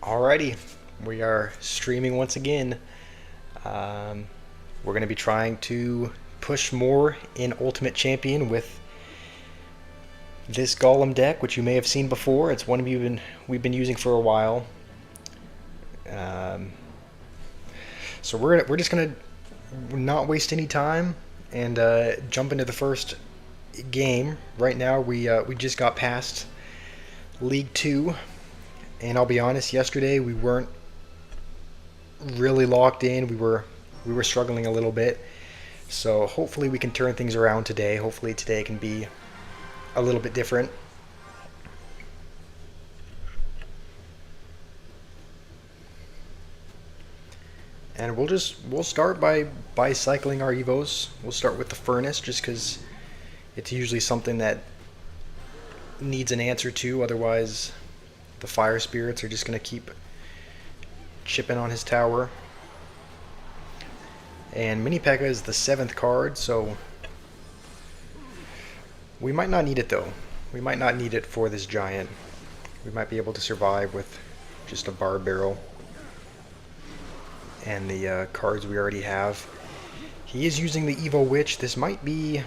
Alrighty, we are streaming once again. We're going to be trying to push more in Ultimate Champion with this Golem deck, which you may have seen before. It's one we've been using for a while. Um, so we're just gonna not waste any time and jump into the first game. Right now we just got past League 2, and I'll be honest, yesterday we weren't really locked in. We were struggling a little bit. So hopefully we can turn things around today. Hopefully today can be a little bit different. And we'll start by cycling our evos. We'll start with the furnace just because it's usually something that needs an answer to. Otherwise, the fire spirits are just going to keep chipping on his tower. And Mini P.E.K.K.A is the 7th card, so we might not need it though. We might not need it for this giant. We might be able to survive with just a bar barrel and the cards we already have. He is using the Evo Witch. This might be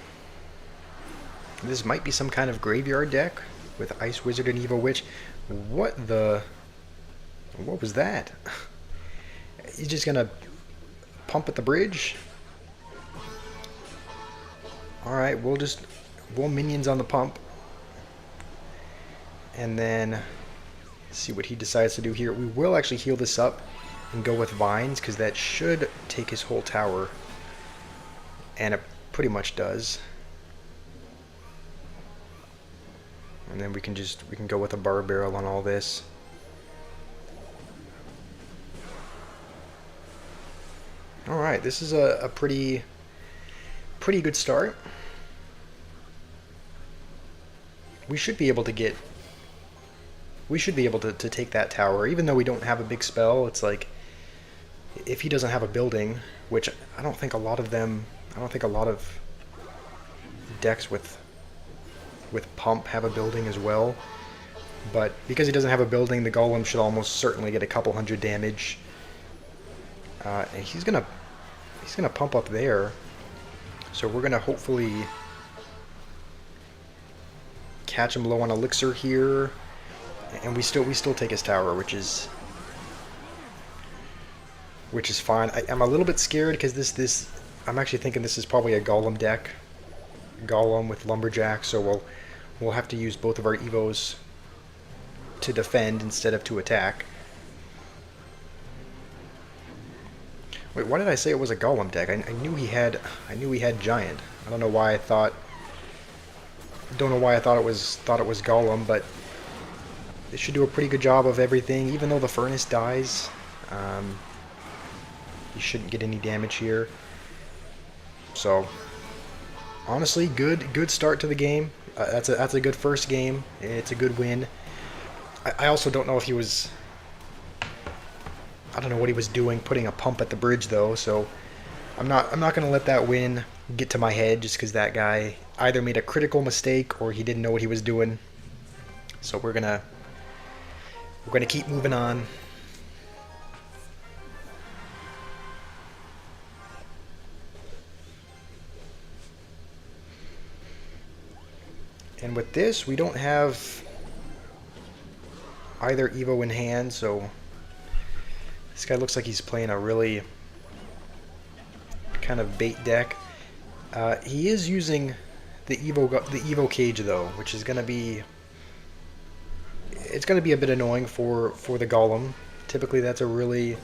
some kind of graveyard deck with Ice Wizard and Evo Witch. What was that? He's just gonna pump at the bridge. Alright, we'll minions on the pump. And then see what he decides to do here. We will actually heal this up and go with vines, because that should take his whole tower. And it pretty much does. And then we can go with a bar barrel on all this. Alright, this is a pretty good start. We should be able to take that tower, even though we don't have a big spell. It's like, if he doesn't have a building, which I don't think a lot of decks with pump have a building as well. But because he doesn't have a building, the Golem should almost certainly get a couple hundred damage. And he's gonna pump up there, so we're gonna hopefully catch him low on elixir here, and we still take his tower, which is fine. I'm a little bit scared because I'm actually thinking this is probably a Golem deck, Golem with Lumberjack, so we'll have to use both of our Evos to defend instead of to attack. Wait, why did I say it was a Golem deck? I knew he had Giant. I don't know why I thought it was Golem, but it should do a pretty good job of everything. Even though the furnace dies, he shouldn't get any damage here. So honestly, good start to the game. That's a good first game. It's a good win. I also don't know if he was. I don't know what he was doing, putting a pump at the bridge though. So I'm not gonna let that win get to my head just because that guy either made a critical mistake or he didn't know what he was doing. So we're gonna keep moving on. And with this, we don't have either Evo in hand, so this guy looks like he's playing a really kind of bait deck. He is using the Evo Cage though, which is gonna be a bit annoying for the Golem. Typically that's a really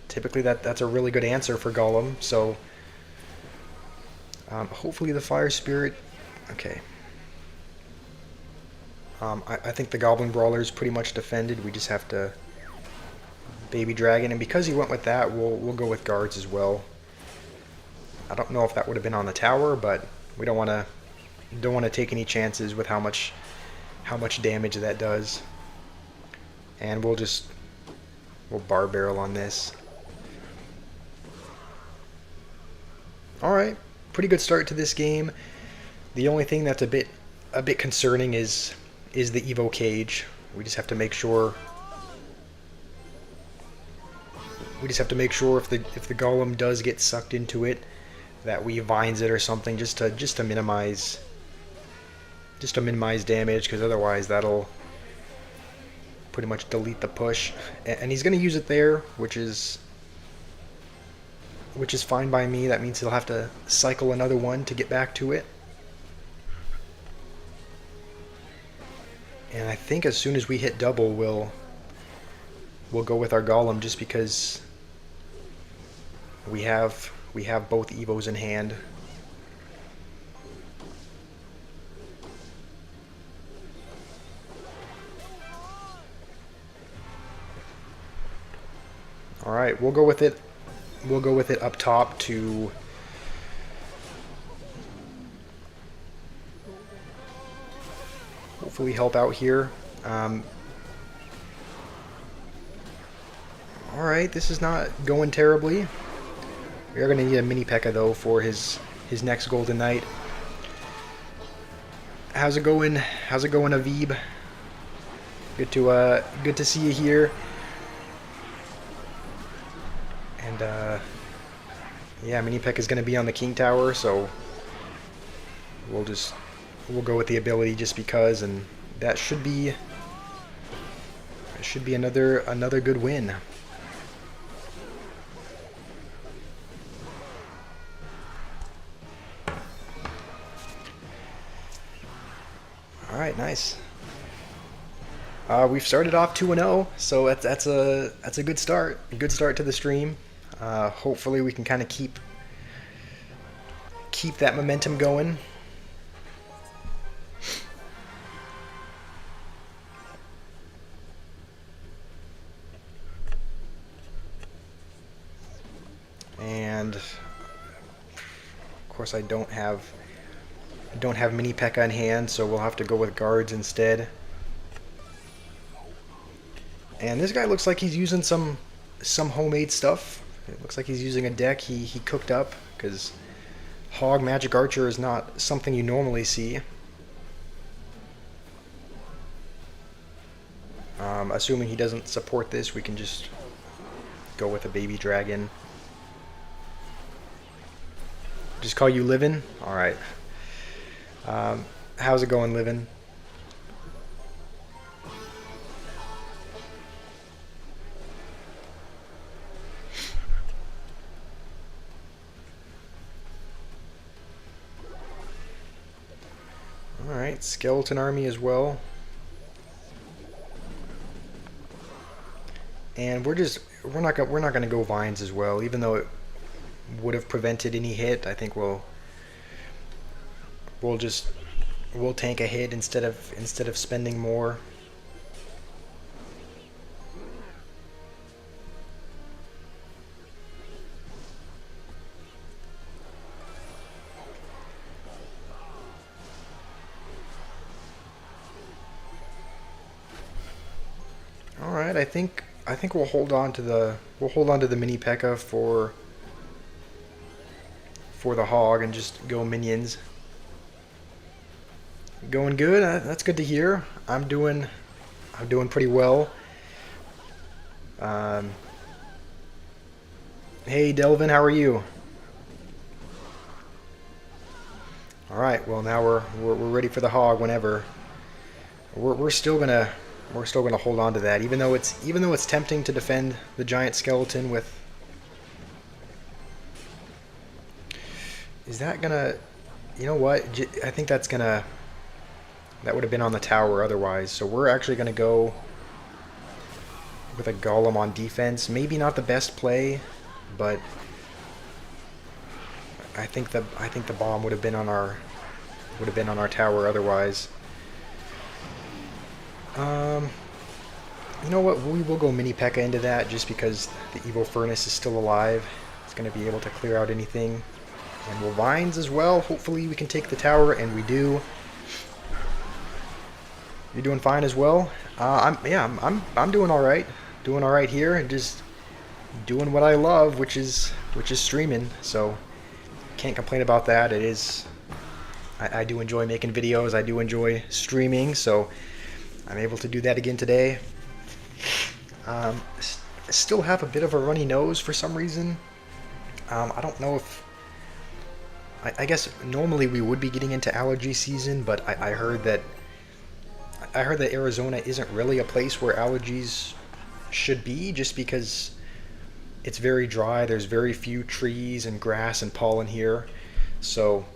good answer for Golem. So hopefully the Fire Spirit. Okay. I think the Goblin Brawler is pretty much defended. We just have to Baby Dragon, and because he went with that, we'll go with guards as well. I don't know if that would have been on the tower, but we don't want to take any chances with how much damage that does. And we'll bar barrel on this. All right, pretty good start to this game. The only thing that's a bit concerning is the Evo Cage. We just have to make sure We just have to make sure if the golem does get sucked into it, that we vines it or something, just to minimize damage, because otherwise that'll pretty much delete the push. And he's going to use it there, which is fine by me. That means he'll have to cycle another one to get back to it. And I think as soon as we hit double, we'll go with our golem, just because we have both evos in hand. All right, we'll go with it. We'll go with it up top to hopefully help out here. Alright, this is not going terribly. We are going to need a mini P.E.K.K.A though for his next Golden Knight. How's it going? How's it going, Aviv? Good to see you here. And yeah, mini P.E.K.K.A is going to be on the King Tower, so we'll go with the ability just because, and that should be another good win. All right, nice. We've started off 2-0, so that's a good start. A good start to the stream. Hopefully we can kind of keep that momentum going. And of course I don't have mini P.E.K.K.A in hand, so we'll have to go with guards instead. And this guy looks like he's using some homemade stuff. It looks like he's using a deck he cooked up, because Hog Magic Archer is not something you normally see. Assuming he doesn't support this, we can just go with a baby dragon. Just call you Livin'? Alright. How's it going, Livin'? Alright, skeleton army as well. And we're not gonna go vines as well, even though it would have prevented any hit. I think we'll tank a hit instead of spending more. All right, I think we'll hold on to the mini P.E.K.K.A for the hog and just go minions. Going good. That's good to hear. I'm doing pretty well. Hey Delvin, how are you? All right. Well, now we're ready for the hog whenever. We're still gonna hold on to that, even though it's tempting to defend the giant skeleton with. Is that gonna? You know what? I think that's gonna. That would have been on the tower otherwise. So we're actually gonna go with a golem on defense. Maybe not the best play, but I think the bomb would have been on our tower otherwise. You know what? We will go mini P.E.K.K.A into that just because the Evo Furnace is still alive. It's going to be able to clear out anything. And we'll vines as well. Hopefully we can take the tower, and we do. You're doing fine as well. I'm doing all right. Doing all right here, and just doing what I love, which is streaming. So can't complain about that. It is. I do enjoy making videos. I do enjoy streaming. So I'm able to do that again today. still have a bit of a runny nose for some reason. I don't know if... I guess normally we would be getting into allergy season, but I heard that Arizona isn't really a place where allergies should be, just because it's very dry. There's very few trees and grass and pollen here, so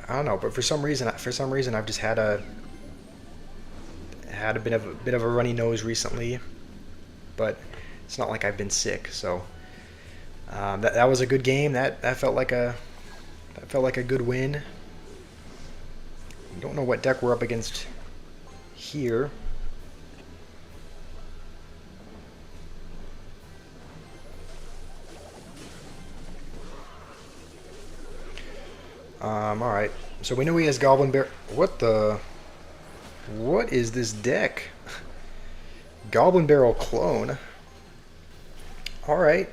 I don't know. But for some reason, I've just had a bit of a runny nose recently. But it's not like I've been sick, so that was a good game. That felt like a good win. Don't know what deck we're up against here. Alright. So we know he has Goblin Bear. What is this deck? Goblin Barrel clone. Alright.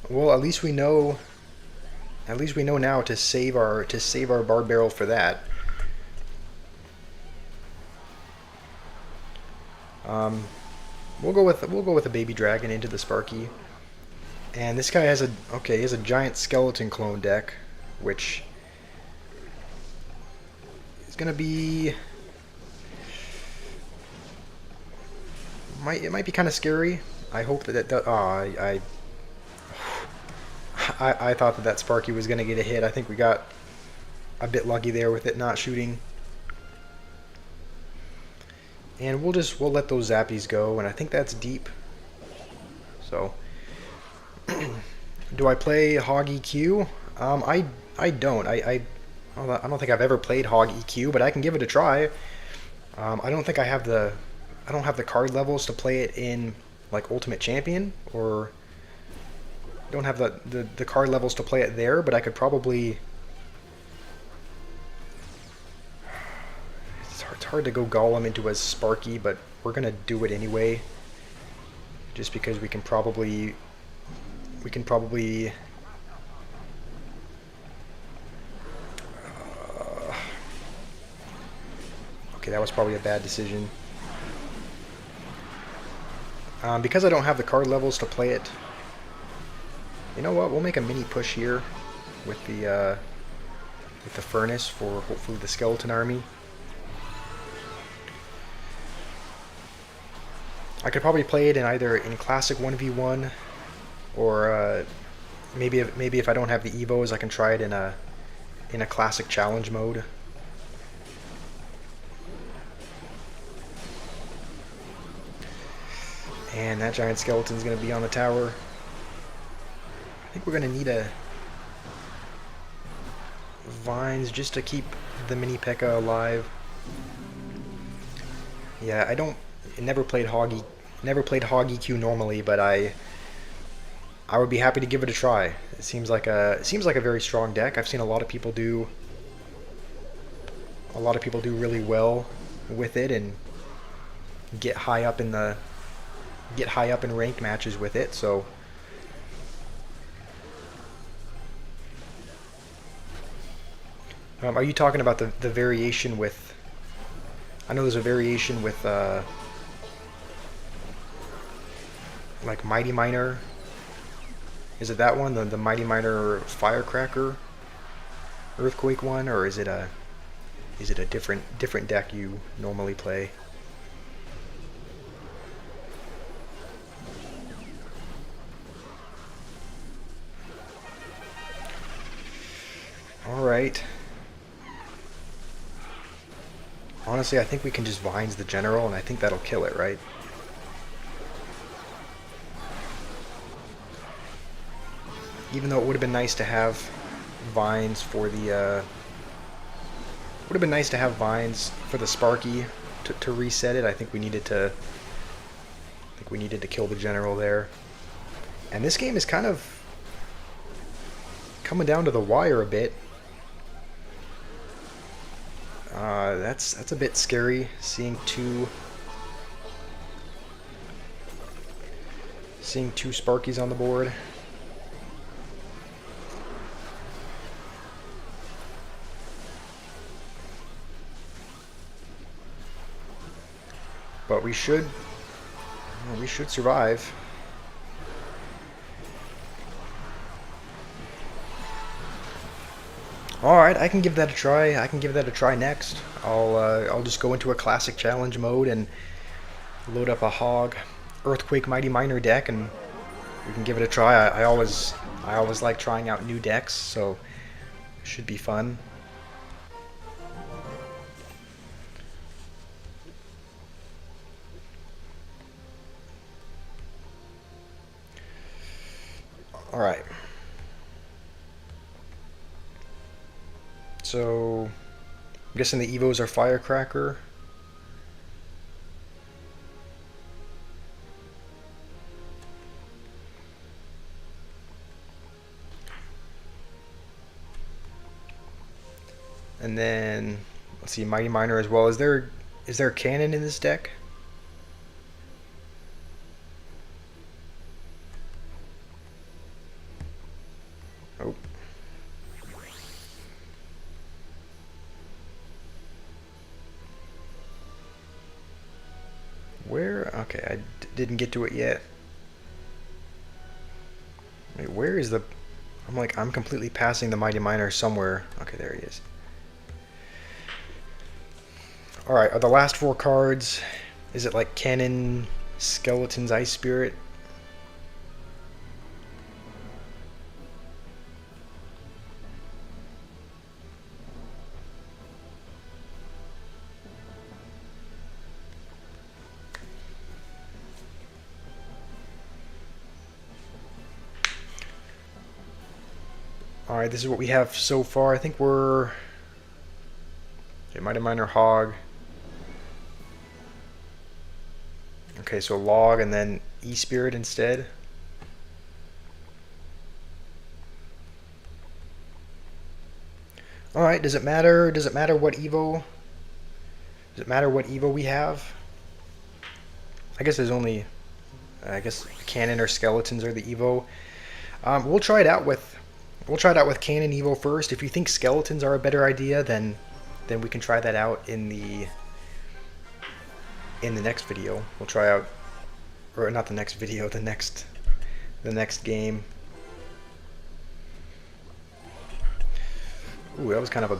Well, at least we know now to save our Bard Barrel for that. We'll go with a Baby Dragon into the Sparky. And this guy has he has a giant skeleton clone deck, which is gonna be it might be kind of scary. I hope I thought that Sparky was gonna get a hit. I think we got a bit lucky there with it not shooting. And we'll let those zappies go, and I think that's deep. So, do I play Hog EQ? I don't. I don't think I've ever played Hog EQ, but I can give it a try. I don't think I have the card levels to play it in like Ultimate Champion, or don't have the card levels to play it there, but I could probably... It's hard to go Golem into a Sparky, but we're gonna do it anyway, just because we can probably okay, that was probably a bad decision. Because I don't have the card levels to play it, you know what? We'll make a mini push here with the furnace for hopefully the skeleton army. I could probably play it in either in classic 1v1, or maybe if I don't have the evos, I can try it in a classic challenge mode. And that giant skeleton is going to be on the tower. I think we're going to need a vines just to keep the mini P.E.K.K.A. alive. Yeah, I never played Hog EQ normally, but I would be happy to give it a try. It seems like a very strong deck. I've seen a lot of people do really well with it and get high up in ranked matches with it. So are you talking about the variation with... I know there's a variation with like Mighty Miner. Is it that one, the Mighty Miner Firecracker Earthquake one, or is it a different deck you normally play? All right. Honestly, I think we can just Vines the General, and I think that'll kill it, right? Even though it would have been nice to have Vines for the... would have been nice to have Vines for the Sparky to reset it. I think we needed to... kill the General there. And this game is kind of coming down to the wire a bit. That's a bit scary, seeing two Sparkies on the board. But we should Well, we should survive. Alright, I can give that a try. I can give that a try next. I'll just go into a classic challenge mode and load up a Hog Earthquake Mighty Miner deck, and we can give it a try. I always like trying out new decks, so it should be fun. Alright. So, I'm guessing the Evos are Firecracker. And then, let's see, Mighty Miner as well. Is there a cannon in this deck? Oh. Where? Okay, I didn't get to it yet. Wait, where is the... I'm completely passing the Mighty Miner somewhere. Okay, there he is. Alright, are the last 4 cards... Is it like Cannon, Skeletons, Ice Spirit? Alright, this is what we have so far. I think we're... Okay, Mighty Miner, Hog. Okay, so Log and then E-Spirit instead. Alright, does it matter? Does it matter what Evo? Does it matter what Evo we have? I guess there's only... I guess Cannon or Skeletons are the Evo. We'll try it out with... We'll try it out with Cannon Evo first. If you think Skeletons are a better idea, then we can try that out in the next video. We'll try out, or not the next video, the next game. Ooh, that was kind of a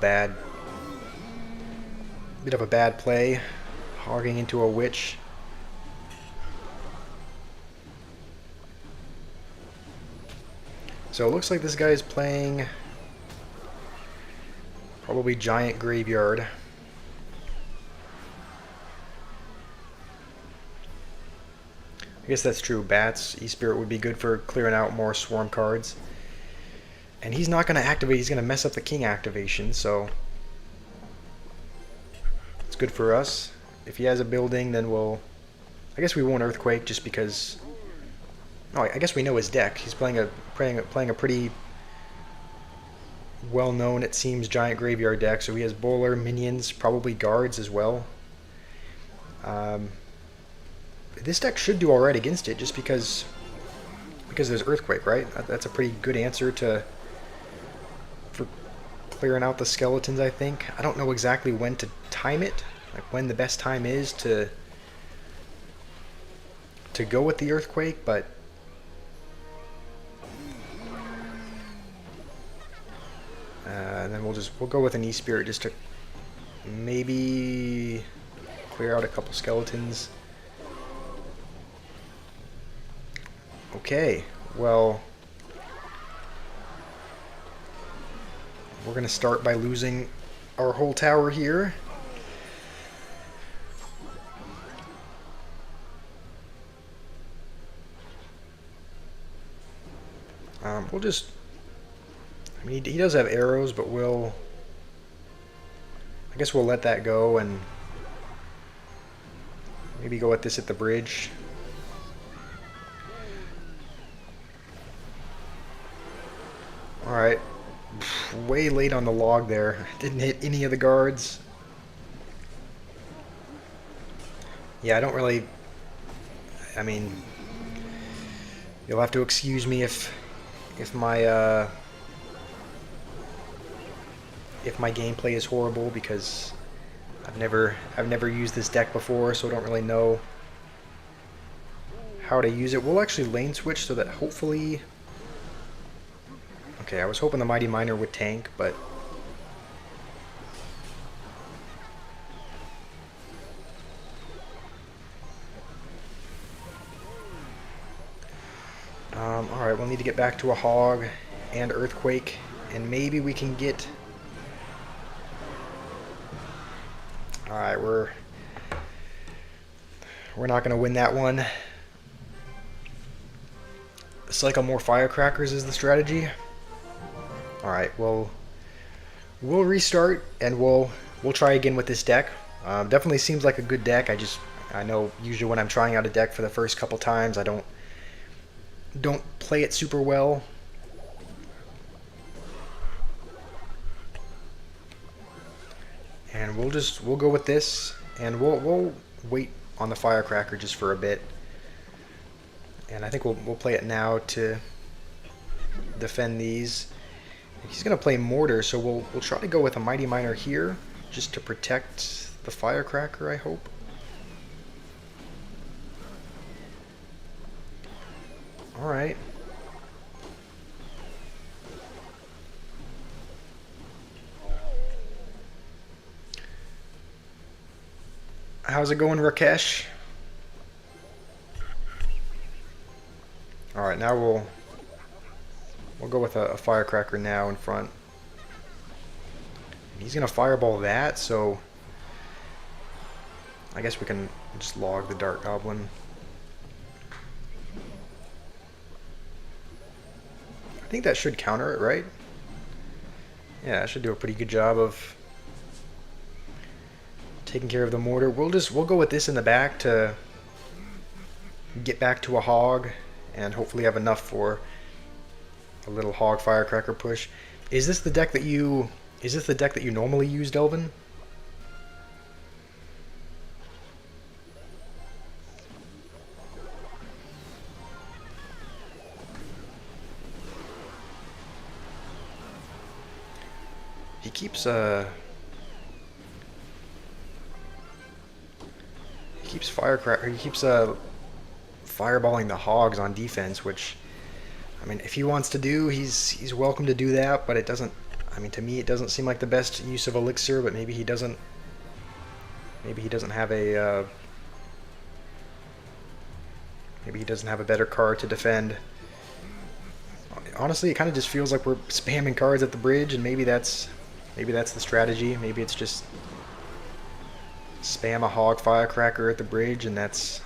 bit of a bad play, hogging into a witch. So it looks like this guy is playing probably Giant Graveyard. I guess that's true. Bats, E-Spirit would be good for clearing out more swarm cards. And he's not going to activate, he's going to mess up the king activation, so it's good for us. If he has a building, then we'll... I guess we won't Earthquake just because... Oh, I guess we know his deck. He's playing a pretty well-known, it seems, Giant Graveyard deck. So he has Bowler, Minions, probably Guards as well. This deck should do alright against it, just because there's Earthquake, right? That's a pretty good answer for clearing out the Skeletons, I think. I don't know exactly when to time it, like when the best time is to go with the Earthquake, but and then we'll go with an E-Spirit just to maybe clear out a couple Skeletons. Okay, well, we're going to start by losing our whole tower here. We'll just... I mean, he does have arrows, but I guess we'll let that go and maybe go at this at the bridge. Alright. Way late on the log there. Didn't hit any of the guards. Yeah, I don't really... I mean... You'll have to excuse me if my gameplay is horrible, because I've never used this deck before, so I don't really know how to use it. We'll actually lane switch so that hopefully... Okay, I was hoping the Mighty Miner would tank, but... Alright, we'll need to get back to a Hog and Earthquake, and maybe we can get... Alright, we're not going to win that one. Cycle more Firecrackers is the strategy. Alright, well, we'll restart, and we'll try again with this deck. Definitely seems like a good deck. I know usually when I'm trying out a deck for the first couple times, I don't play it super well. And we'll go with this, and we'll wait on the Firecracker just for a bit. And I think we'll play it now to defend these. He's gonna play Mortar, so we'll try to go with a Mighty Miner here, just to protect the Firecracker, I hope. Alright. How's it going, Rakesh? Alright, now we'll go with a Firecracker now in front. He's gonna Fireball that, so I guess we can just log the Dark Goblin. I think that should counter it, right? Yeah, it should do a pretty good job of taking care of the Mortar. We'll go with this in the back to get back to a Hog and hopefully have enough for a little Hog Firecracker push. Is this the deck that you normally use, Delvin? He keeps fireballing the Hogs on defense, which, I mean, if he wants to do, he's welcome to do that, but it doesn't, I mean, to me it doesn't seem like the best use of Elixir, but maybe he doesn't have a better card to defend. Honestly, it kind of just feels like we're spamming cards at the bridge, and maybe that's the strategy. Maybe it's just spam a Hog Firecracker at the bridge, and that's...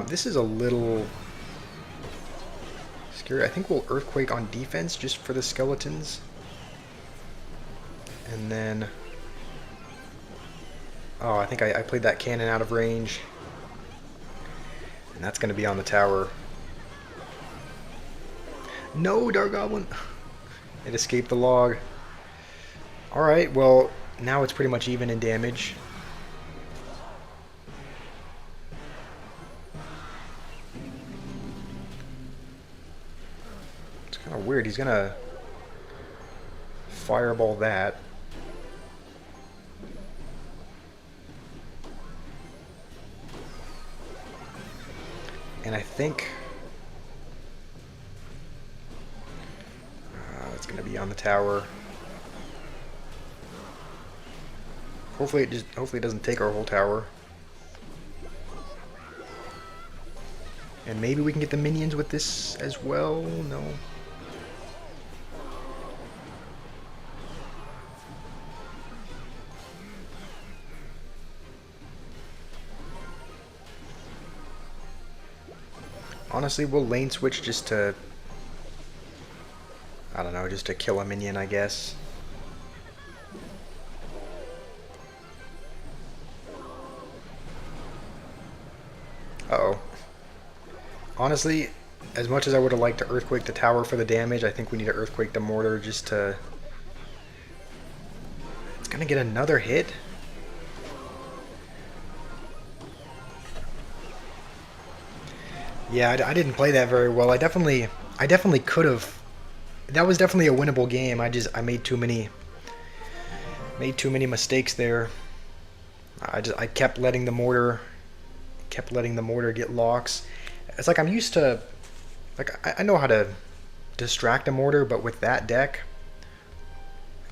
this is a little scary. I think we'll Earthquake on defense just for the skeletons. And then... Oh, I think I played that cannon out of range. And that's going to be on the tower. No, Dark Goblin! It escaped the log. Alright, well, now it's pretty much even in damage. It's kind of weird. He's going to Fireball that. And I think it's going to be on the tower. Hopefully it doesn't take our whole tower. And maybe we can get the minions with this as well. No. Honestly, we'll lane switch just to, I don't know, just to kill a minion, I guess. Uh-oh. Honestly, as much as I would have liked to Earthquake the tower for the damage, I think we need to Earthquake the Mortar just to... It's gonna get another hit? Yeah, I didn't play that very well. I definitely could have that was definitely a winnable game. I made too many mistakes there. I kept letting the mortar get locks. It's like I'm used to, like I know how to distract a mortar, but with that deck,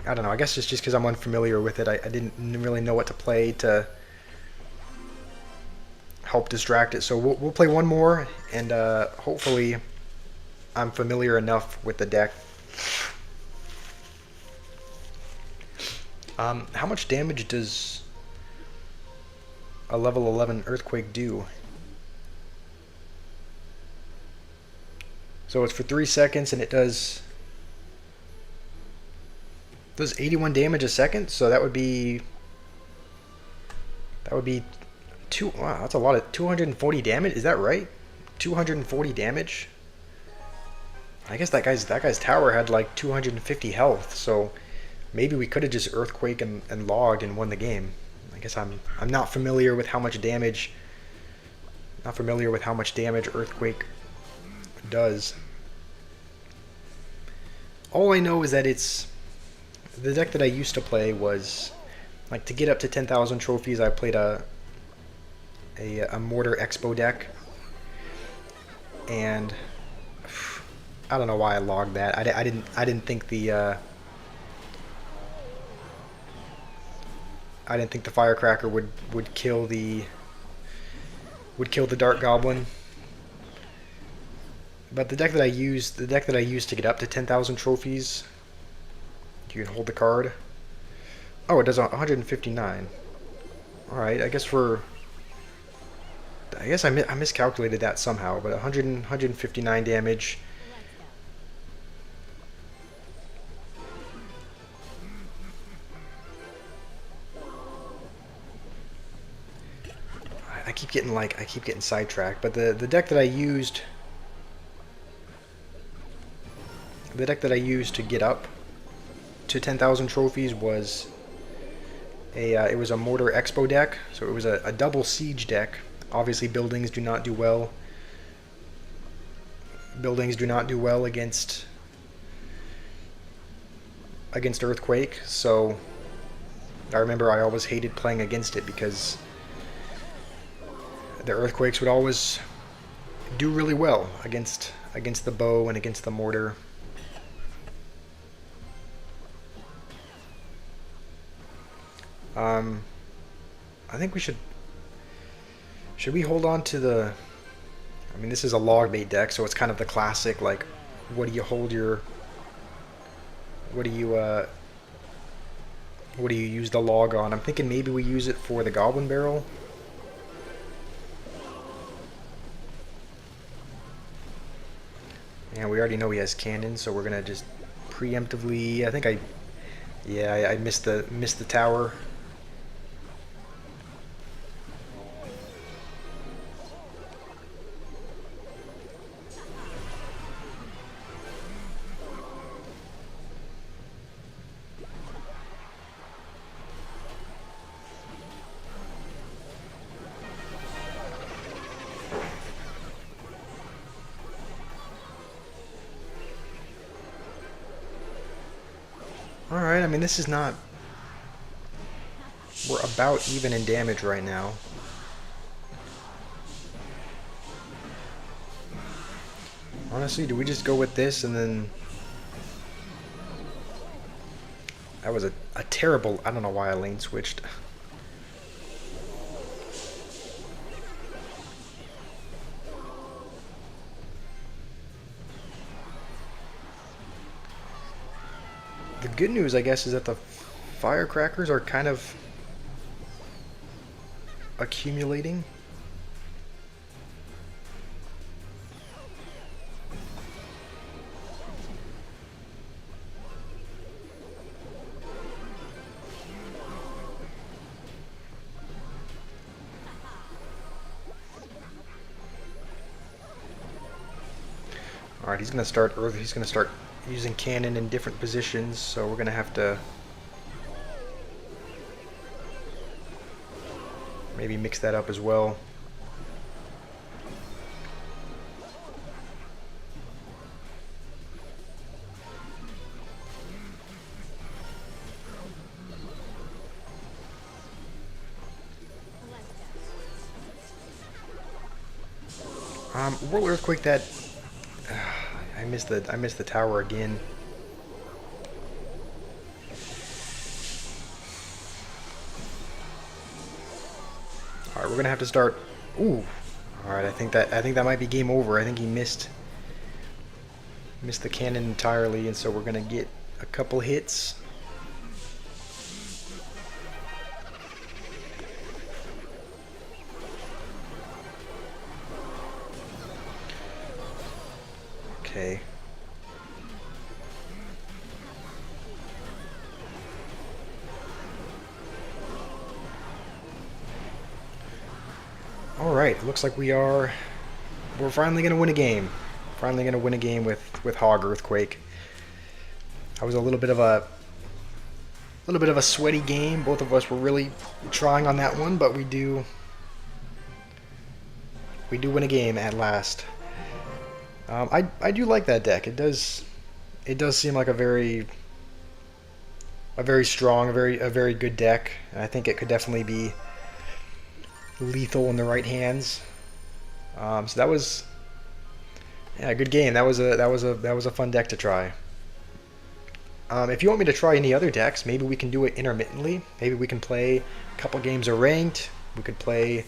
I don't know. I guess it's just because I'm unfamiliar with it. I didn't really know what to play to help distract it. So we'll play one more, and hopefully I'm familiar enough with the deck. How much damage does a level 11 Earthquake do? So it's for 3 seconds, and it does 81 damage a second. So that would be two. Wow, that's a lot of 240 damage. Is that right? 240 damage. I guess that guy's tower had like 250 health. So maybe we could have just Earthquake and logged and won the game. I guess I'm not familiar with how much damage. Not familiar with how much damage Earthquake does. All I know is that it's the deck that I used to play was like to get up to 10,000 trophies. I played a Mortar Expo deck, and I don't know why I logged that. I didn't think the Firecracker would kill the Dark Goblin. But the deck that I used to get up to 10,000 trophies, you can hold the card. Oh, it does 159. All right, I guess I miscalculated that somehow, but 159 damage. I keep getting sidetracked, but the deck that I used to get up to 10,000 trophies was it was a Mortar Expo deck, so it was a double siege deck. Obviously, buildings do not do well. Buildings do not do well against Earthquake. So I remember I always hated playing against it because the Earthquakes would always do really well against the bow and against the mortar. I think we should we hold on to the, I mean, this is a log bait deck, so it's kind of the classic, like, what do you use the log on? I'm thinking maybe we use it for the Goblin Barrel. And we already know he has cannon, so we're gonna just preemptively, I missed the tower. Alright, I mean, this is not... We're about even in damage right now. Honestly, do we just go with this and then... That was a terrible... I don't know why I lane switched. The good news, I guess, is that the firecrackers are kind of accumulating. All right, he's gonna start using cannon in different positions, so we're gonna have to maybe mix that up as well. World Earthquake. That I missed the tower again. All right, we're gonna have to start. Ooh. All right, I think that might be game over. I think he missed the cannon entirely, and so we're gonna get a couple hits. Okay. All right, looks like we're finally gonna win a game. Finally gonna win a game with Hog Earthquake. That was a little bit of a sweaty game. Both of us were really trying on that one, but we do win a game at last. I do like that deck. It does seem like a very strong, a very good deck. And I think it could definitely be lethal in the right hands. So that was a good game. That was a fun deck to try. If you want me to try any other decks, maybe we can do it intermittently. Maybe we can play a couple games of ranked. We could play.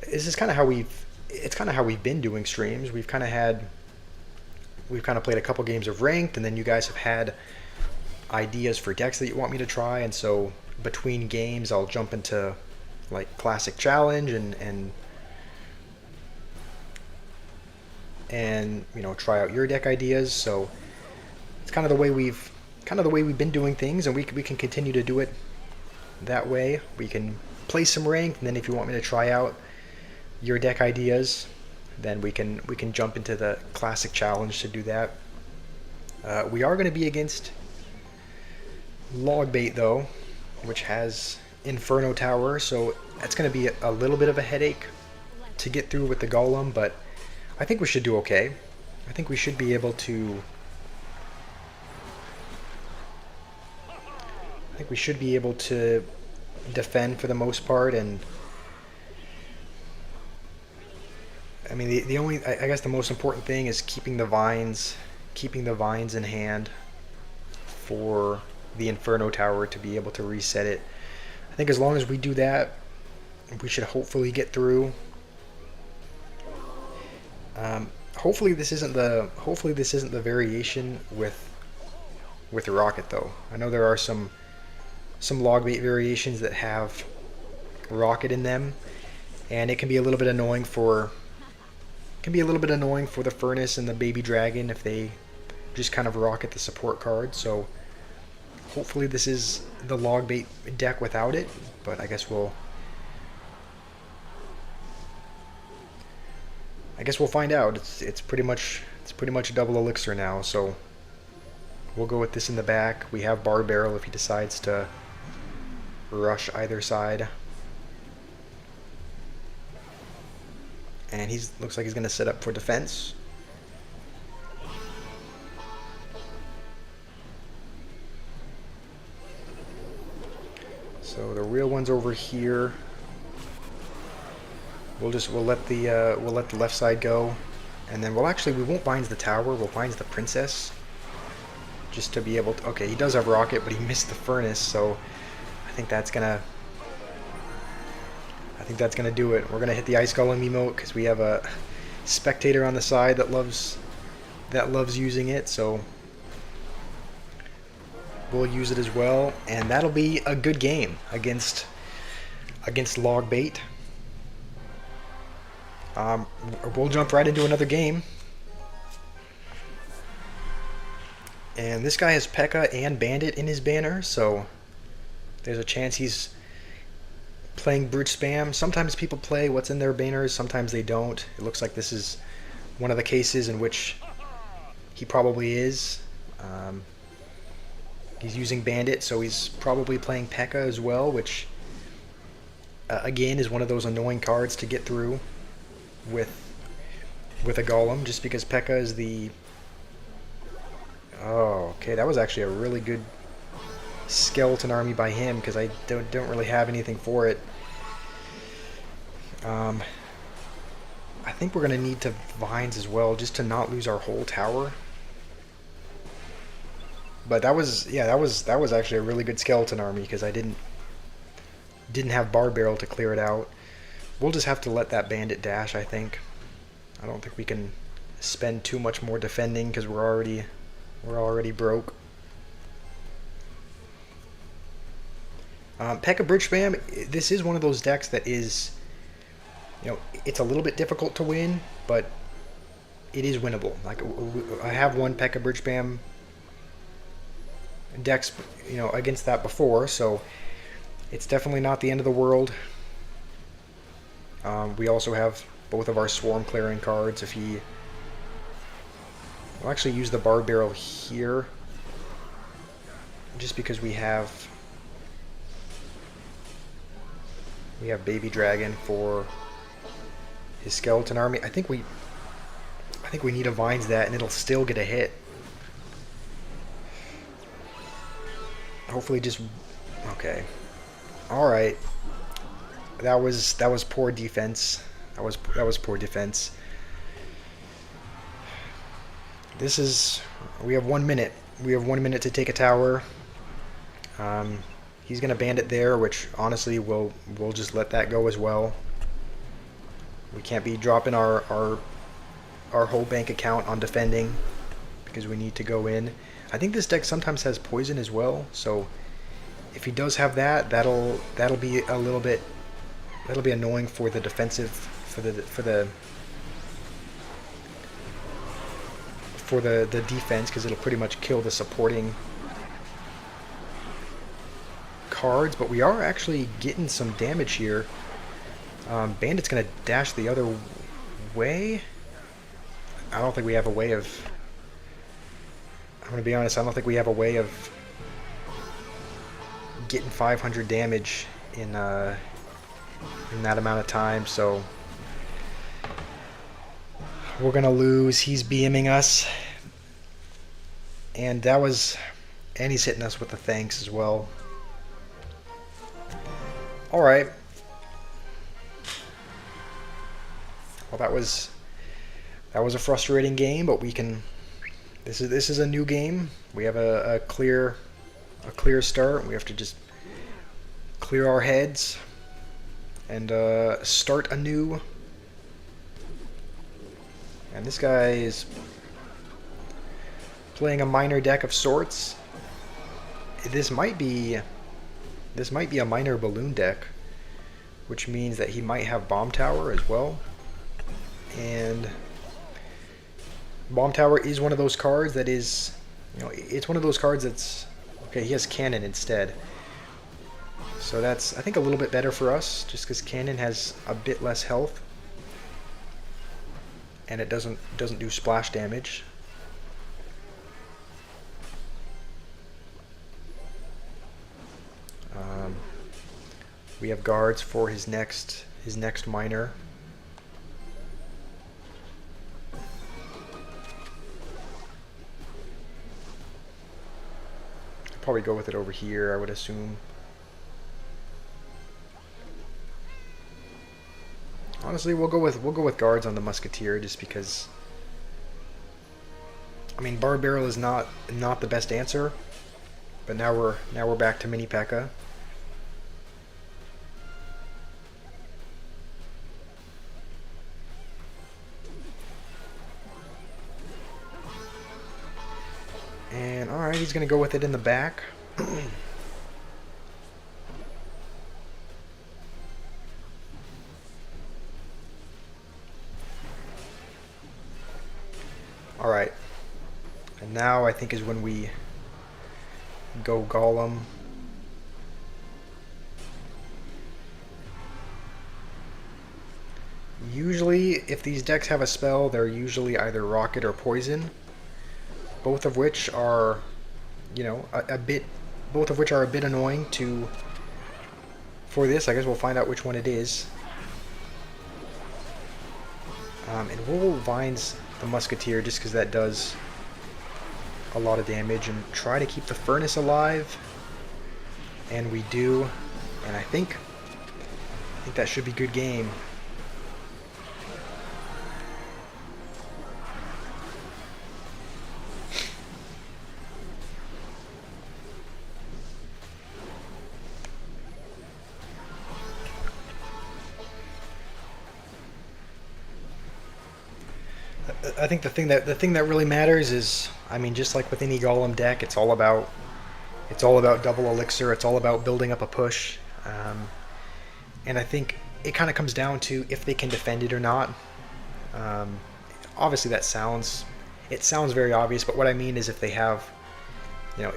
This is kind of how we've been doing streams. We've kind of played a couple games of ranked, and then you guys have had ideas for decks that you want me to try, and so between games I'll jump into like classic challenge and try out your deck ideas. So it's kind of the way we've been doing things, and we can continue to do it that way. We can play some ranked, and then if you want me to try out your deck ideas, then we can jump into the classic challenge to do that. We are going to be against Logbait though, which has Inferno Tower, so that's going to be a little bit of a headache to get through with the Golem, but I think we should do okay. I think we should be able to. I think we should be able to defend for the most part, and I mean the only I guess the most important thing is keeping the vines in hand for the Inferno Tower to be able to reset it. I think as long as we do that, we should hopefully get through. Hopefully this isn't the variation with Rocket though. I know there are some Logbait variations that have Rocket in them, and it can be a little bit annoying for the Furnace and the Baby Dragon if they just kind of rocket the support card. So hopefully this is the Logbait deck without it, but I guess we'll find out. It's pretty much double elixir now, so we'll go with this in the back. We have Bar Barrel if he decides to rush either side. And looks like he's going to set up for defense. So the real one's over here. We'll let the left side go, and then we won't binds the tower. We'll binds the princess, just to be able to. Okay, he does have Rocket, but he missed the Furnace, so I think that's gonna do it. We're gonna hit the Ice Golem emote because we have a spectator on the side that loves using it, so we'll use it as well, and that'll be a good game against Logbait. We'll jump right into another game. And this guy has P.E.K.K.A. and Bandit in his banner, so there's a chance he's playing Brute Spam. Sometimes people play what's in their banners, sometimes they don't. It looks like this is one of the cases in which he probably is. He's using Bandit, so he's probably playing P.E.K.K.A. as well, which again is one of those annoying cards to get through with a Golem, just because P.E.K.K.A. is the... Oh, okay, that was actually a really good skeleton army by him, because I don't really have anything for it. I think we're going to need to vines as well, just to not lose our whole tower. But that was, yeah, that was actually a really good skeleton army, because I didn't have bar barrel to clear it out. We'll just have to let that bandit dash, I think. I don't think we can spend too much more defending, because we're already broke. P.E.K.K.A. Bridge Spam, this is one of those decks that is, you know, it's a little bit difficult to win, but it is winnable. Like, I have won P.E.K.K.A. Bridge Spam decks, you know, against that before, so it's definitely not the end of the world. We also have both of our swarm clearing cards. If he, we'll actually use the bar barrel here, just because we have Baby Dragon for his skeleton army. I think we need a vines that, and it'll still get a hit. Hopefully, just okay. All right. That was poor defense. That was poor defense. This is, we have 1 minute. We have 1 minute to take a tower. He's gonna bandit there, which honestly we'll just let that go as well. We can't be dropping our whole bank account on defending, because we need to go in. I think this deck sometimes has poison as well, so if he does have that, that'll be a little bit, that'll be annoying for the defensive, for the defense, because it'll pretty much kill the supporting cards. But we are actually getting some damage here. Bandit's gonna dash the other way. I don't think we have a way of, I'm gonna be honest, I don't think we have a way of getting 500 damage in that amount of time, so we're gonna lose. He's BMing us, and he's hitting us with the thanks as well. All right. Well, that was a frustrating game, but we can. This is a new game. We have a clear start. We have to just clear our heads and start anew. And this guy is playing a minor deck of sorts. This might be a minor balloon deck, which means that he might have bomb tower as well. And bomb tower is one of those cards that is, you know, it's one of those cards that's okay. He has cannon instead, so that's, I think, a little bit better for us, just because cannon has a bit less health, and it doesn't do splash damage. We have guards for his next miner. I'd probably go with it over here, I would assume. Honestly, we'll go with guards on the musketeer, just because, I mean, bar barrel is not the best answer, but now we're back to mini P.E.K.K.A. And alright, he's gonna go with it in the back. Alright. And now I think is when we go Golem. Usually, if these decks have a spell, they're usually either rocket or poison. Both of which are, you know, both of which are a bit annoying for this. I guess we'll find out which one it is. And we'll vines the musketeer, just because that does a lot of damage, and try to keep the furnace alive. And we do, and I think that should be good game. I think the thing that really matters is, I mean, just like with any Golem deck, it's all about double elixir. It's all about building up a push, and I think it kind of comes down to if they can defend it or not. Um, Obviously, it sounds very obvious, but what I mean is if they have a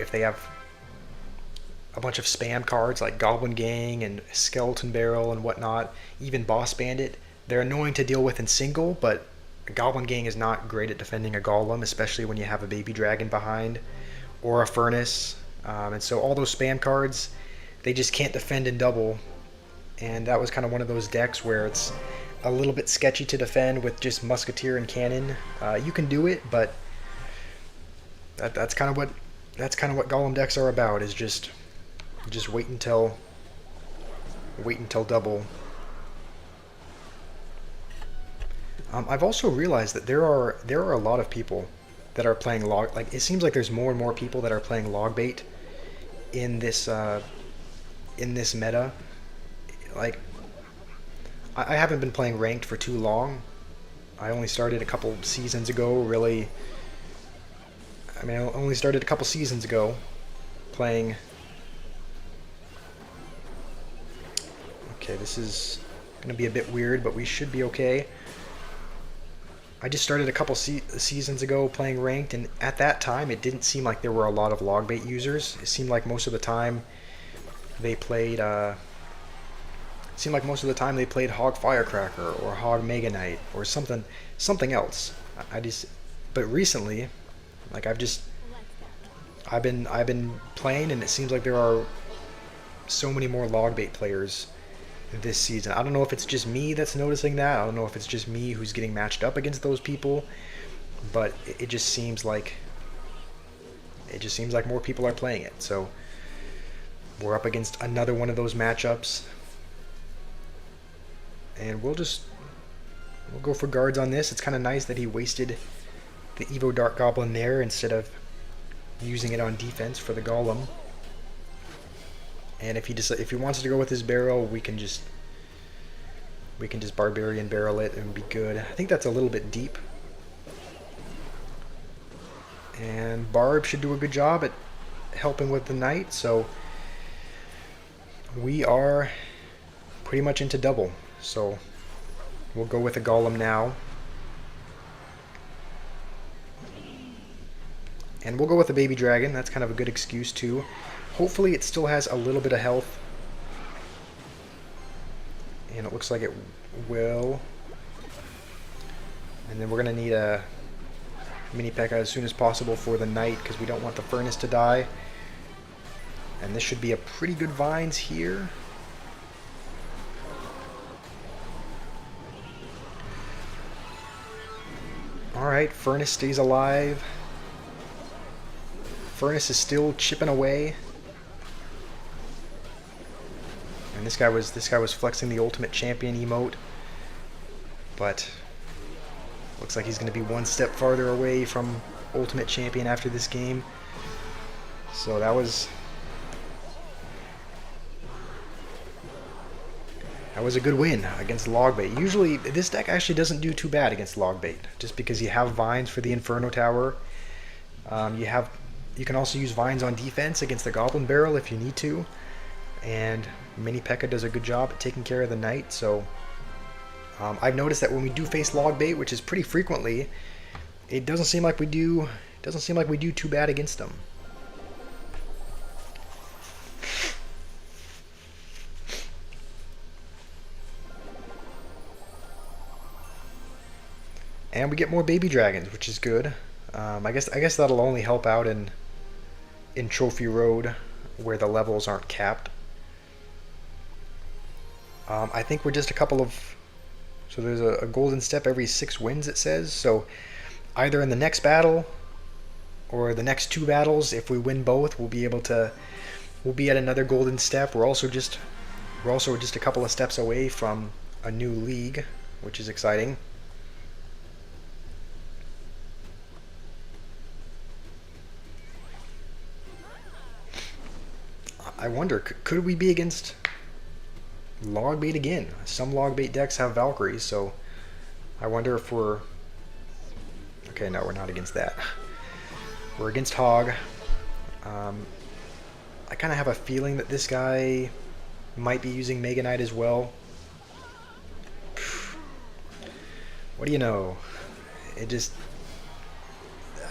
bunch of spam cards like Goblin Gang and Skeleton Barrel and whatnot, even Boss Bandit, they're annoying to deal with in single, but Goblin Gang is not great at defending a Golem, especially when you have a Baby Dragon behind or a Furnace. And so all those spam cards, they just can't defend in double. And that was kind of one of those decks where it's a little bit sketchy to defend with just Musketeer and Cannon. You can do it, but that's kind of what Golem decks are about. Is just wait until double. I've also realized that there are a lot of people that are playing log. Like, it seems like there's more and more people that are playing log bait in this meta. Like, I haven't been playing ranked for too long. I only started a couple seasons ago. Really, I mean, I only started a couple seasons ago playing. Okay, this is gonna be a bit weird, but we should be okay. I just started a couple seasons ago playing ranked, and at that time it didn't seem like there were a lot of log bait users. It seemed like most of the time they played Hog Firecracker or Hog Mega Knight or something else. But recently, like I've been playing, and it seems like there are so many more log bait players this season. I don't know if it's just me that's noticing that. I don't know if it's just me who's getting matched up against those people, but it just seems like more people are playing it. So we're up against another one of those matchups, and we'll go for guards on this. It's kind of nice that he wasted the Evo Dark Goblin there instead of using it on defense for the Golem. And if he wants to go with his barrel, we can just Barbarian Barrel it and be good. I think that's a little bit deep. And Barb should do a good job at helping with the Knight, so we are pretty much into double. So we'll go with a Golem now. And we'll go with a Baby Dragon. That's kind of a good excuse too. Hopefully it still has a little bit of health. And it looks like it will. And then we're going to need a mini P.E.K.K.A. as soon as possible for the Knight, because we don't want the Furnace to die. And this should be a pretty good Vines here. Alright, Furnace stays alive. Furnace is still chipping away. And this guy was flexing the Ultimate Champion emote, but looks like he's going to be one step farther away from Ultimate Champion after this game. So that was a good win against Logbait. Usually this deck actually doesn't do too bad against Logbait, just because you have Vines for the Inferno Tower. You can also use Vines on defense against the Goblin Barrel if you need to. And Mini P.E.K.K.A. does a good job at taking care of the Knight. So I've noticed that when we do face Logbait, which is pretty frequently, it doesn't seem like we do too bad against them. And we get more Baby Dragons, which is good. I guess that'll only help out in Trophy Road, where the levels aren't capped. I think we're just a couple of... So there's a golden step every 6 wins, it says. So either in the next battle or the next 2 battles, if we win both, we'll be at another golden step. We're also just a couple of steps away from a new league, which is exciting. I wonder, could we be against Logbait again? Some Logbait decks have Valkyries, so I wonder if we're Okay, no, we're not against that. We're against Hog. I kind of have a feeling that this guy might be using Mega Knight as well. What do you know? It just...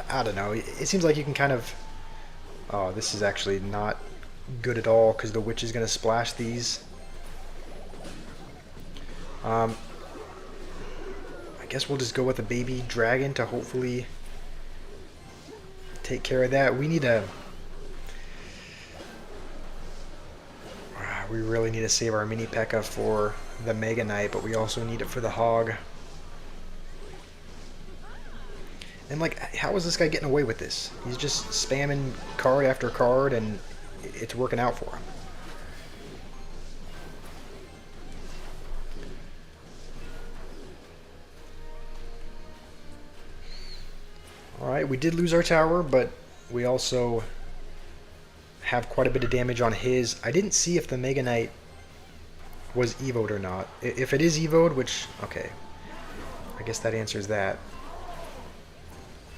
I don't know. It seems like you can kind of... Oh, this is actually not good at all because the witch is going to splash these. I guess we'll just go with a baby dragon to hopefully take care of that. We need a... We really need to save our mini P.E.K.K.A. for the Mega Knight, but we also need it for the Hog. And, like, how is this guy getting away with this? He's just spamming card after card, and it's working out for him. Alright, we did lose our tower, but we also have quite a bit of damage on his. I didn't see if the Mega Knight was evoed or not. If it is evoed, which, okay, I guess that answers that.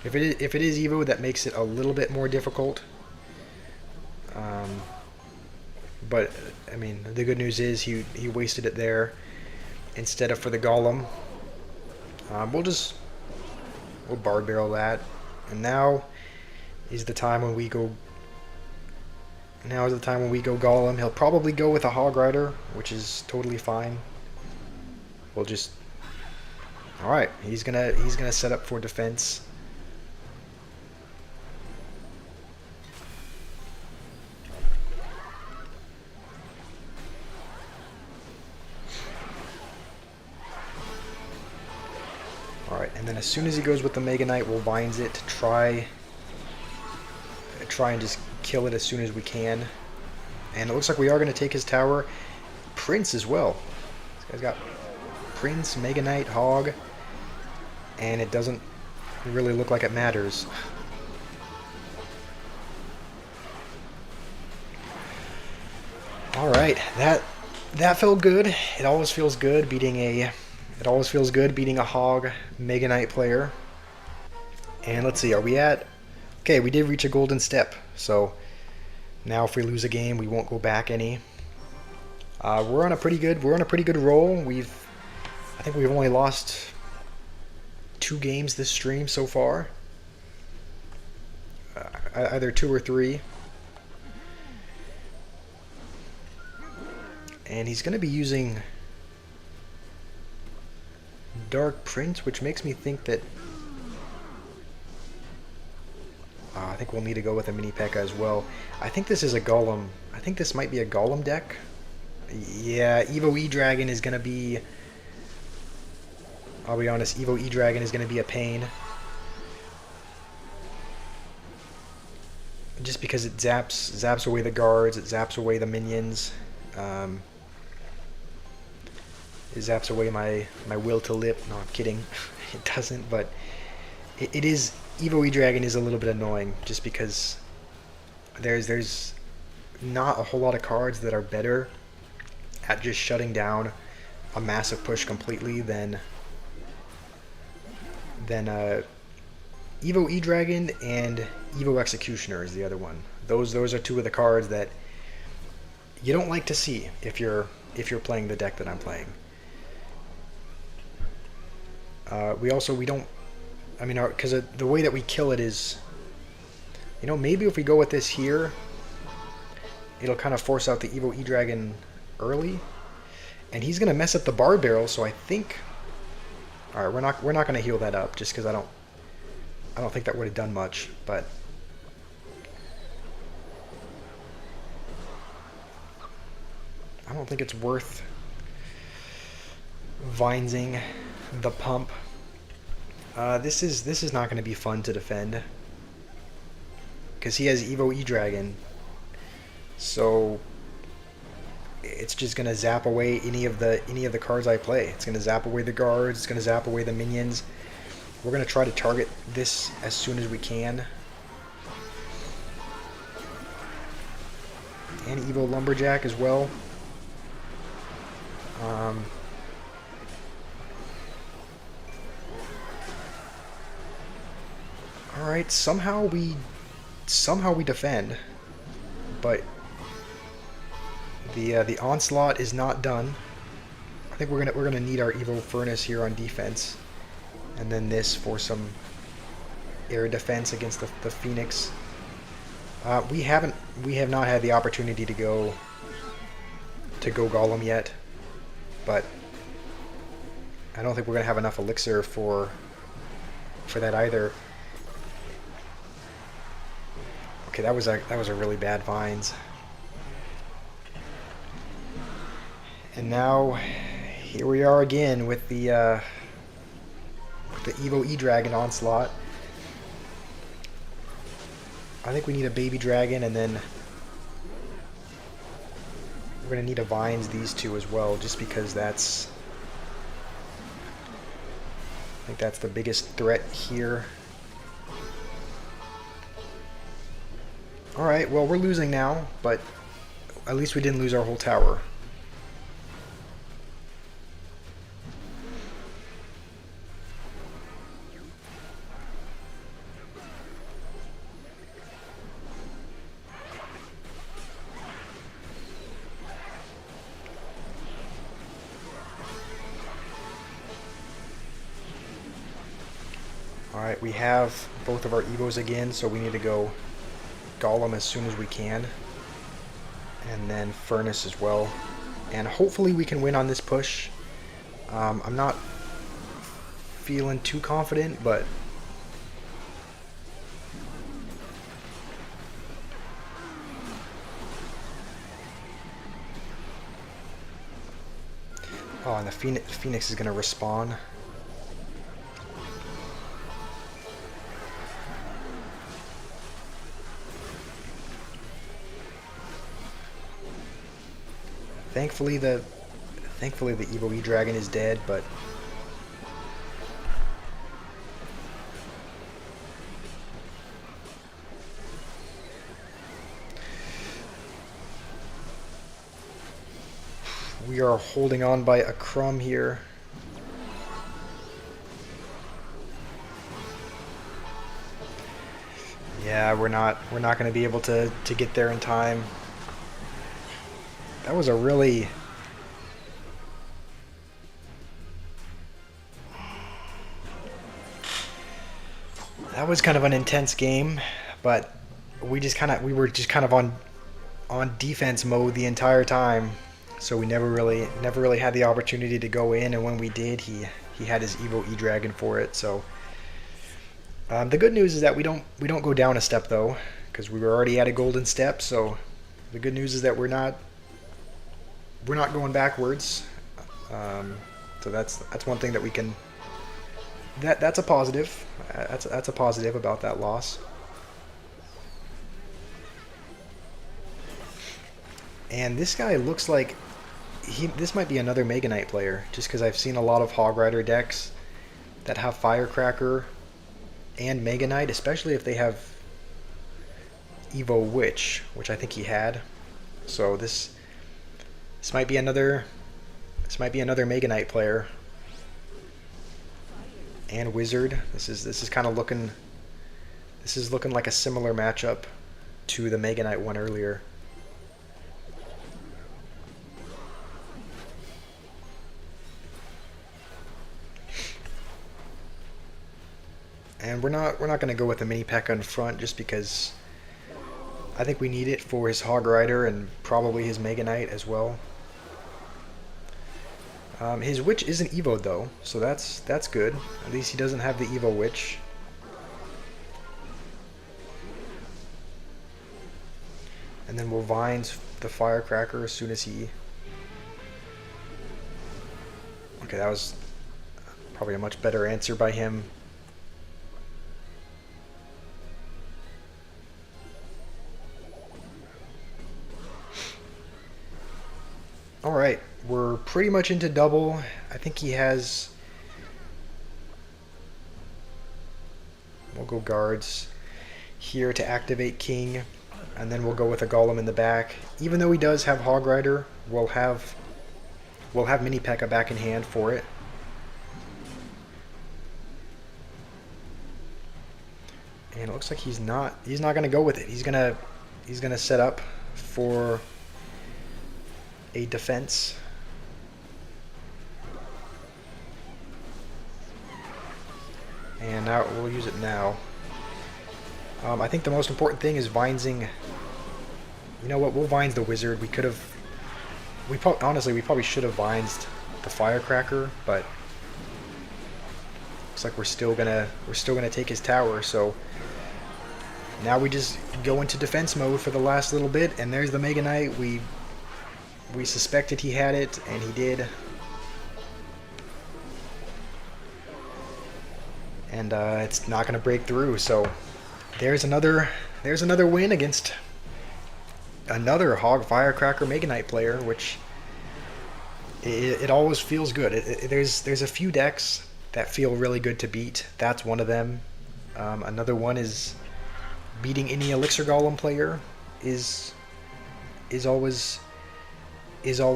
If it is evoed, that makes it a little bit more difficult. But I mean, the good news is he wasted it there instead of for the Golem. We'll Bard Barrel that, and now is the time when we go. Now is the time when we go Golem. He'll probably go with a Hog Rider, which is totally fine. We'll just... Alright, he's gonna set up for defense. Alright, and then as soon as he goes with the Mega Knight, we'll Vines it to try and just kill it as soon as we can. And it looks like we are going to take his tower. Prince as well. This guy's got Prince, Mega Knight, Hog, and it doesn't really look like it matters. Alright, that felt good. It always feels good beating a Hog Mega Knight player. And let's see, are we at... Okay, we did reach a golden step, so now if we lose a game, we won't go back any. We're on a pretty good roll. I think we've only lost 2 games this stream so far, either 2 or 3. And he's going to be using Dark Prince, which makes me think that I think we'll need to go with a mini P.E.K.K.A. as well. I think this is a Golem. I think this might be a Golem deck. Yeah, Evo E-Dragon is going to be... I'll be honest, Evo E-Dragon is going to be a pain. Just because it zaps away the guards, it zaps away the minions. It zaps away my will to lip. No, I'm kidding. It doesn't, but it is... Evo E-Dragon is a little bit annoying, just because there's not a whole lot of cards that are better at just shutting down a massive push completely than Evo E-Dragon, and Evo Executioner is the other one. Those are 2 of the cards that you don't like to see if you're playing the deck that I'm playing. We don't... I mean, because the way that we kill it is, you know, maybe if we go with this here, it'll kind of force out the Evo E-Dragon early, and he's gonna mess up the Bard Barrel. So I think, all right, we're not gonna heal that up just because I don't think that would have done much, but I don't think it's worth Vinesing the pump. This is not going to be fun to defend because he has Evo E-Dragon, so it's just going to zap away any of the cards I play. It's going to zap away the guards. It's going to zap away the minions. We're going to try to target this as soon as we can. And Evo Lumberjack as well. All right, somehow we defend, but the onslaught is not done. I think we're gonna need our Evo Furnace here on defense, and then this for some air defense against the Phoenix. We have not had the opportunity to go Golem yet, but I don't think we're gonna have enough elixir for that either. Okay, that was a really bad vines. And now here we are again with the Evo E-Dragon onslaught. I think we need a baby dragon, and then we're going to need a vines these two as well, just because I think that's the biggest threat here. Alright, well, we're losing now, but at least we didn't lose our whole tower. Alright, we have both of our Evos again, so we need to go Golem as soon as we can. And then Furnace as well. And hopefully we can win on this push. I'm not feeling too confident, but oh, and the Phoenix is going to respawn. Thankfully the Evo E-Dragon is dead, but we are holding on by a crumb here. Yeah, we're not going to be able to get there in time. That was a really... That was kind of an intense game, but we were just kind of on defense mode the entire time, so we never really had the opportunity to go in, and when we did, he had his Evo E-Dragon for it. So the good news is that we don't go down a step though, because we were already at a golden step. So the good news is that we're not going backwards. So that's one thing that we can. That's a positive. That's a positive about that loss. And this guy looks like this might be another Mega Knight player, just because I've seen a lot of Hog Rider decks that have Firecracker and Mega Knight, especially if they have Evo Witch, which I think he had. So this might be another Mega Knight player. And Wizard. This is kind of looking like a similar matchup to the Mega Knight one earlier. And we're not going to go with the mini P.E.K.K.A in front, just because I think we need it for his Hog Rider and probably his Mega Knight as well. His Witch isn't Evo'd though, so that's good. At least he doesn't have the Evo Witch. And then we'll Vines the Firecracker as soon as he... Okay, that was probably a much better answer by him. Alright, we're pretty much into double. I think he has... We'll go guards here to activate King, and then we'll go with a Golem in the back. Even though he does have Hog Rider, we'll have mini P.E.K.K.A back in hand for it. And it looks like he's not gonna go with it. He's gonna set up for a defense. And now we'll use it now. I think the most important thing is Vinesing. You know what? We'll Vines the wizard. We could have. Honestly, we probably should have Vines the firecracker, but looks like we're still gonna take his tower. So now we just go into defense mode for the last little bit, and there's the Mega Knight. We suspected he had it, and he did. And it's not gonna break through. So there's another win against another Hog Firecracker Mega Knight player, which it always feels good. There's a few decks that feel really good to beat. That's one of them. Another one is beating any Elixir Golem player is always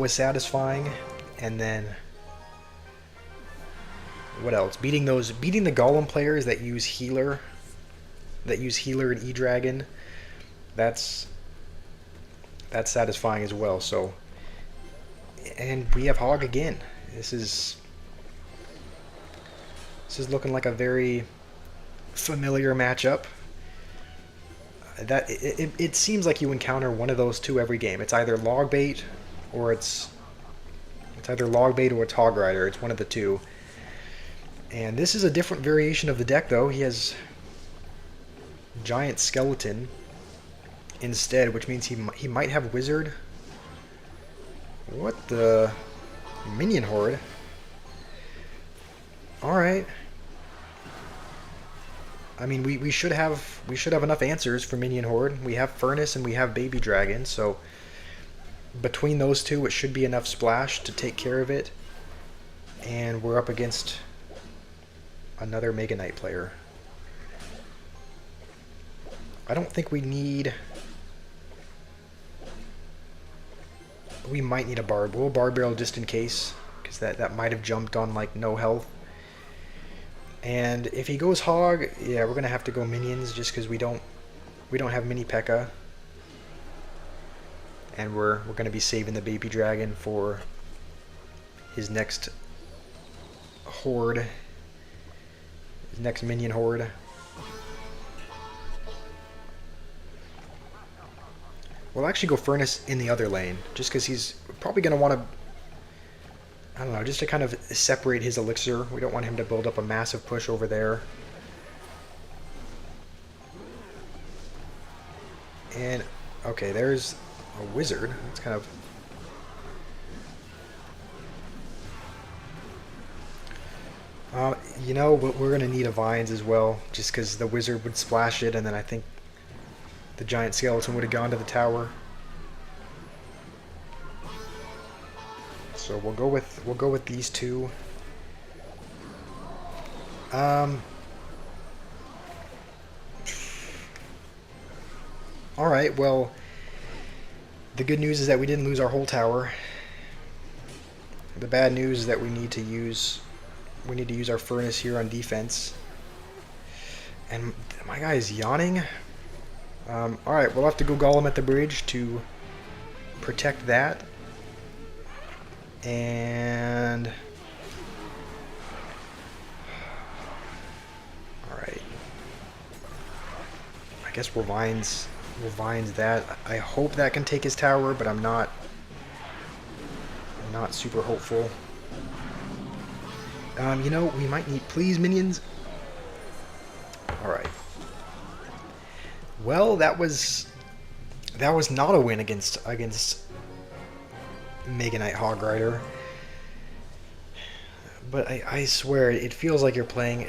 satisfying. And then what else? Beating the Golem players that use Healer and E-Dragon. That's satisfying as well. So, and we have Hog again. This is looking like a very familiar matchup. That it seems like you encounter one of those two every game. It's either Logbait or it's Hog Rider. It's one of the two. And this is a different variation of the deck, though. He has Giant Skeleton instead, which means he might have Wizard. What the Minion Horde? All right. I mean, we should have enough answers for Minion Horde. We have Furnace and we have Baby Dragon, so between those two, it should be enough splash to take care of it. And we're up against another Mega Knight player. I don't think we need. We might need a Barb. We'll Barb Barrel just in case, because that might have jumped on like no health. And if he goes Hog, yeah, we're gonna have to go Minions just because we don't have Mini P.E.K.K.A. And we're gonna be saving the Baby Dragon for his next horde, his next Minion Horde. We'll actually go Furnace in the other lane, just because he's probably going to want to, I don't know, just to kind of separate his Elixir. We don't want him to build up a massive push over there. And, okay, there's a Wizard. It's kind of... you know, we're going to need a Vines as well, just because the Wizard would splash it, and then I think the Giant Skeleton would have gone to the tower. So we'll go with these two. All right. Well, the good news is that we didn't lose our whole tower. The bad news is that we need to use our Furnace here on defense. And my guy is yawning. Alright, we'll have to go Golem at the bridge to protect that. And... Alright. I guess we'll Vines that. I hope that can take his tower, but I'm not super hopeful. You know, we might need... Please, minions! Alright. Well, that was not a win against Mega Knight Hog Rider. But I swear, it feels like you're playing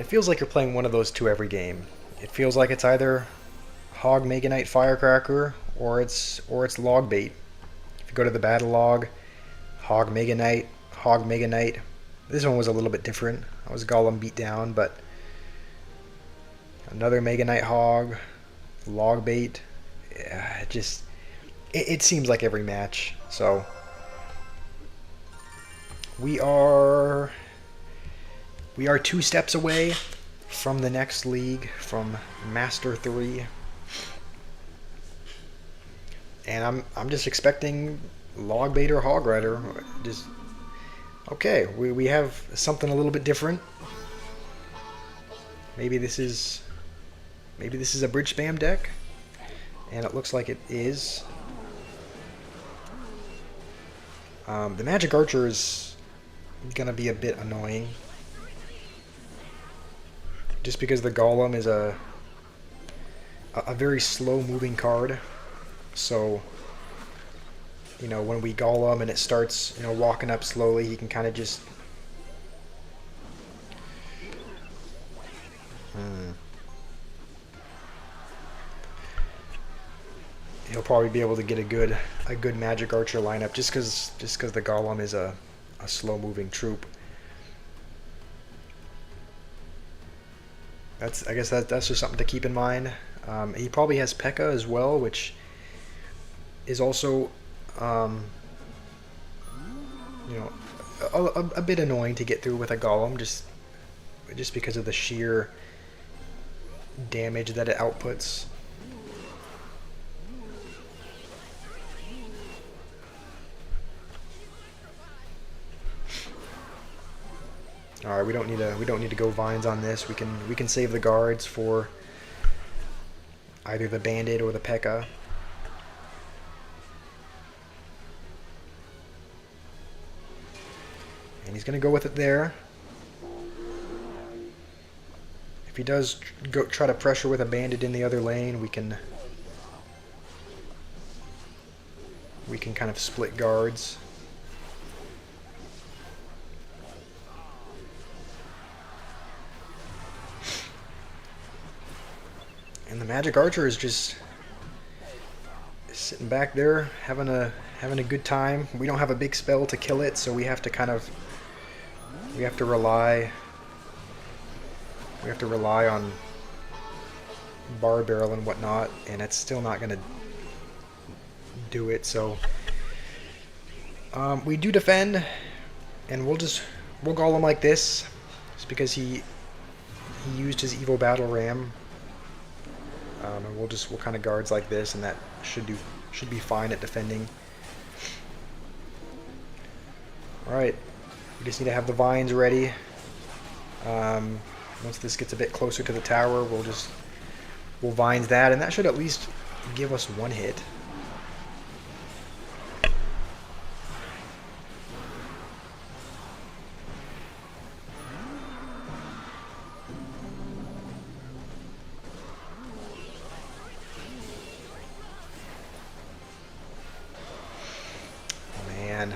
one of those two every game. It feels like it's either Hog Mega Knight Firecracker or it's Logbait. If you go to the battle log, Hog Mega Knight. This one was a little bit different. That was Golem Beatdown, but another Mega Knight Hog. Logbait. Yeah, it seems like every match. So we are 2 steps away from the next league, from Master 3. And I'm just expecting Log Bait or Hog Rider. Just okay, we have something a little bit different. Maybe this is a bridge spam deck, and it looks like it is. The Magic Archer is gonna be a bit annoying, just because the Golem is a very slow moving card. So, you know, when we Golem and it starts, you know, walking up slowly, he can kind of just he'll probably be able to get a good Magic Archer lineup just because the Golem is a slow moving troop. I guess that's just something to keep in mind. He probably has P.E.K.K.A. as well, which is also you know, a bit annoying to get through with a Golem, just because of the sheer damage that it outputs. All right, we don't need to go vines on this. We can save the guards for either the Bandit or the P.E.K.K.A. And he's going to go with it there. If he does try to pressure with a Bandit in the other lane, we can kind of split guards. And the Magic Archer is just sitting back there having a good time. We don't have a big spell to kill it, so we have to rely on Bar Barrel and whatnot, and it's still not gonna do it. So we do defend, and we'll Golem like this, just because he used his Evil Battle Ram. And we'll kind of guards like this, and that should be fine at defending. All right, we just need to have the vines ready. Once this gets a bit closer to the tower, we'll vines that, and that should at least give us one hit. Man.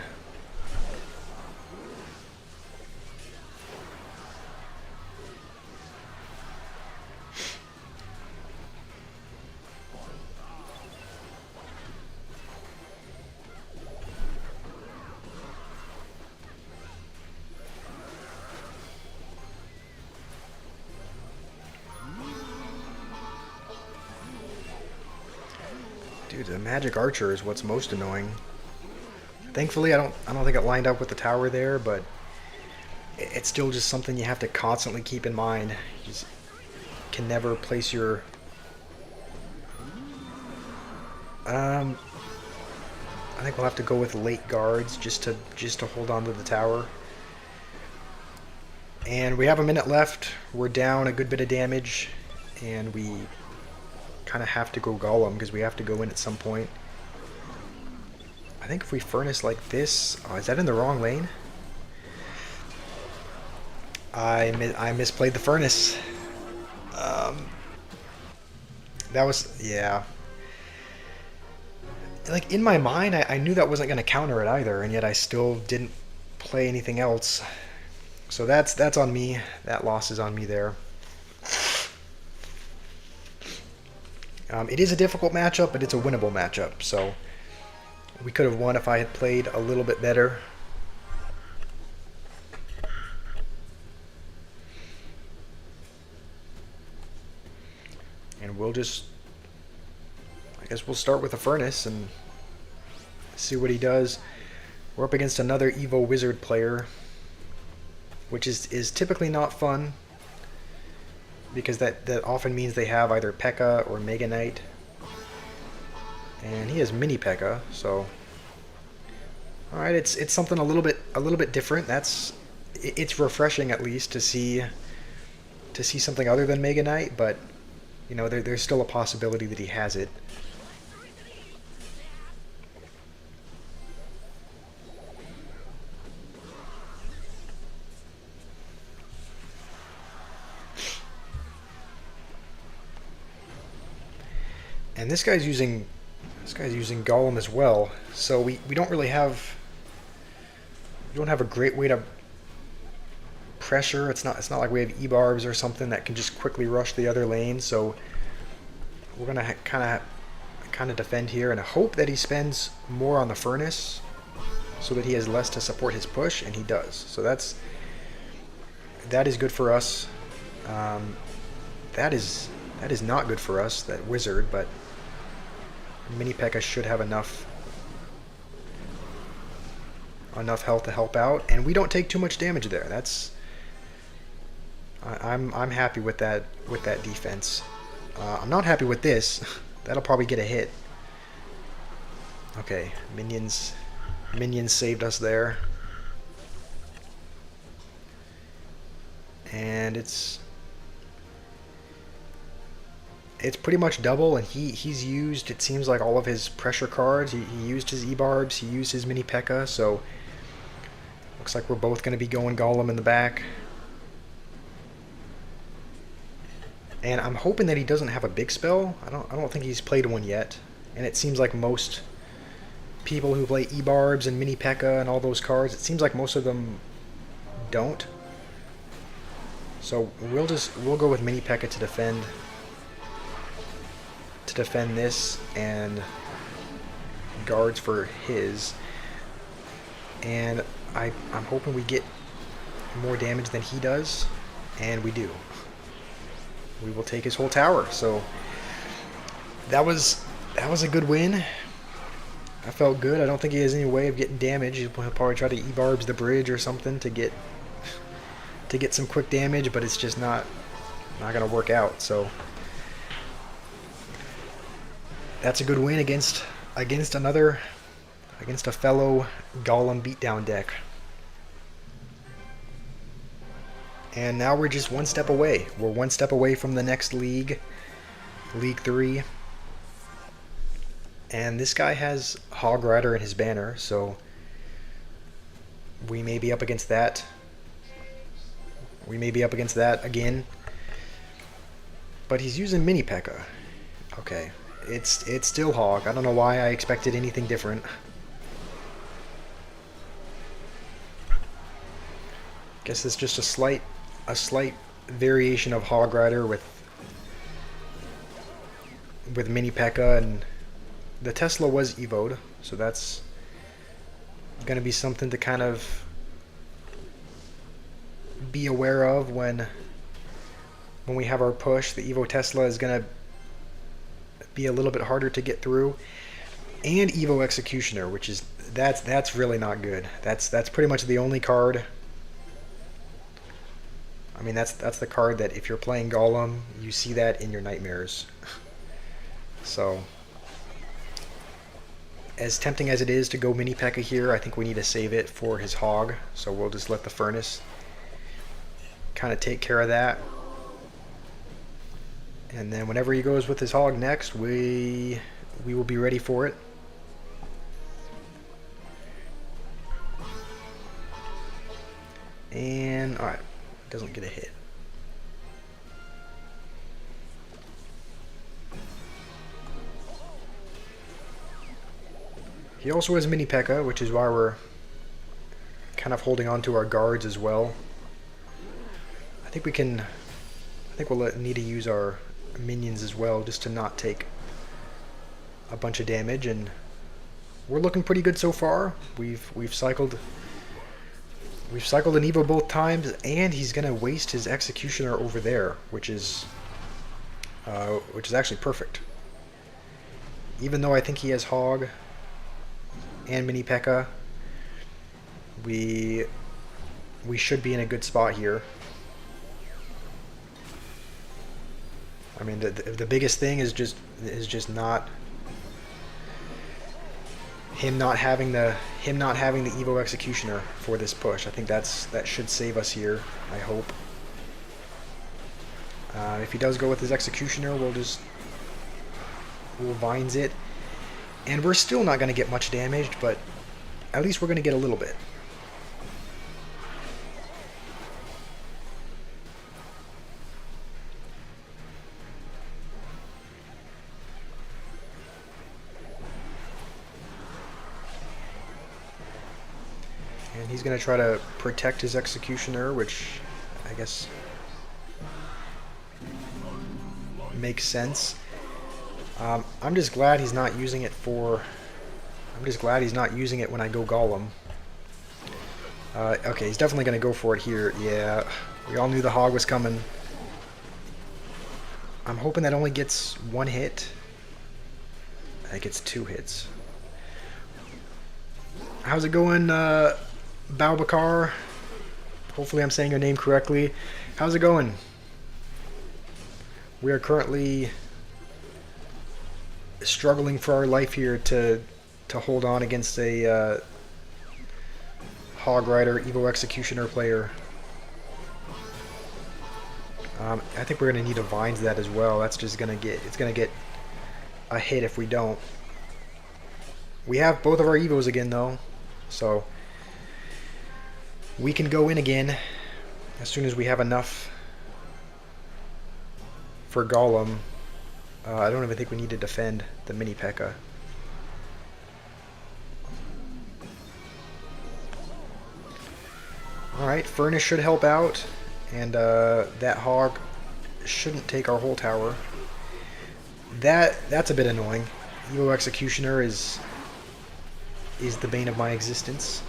Dude, the Magic Archer is what's most annoying. Thankfully, I don't think it lined up with the tower there, but it's still just something you have to constantly keep in mind. You just can never place your I think we'll have to go with late guards just to hold on to the tower. And we have a minute left. We're down a good bit of damage, and we kind of have to go Golem because we have to go in at some point. I think if we furnace like this... Oh, is that in the wrong lane? I misplayed the furnace. That was... Yeah. Like, in my mind, I knew that wasn't going to counter it either, and yet I still didn't play anything else. So that's on me. That loss is on me there. It is a difficult matchup, but it's a winnable matchup, so we could have won if I had played a little bit better. And we'll just... I guess we'll start with a furnace and see what he does. We're up against another Evo Wizard player, which is typically not fun. because that often means they have either P.E.K.K.A. or Mega Knight. And he has Mini P.E.K.K.A. So, all right, it's something a little bit different. It's refreshing at least to see something other than Mega Knight, but you know there's still a possibility that he has it. And this guy's using Golem as well, so we don't really have a great way to pressure. It's not like we have E-barbs or something that can just quickly rush the other lane. So we're gonna kind of defend here and hope that he spends more on the furnace so that he has less to support his push, and he does. So that is good for us. That is not good for us, that wizard, but Mini P.E.K.K.A. should have enough health to help out, and we don't take too much damage there. I'm happy with that defense. I'm not happy with this. That'll probably get a hit. Okay, minions saved us there, and it's pretty much double, and he's used, it seems like, all of his pressure cards. He used his E-barbs, he used his Mini P.E.K.K.A., so looks like we're both going to be going Golem in the back. And I'm hoping that he doesn't have a big spell. I don't think he's played one yet, and it seems like most people who play E-barbs and Mini P.E.K.K.A. and all those cards, it seems like most of them don't. So we'll go with Mini P.E.K.K.A. to defend this, and guards for his. And I'm hoping we get more damage than he does, and we do. We will take his whole tower. So that was a good win. I felt good. I don't think he has any way of getting damage. He'll probably try to E-barbs the bridge or something to get some quick damage, but it's just not gonna work out. So that's a good win against a fellow Golem beatdown deck. And now we're just one step away. We're one step away from the next league, League 3. And this guy has Hog Rider in his banner, so we may be up against that. We may be up against that again. But he's using Mini P.E.K.K.A. Okay. It's still Hog. I don't know why I expected anything different. Guess it's just a slight variation of Hog Rider with Mini P.E.K.K.A. and the Tesla was evoed, so that's gonna be something to kind of be aware of when we have our push. The Evo Tesla is gonna be a little bit harder to get through, and Evo Executioner, which is that's really not good. That's pretty much the only card. I mean, that's the card that if you're playing Golem, you see that in your nightmares. So, as tempting as it is to go Mini P.E.K.K.A. here, I think we need to save it for his Hog. So we'll just let the Furnace kind of take care of that. And then whenever he goes with his Hog next, we will be ready for it. And, alright, doesn't get a hit. He also has Mini P.E.K.K.A., which is why we're kind of holding on to our guards as well. I think we'll need to use our minions as well, just to not take a bunch of damage. And we're looking pretty good so far. We've cycled an Evo both times, and he's gonna waste his Executioner over there, which is actually perfect. Even though I think he has Hog and Mini P.E.K.K.A., we should be in a good spot here. I mean, the biggest thing is just not him not having the Evo Executioner for this push. I think that should save us here. I hope. If he does go with his Executioner, we'll Vines it, and we're still not going to get much damaged, but at least we're going to get a little bit. And he's going to try to protect his Executioner, which I guess makes sense. I'm just glad he's not using it for... I'm just glad he's not using it when I go Golem. Okay, he's definitely going to go for it here. Yeah, we all knew the Hog was coming. I'm hoping that only gets one hit. I think it's 2 hits. How's it going, Baubakar? Hopefully I'm saying your name correctly. How's it going? We are currently struggling for our life here to hold on against a Hog Rider Evo Executioner player. I think we're gonna need a Vines that as well. That's just gonna get a hit if we don't. We have both of our Evos again though, so we can go in again as soon as we have enough for Golem. I don't even think we need to defend the mini P.E.K.K.A. Alright, Furnace should help out, and that Hog shouldn't take our whole tower. That's a bit annoying. Evo Executioner is the bane of my existence.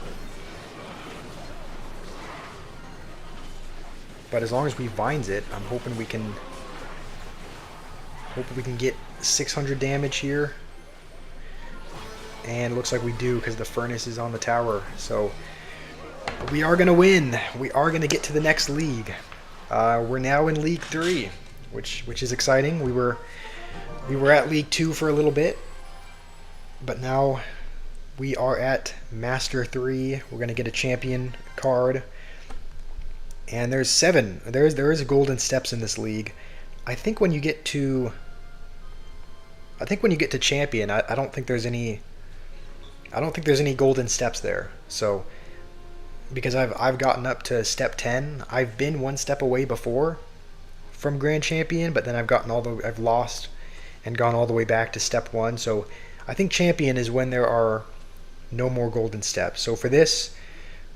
But as long as we Vines it, I'm hoping we can get 600 damage here. And it looks like we do because the Furnace is on the tower. So we are going to win. We are going to get to the next league. We're now in League 3, which is exciting. We were at League 2 for a little bit, but now we are at Master 3. We're going to get a champion card. And there's 7. There is golden steps in this league. I think when you get to champion, I don't think there's any golden steps there. So because I've gotten up to step 10, I've been 1 step away before from grand champion, but then I've lost and gone all the way back to step 1. So I think champion is when there are no more golden steps. So for this,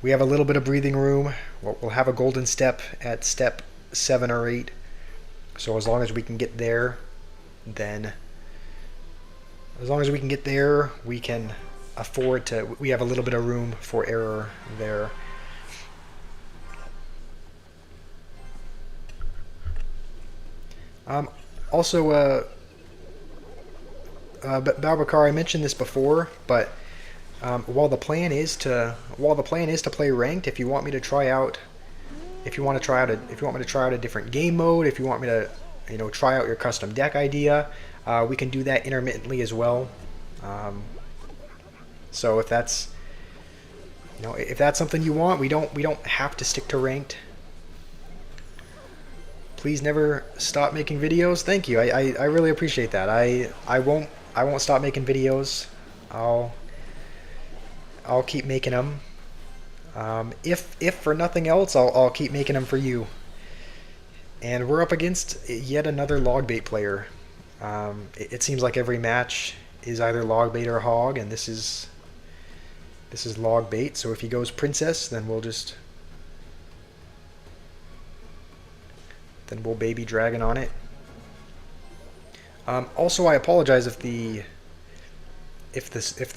we have a little bit of breathing room. We'll have a golden step at step 7 or 8. So as long as we can get there, then we can afford to. We have a little bit of room for error there. Also, Baubakar, I mentioned this before, but while the plan is to play ranked, if you want me to try out a different game mode, if you want me to try out your custom deck idea, we can do that intermittently as well. So if that's something you want, we don't have to stick to ranked. Please never stop making videos. Thank you. I really appreciate that. I won't stop making videos. I'll keep making them. If for nothing else, I'll keep making them for you. And we're up against yet another Logbait player. It seems like every match is either Logbait or Hog, and this is Logbait. So if he goes Princess, then we'll baby dragon on it. Also, I apologize if the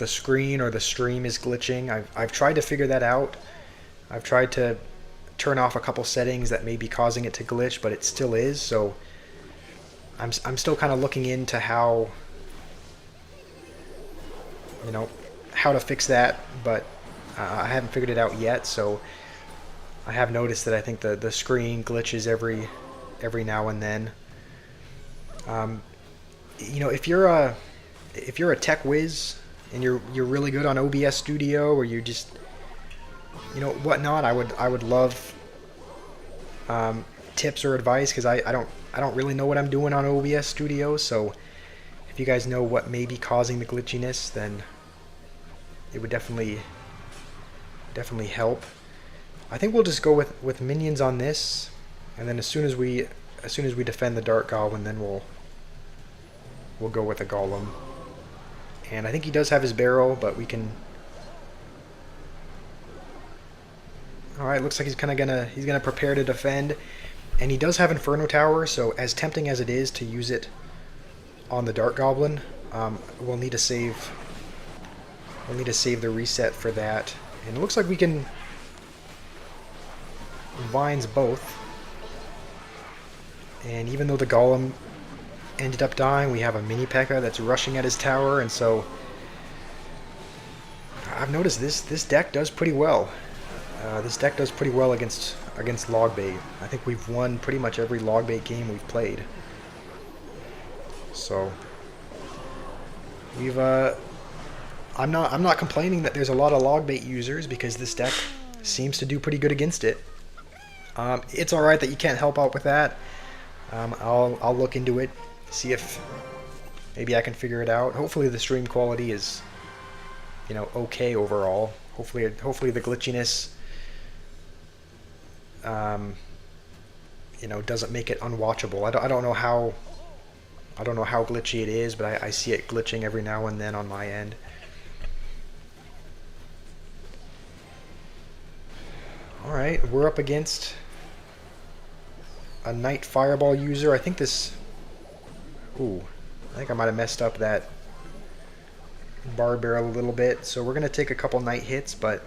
screen or the stream is glitching. I've tried to figure that out. I've tried to turn off a couple settings that may be causing it to glitch, but it still is. So I'm still kind of looking into how to fix that, but I haven't figured it out yet. So I have noticed that I think the screen glitches every now and then. Um, if you're a tech whiz and you're really good on OBS Studio, or you just whatnot, I would love tips or advice, because I don't really know what I'm doing on OBS Studio. So if you guys know what may be causing the glitchiness, then it would definitely help. I think we'll just go with minions on this, and then as soon as we defend the Dark Goblin, then we'll go with a Golem. And I think he does have his barrel, but we can. All right, looks like he's gonna prepare to defend, and he does have Inferno Tower. So as tempting as it is to use it on the Dark Goblin, we'll need to save. We'll need to save the reset for that. And it looks like we can vines both. And even though the Golem ended up dying, we have a mini P.E.K.K.A. that's rushing at his tower, and so I've noticed this deck does pretty well. This deck does pretty well against log bait. I think we've won pretty much every log bait game we've played. So we've I'm not complaining that there's a lot of log bait users, because this deck seems to do pretty good against it. It's all right that you can't help out with that. I'll look into it, see if maybe I can figure it out. Hopefully the stream quality is, okay overall. Hopefully the glitchiness, doesn't make it unwatchable. I don't know how glitchy it is, but I see it glitching every now and then on my end. All right, we're up against a Knight Fireball user. I think this. Ooh, I think I might have messed up that bar barrel a little bit. So we're gonna take a couple Knight hits, but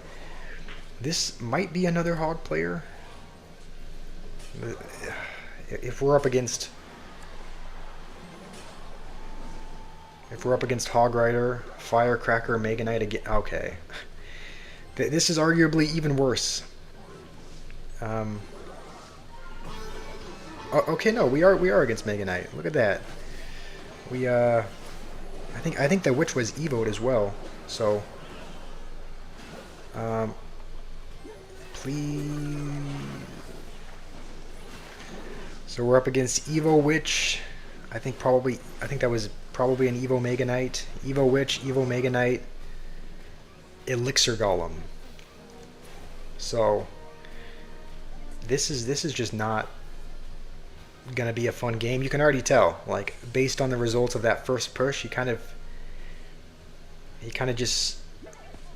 this might be another Hog player. If we're up against Hog Rider, Firecracker, Mega Knight again, okay. This is arguably even worse. Okay, no, we are against Mega Knight. Look at that. We I think the Witch was evoed as well. So please. So we're up against Evo Witch. I think that was probably an Evo Mega Knight, Evo Witch, Evo Mega Knight, Elixir Golem. So this is just not gonna be a fun game. You can already tell, like, based on the results of that first push, he kind of just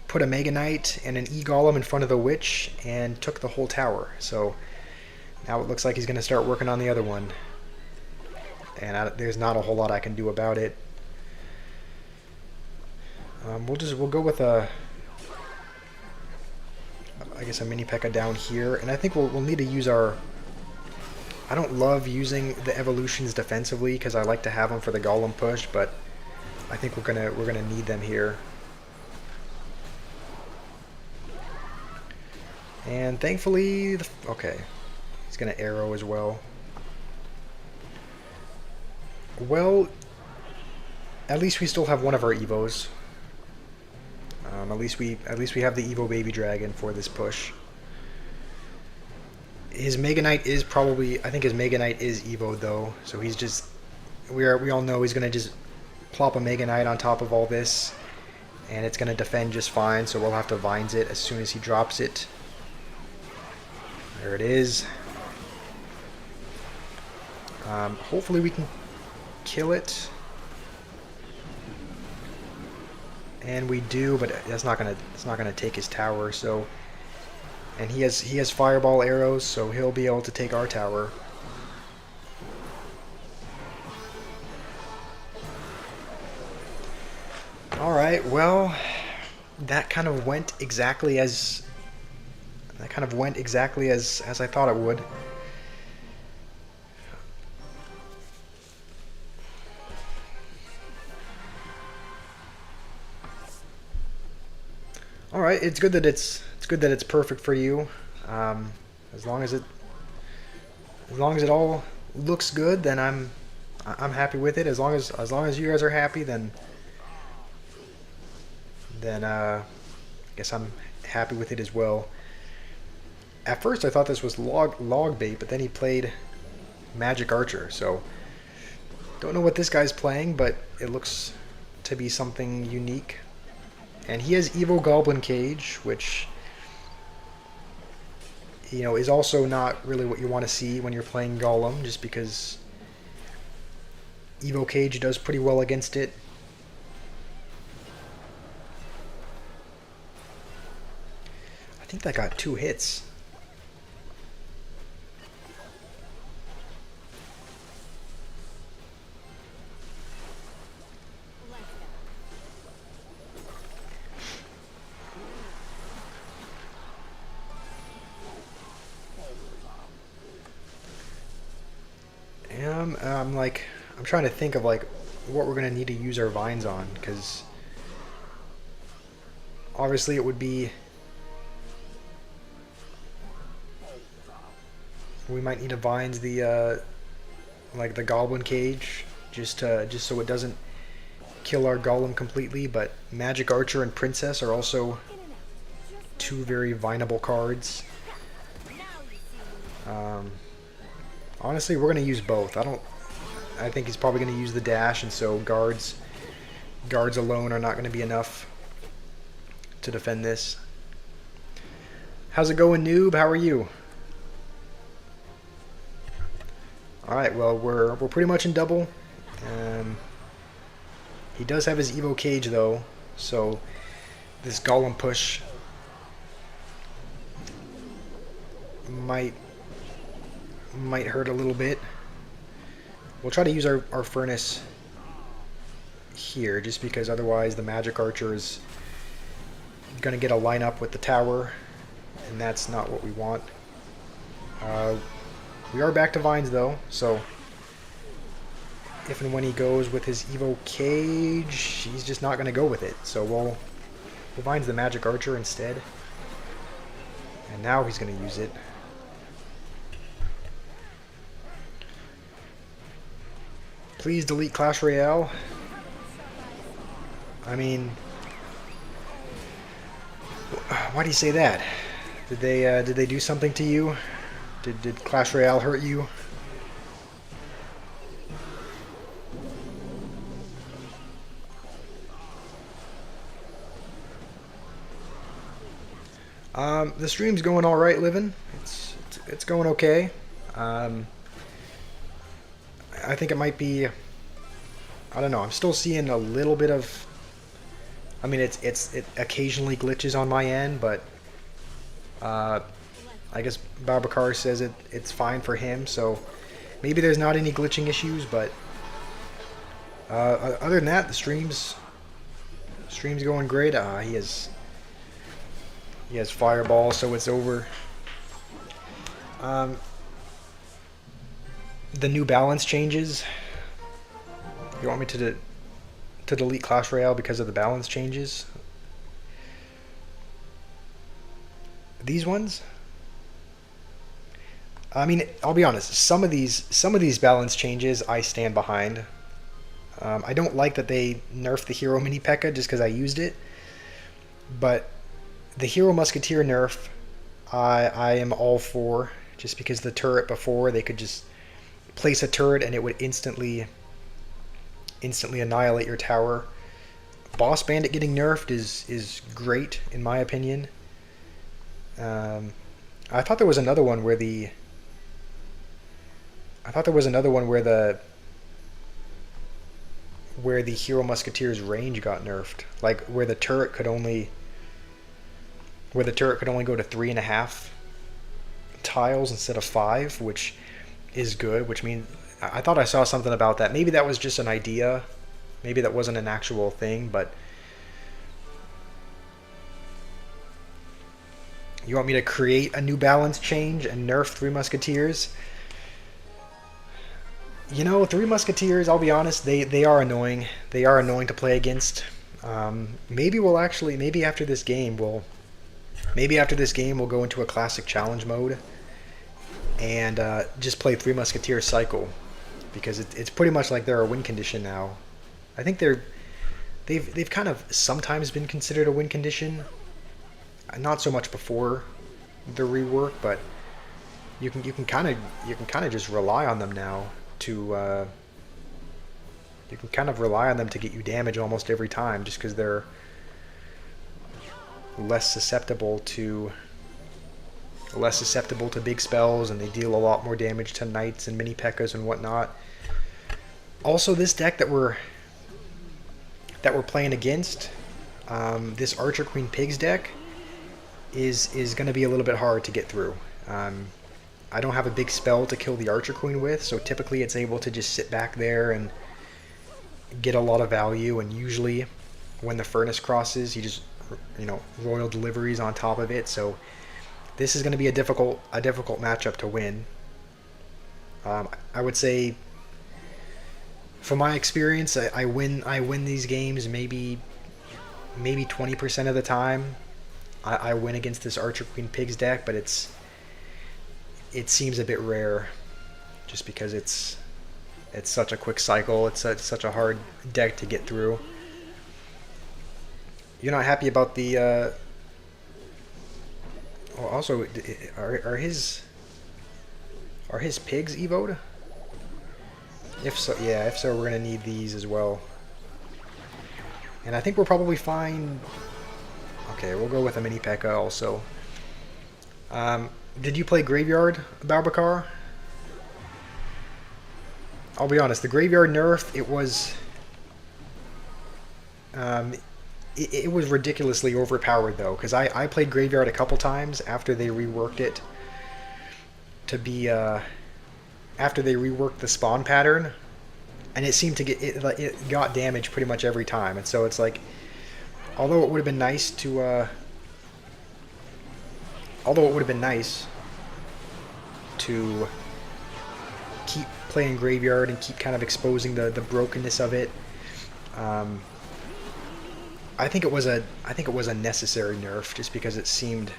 put a Mega Knight and an E-Golem in front of the Witch and took the whole tower. So now it looks like he's gonna start working on the other one, and there's not a whole lot I can do about it. We'll go with a mini P.E.K.K.A. down here, and I think we'll need to use our. I don't love using the evolutions defensively because I like to have them for the Golem push, but I think we're gonna need them here. And thankfully, okay, he's gonna arrow as well. Well, at least we still have one of our Evos. At least we have the Evo Baby Dragon for this push. His Mega Knight is probably, I think his Mega Knight is Evo though, so he's just, we all know he's gonna just plop a Mega Knight on top of all this, and it's gonna defend just fine. So we'll have to vines it as soon as he drops it. There it is. Hopefully we can kill it. And we do, but it's not gonna take his tower. So, and he has fireball arrows, so he'll be able to take our tower. All right, well, that kind of went exactly as I thought it would. All right, it's good that it's perfect for you. As long as it all looks good, then I'm I'm happy with it. As long as you guys are happy, then I guess I'm happy with it as well. At first, I thought this was log bait, but then he played Magic Archer, so don't know what this guy's playing, but it looks to be something unique. And he has Evo Goblin Cage, which, you know, is also not really what you want to see when you're playing Golem, just because Evo Cage does pretty well against it. I think that got 2 hits. I'm trying to think of like what we're gonna need to use our vines on, because obviously it would be, we might need to vines the like the Goblin Cage just so it doesn't kill our Golem completely. But Magic Archer and Princess are also 2 very vineable cards. Honestly, we're gonna use both. I think he's probably gonna use the dash, and so guards alone are not gonna be enough to defend this. How's it going, noob? How are you? All right. Well, we're pretty much in double. He does have his Evo Cage though, so this Golem push might hurt a little bit. We'll try to use our furnace here, just because otherwise the Magic Archer is going to get a lineup with the tower, and that's not what we want. We are back to vines though, so if and when he goes with his Evo Cage, he's just not going to go with it. So we'll vines the Magic Archer instead, and now he's going to use it. Please delete Clash Royale. I mean, why do you say that? Did they do something to you? Did Clash Royale hurt you? The stream's going all right, Livin. It's going okay. I think it might be, I don't know, I'm still seeing a little bit of, I mean, it occasionally glitches on my end, but I guess Babacar says it's fine for him, so maybe there's not any glitching issues. But other than that, the stream's going great. He has Fireball, so it's over. The new balance changes. You want me to delete Clash Royale because of the balance changes? These ones? I mean, I'll be honest. Some of these balance changes I stand behind. I don't like that they nerfed the Hero Mini P.E.K.K.A. just because I used it. But the Hero Musketeer nerf, I am all for, just because the turret before, they could just place a turret and it would instantly annihilate your tower. Boss Bandit getting nerfed is great in my opinion. I thought there was another one where the Hero Musketeer's range got nerfed, like where the turret could only go to 3.5 tiles instead of 5, which is good, which means I thought I saw something about that. Maybe that was just an idea. Maybe that wasn't an actual thing, but you want me to create a new balance change and nerf 3 Musketeers? You know, 3 Musketeers, I'll be honest, they are annoying. They are annoying to play against. Maybe after this game we'll go into a classic challenge mode and just play 3 Musketeers cycle. because it's pretty much like they're a win condition now. I think they've kind of sometimes been considered a win condition. Not so much before the rework, but you can kind of just rely on them now to you can kind of rely on them to get you damage almost every time, just because they're less susceptible to big spells, and they deal a lot more damage to knights and mini P.E.K.K.A.s and whatnot. Also, this deck that we're playing against, this Archer Queen Pigs deck, is going to be a little bit hard to get through. I don't have a big spell to kill the Archer Queen with, so typically it's able to just sit back there and get a lot of value, and usually when the Furnace crosses, you just, Royal Deliveries on top of it, so this is going to be a difficult matchup to win. I would say, from my experience, I win these games maybe 20% of the time. I win against this Archer Queen Pigs deck, but it seems a bit rare, just because it's such a quick cycle. It's such a hard deck to get through. You're not happy about the. Also, are his pigs evoed? If so, yeah. If so, we're gonna need these as well. And I think we're probably fine. Okay, we'll go with a mini P.E.K.K.A. also. Did you play Graveyard, Babacar? I'll be honest, the Graveyard nerf, it was ridiculously overpowered, though, because I played Graveyard a couple times after they reworked it to be after they reworked the spawn pattern, and it seemed to get it got damage pretty much every time. And so it's like, although it would have been nice to keep playing Graveyard and keep kind of exposing the brokenness of it, I think it was a necessary nerf, just because it seemed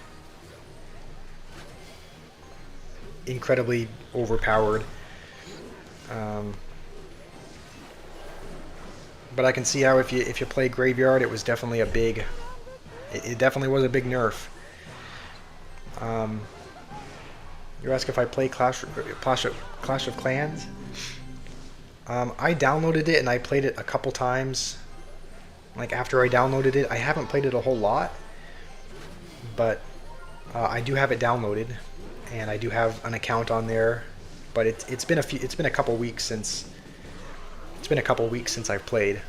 incredibly overpowered. But I can see how if you play Graveyard, it was definitely a big. It definitely was a big nerf. You ask if I play Clash of Clans. I downloaded it and I played it a couple times. Like, after I downloaded it, I haven't played it a whole lot, but I do have it downloaded, and I do have an account on there. But it's been a couple weeks since I've played.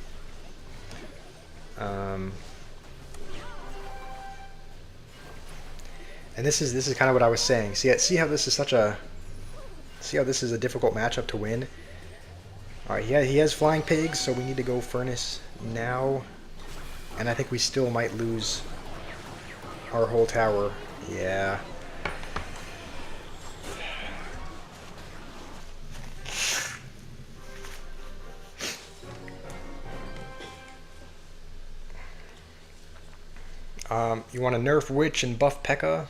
And this is kind of what I was saying. See how this is a difficult matchup to win. All right, he has Flying Pigs, so we need to go Furnace now, and I think we still might lose our whole tower. Yeah. You want to nerf Witch and buff P.E.K.K.A.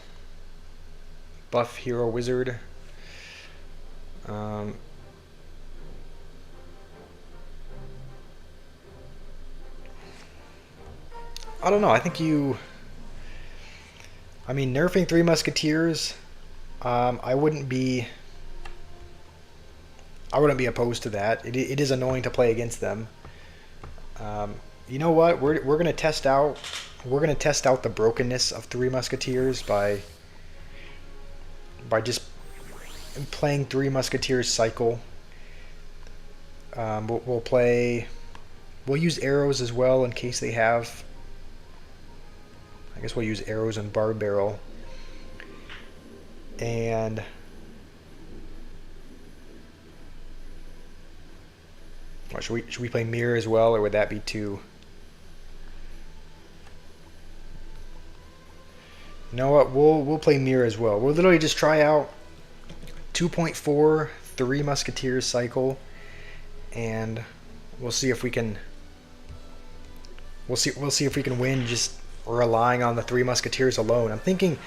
Buff Hero Wizard. I don't know. I think nerfing Three Musketeers, I wouldn't be opposed to that. It is annoying to play against them. You know what? We're gonna test out the brokenness of Three Musketeers by just playing Three Musketeers cycle. We'll use arrows as well in case they have. I guess we'll use arrows and Barb Barrel. And should we play Mirror as well, or would that be too? You know what? We'll play Mirror as well. We'll literally just try out 2.4 Three Musketeers cycle, and we'll see if we can. We'll see if we can win just relying on the Three Musketeers alone. I'm thinking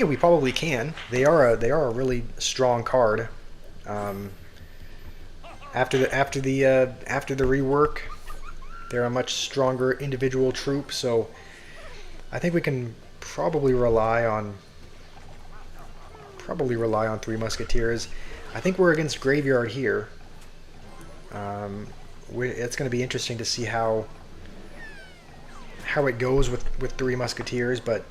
we probably can. They are a really strong card. After the rework, they're a much stronger individual troop. So I think we can probably rely on Three Musketeers. I think we're against Graveyard here. It's going to be interesting to see how it goes with Three Musketeers, but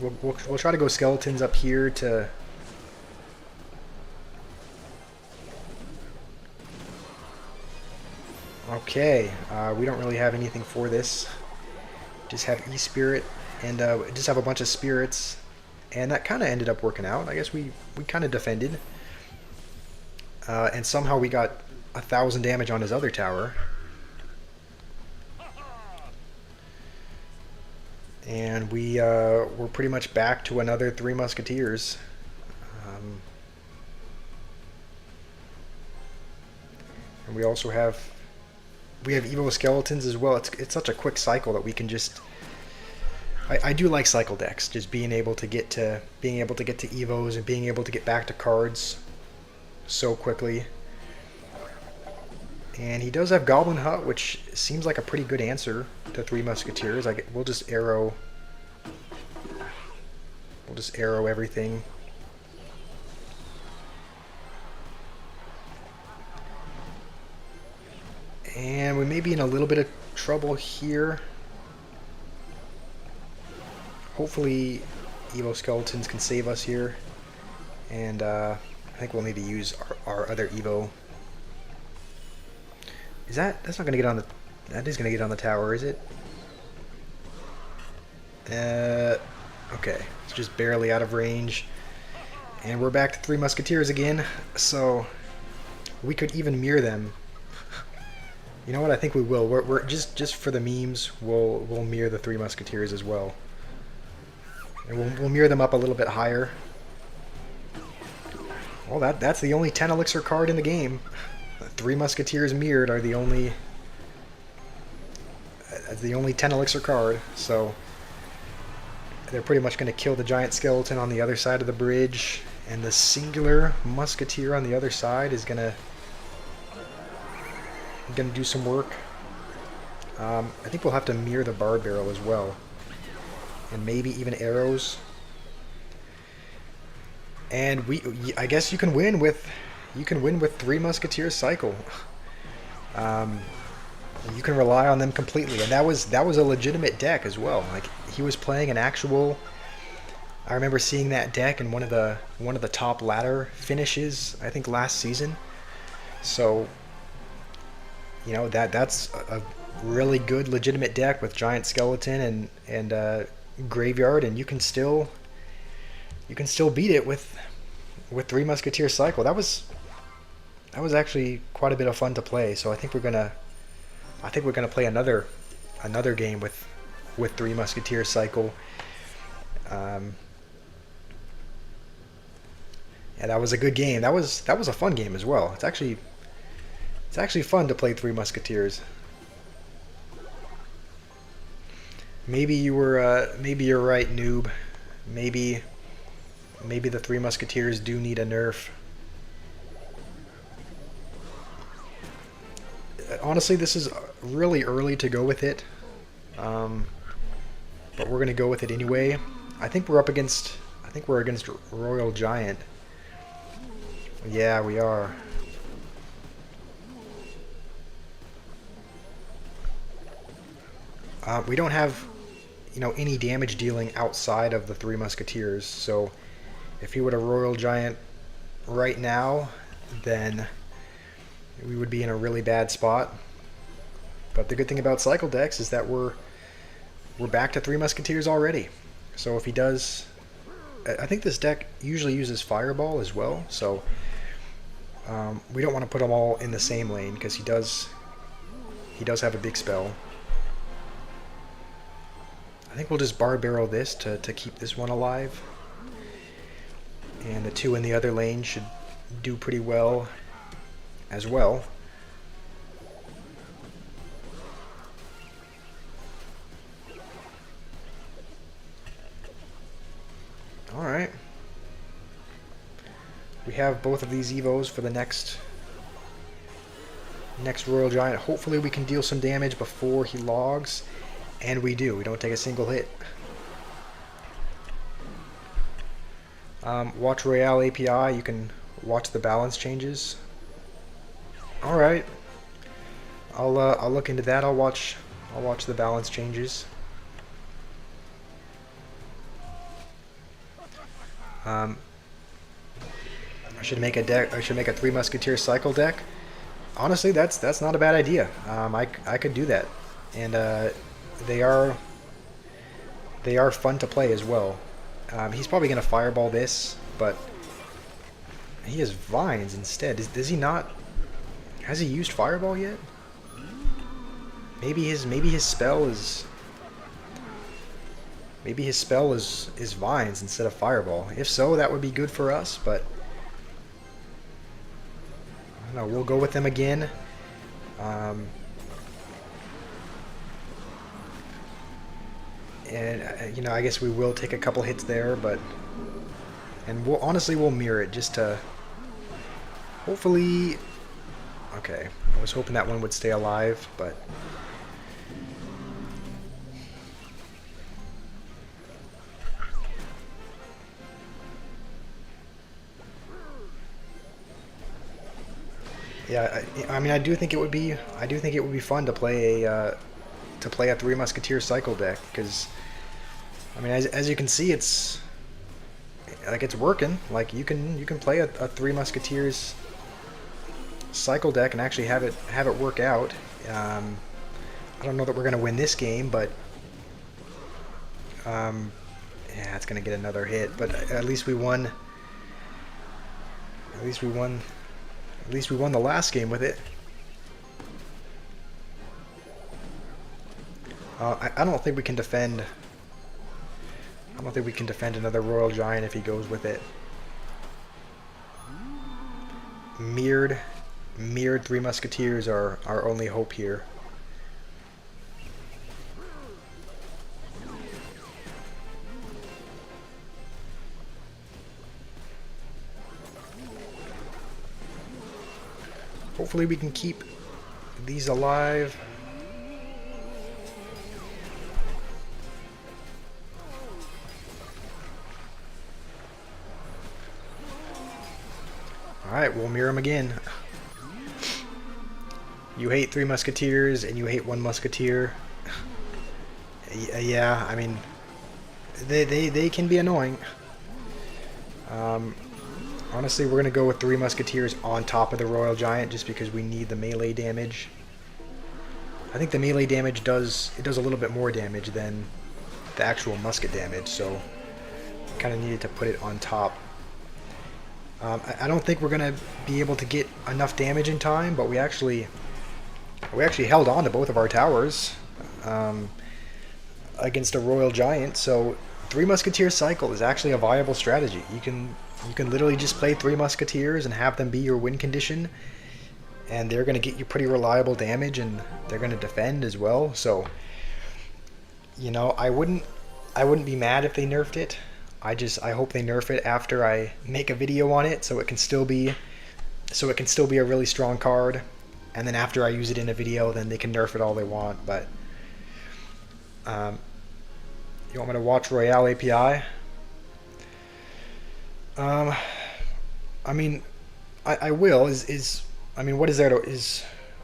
we'll try to go skeletons up here to. Okay, we don't really have anything for this. Just have E-Spirit, and just have a bunch of spirits, and that kind of ended up working out. I guess we kind of defended, and somehow we got 1,000 damage on his other tower. And we're pretty much back to another Three Musketeers. And we also have Evo Skeletons as well. It's such a quick cycle that we can just. I do like cycle decks, just being able to get to Evos and being able to get back to cards so quickly. And he does have Goblin Hut, which seems like a pretty good answer to Three Musketeers. We'll just arrow everything. And we may be in a little bit of trouble here. Hopefully Evo Skeletons can save us here. And I think we'll need to use our other Evo. That's not going to get on the... That is going to get on the tower, is it? Okay. It's just barely out of range. And we're back to Three Musketeers again. So we could even mirror them. You know what? I think we will. We're just for the memes, we'll mirror the Three Musketeers as well. And we'll mirror them up a little bit higher. Well, that's the only 10 elixir card in the game. Three Musketeers mirrored are the only 10 elixir card, so they're pretty much going to kill the giant skeleton on the other side of the bridge, and the singular musketeer on the other side is going to do some work. I think we'll have to mirror the barb barrel as well, and maybe even arrows. And I guess you can win with Three Musketeers cycle. You can rely on them completely, and that was a legitimate deck as well. Like, he was playing an actual. I remember seeing that deck in one of the top ladder finishes, I think last season. So, you know, that's a really good legitimate deck with giant skeleton and graveyard, and you can still beat it with Three Musketeers cycle. That was actually quite a bit of fun to play. So I think we're gonna play another game with Three Musketeers cycle. Yeah, that was a good game. That was a fun game as well. It's actually fun to play Three Musketeers. Maybe you're right, noob. Maybe the Three Musketeers do need a nerf. Honestly, this is really early to go with it, but we're gonna go with it anyway. I think we're against Royal Giant. Yeah, we are. We don't have, any damage dealing outside of the Three Musketeers. So, if he would have Royal Giant right now, then we would be in a really bad spot. But the good thing about cycle decks is that we're back to Three Musketeers already. So if he does, I think this deck usually uses Fireball as well. So we don't want to put them all in the same lane because he does have a big spell. I think we'll just Bar Barrel this to keep this one alive. And the two in the other lane should do pretty well as well. Alright. We have both of these Evos for the next next Royal Giant. Hopefully we can deal some damage before he logs. And we do. We don't take a single hit. Watch Royale API. You can watch the balance changes. Alright. I'll look into that. I'll watch the balance changes. I should make a deck. I should make a Three Musketeers cycle deck. Honestly, that's not a bad idea. I could do that, and they are fun to play as well. He's probably gonna fireball this, but he has vines instead. Does he not? Has he used fireball yet? Maybe his spell is. Maybe his spell is vines instead of fireball. If so, that would be good for us, but I don't know, we'll go with them again. And you know, I guess we will take a couple hits there, but honestly we'll mirror it just to hopefully. Okay, I was hoping that one would stay alive, but yeah, I mean, I do think it would be fun to play a Three Musketeers cycle deck, because I mean, as you can see, it's working. Like you can play a Three Musketeers cycle deck and actually have it work out. I don't know that we're gonna win this game, but yeah, it's gonna get another hit. But at least we won. At least we won the last game with it. I don't think we can defend. I don't think we can defend another Royal Giant if he goes with it. Mirrored Three Musketeers are our only hope here. Hopefully we can keep these alive. Alright, we'll mirror them again. You hate Three Musketeers and you hate one Musketeer. Yeah, I mean, they can be annoying. Honestly, we're going to go with Three Musketeers on top of the Royal Giant just because we need the melee damage. I think the melee damage does a little bit more damage than the actual musket damage, so I kind of needed to put it on top. I don't think we're going to be able to get enough damage in time, but we actually held on to both of our towers against a Royal Giant, so Three Musketeers cycle is actually a viable strategy. You can literally just play Three Musketeers and have them be your win condition, and they're going to get you pretty reliable damage, and they're going to defend as well. So, you know, I wouldn't be mad if they nerfed it. I hope they nerf it after I make a video on it, so it can still be a really strong card. And then after I use it in a video, then they can nerf it all they want. But you want me to watch Royale API? I mean, I will. I mean, what is there to,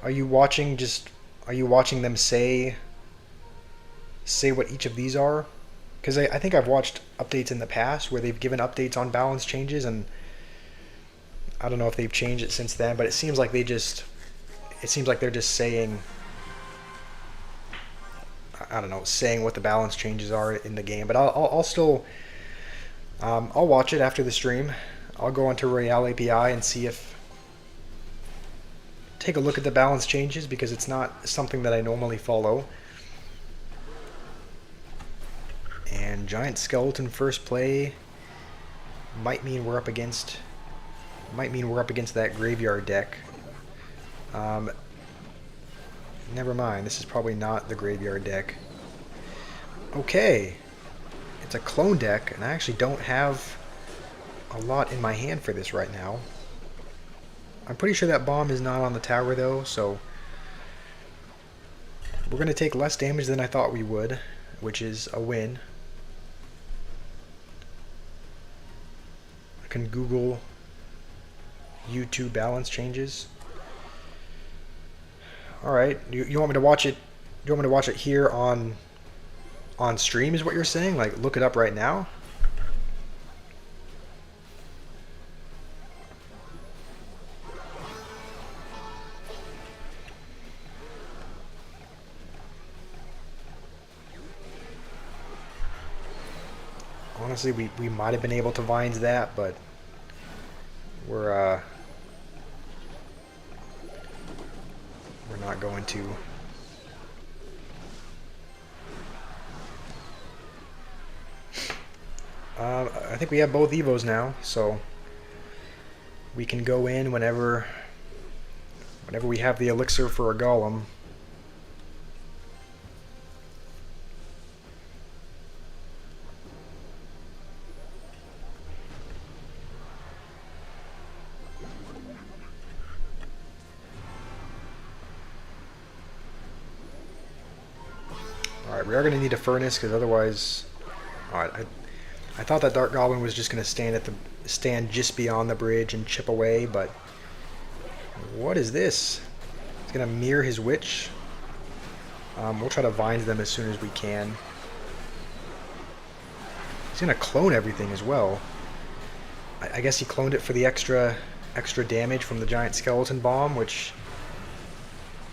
are you watching them say what each of these are? Because I think I've watched updates in the past where they've given updates on balance changes, and I don't know if they've changed it since then, but it seems like they're just saying, I don't know, saying what the balance changes are in the game. But I'll still I'll watch it after the stream. I'll go onto Royale API and take a look at the balance changes, because it's not something that I normally follow. And Giant Skeleton first play might mean we're up against that graveyard deck. Never mind, this is probably not the graveyard deck. Okay, it's a clone deck, and I actually don't have a lot in my hand for this right now. I'm pretty sure that bomb is not on the tower though, so we're going to take less damage than I thought we would, which is a win. I can Google U2 balance changes. Alright, you want me to watch it? You want me to watch it here on stream is what you're saying? Like, look it up right now? Honestly, we might have been able to Vines that, but we're not going to. I think we have both Evos now, so we can go in whenever we have the elixir for a Golem. Alright, we are going to need a furnace, because otherwise... Alright, I thought that Dark Goblin was just going to stand just beyond the bridge and chip away, but... What is this? He's going to mirror his witch. We'll try to Vines them as soon as we can. He's going to clone everything as well. I guess he cloned it for the extra damage from the giant skeleton bomb, which...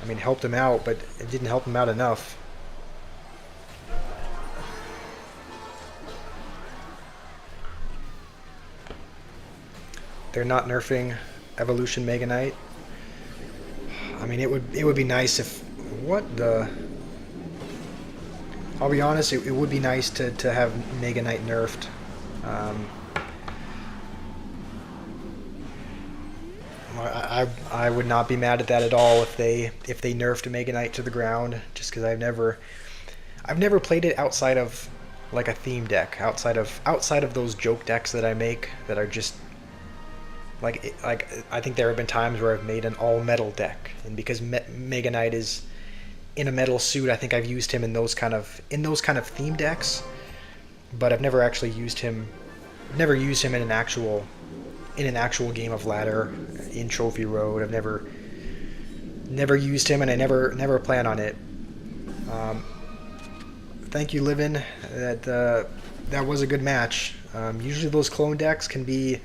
I mean, helped him out, but it didn't help him out enough. They're not nerfing Evolution Mega Knight. I mean, it would be nice if... What the... I'll be honest, it would be nice to have Mega Knight nerfed. I would not be mad at that at all if they nerfed Mega Knight to the ground, just because I've never played it outside of like a theme deck, outside of those joke decks that I make that are just like I think there have been times where I've made an all metal deck, and because Mega Knight is in a metal suit, I think I've used him in those kind of theme decks, but I've never actually used him. Never used him in an actual game of ladder in Trophy Road. I've never used him, and I never plan on it. Thank you, Livin. That was a good match. Usually those clone decks can be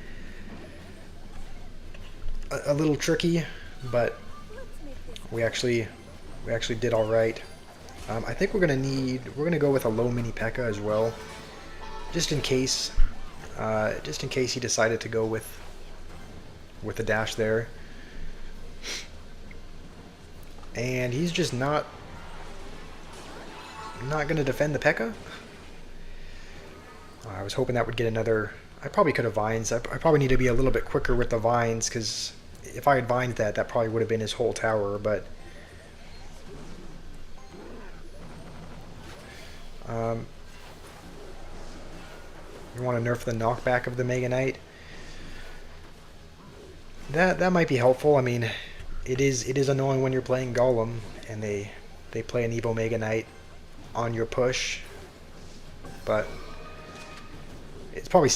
a little tricky, but we actually did all right. I think we're gonna go with a low mini P.E.K.K.A. as well, just in case he decided to go with the dash there. And he's just not gonna defend the P.E.K.K.A. I was hoping that would get another... I probably could have Vines. I probably need to be a little bit quicker with the Vines, because if I had Vined that probably would have been his whole tower, but... you want to nerf the knockback of the Mega Knight? That might be helpful. I mean, it is annoying when you're playing Golem and they play an Evo Mega Knight on your push, but it's probably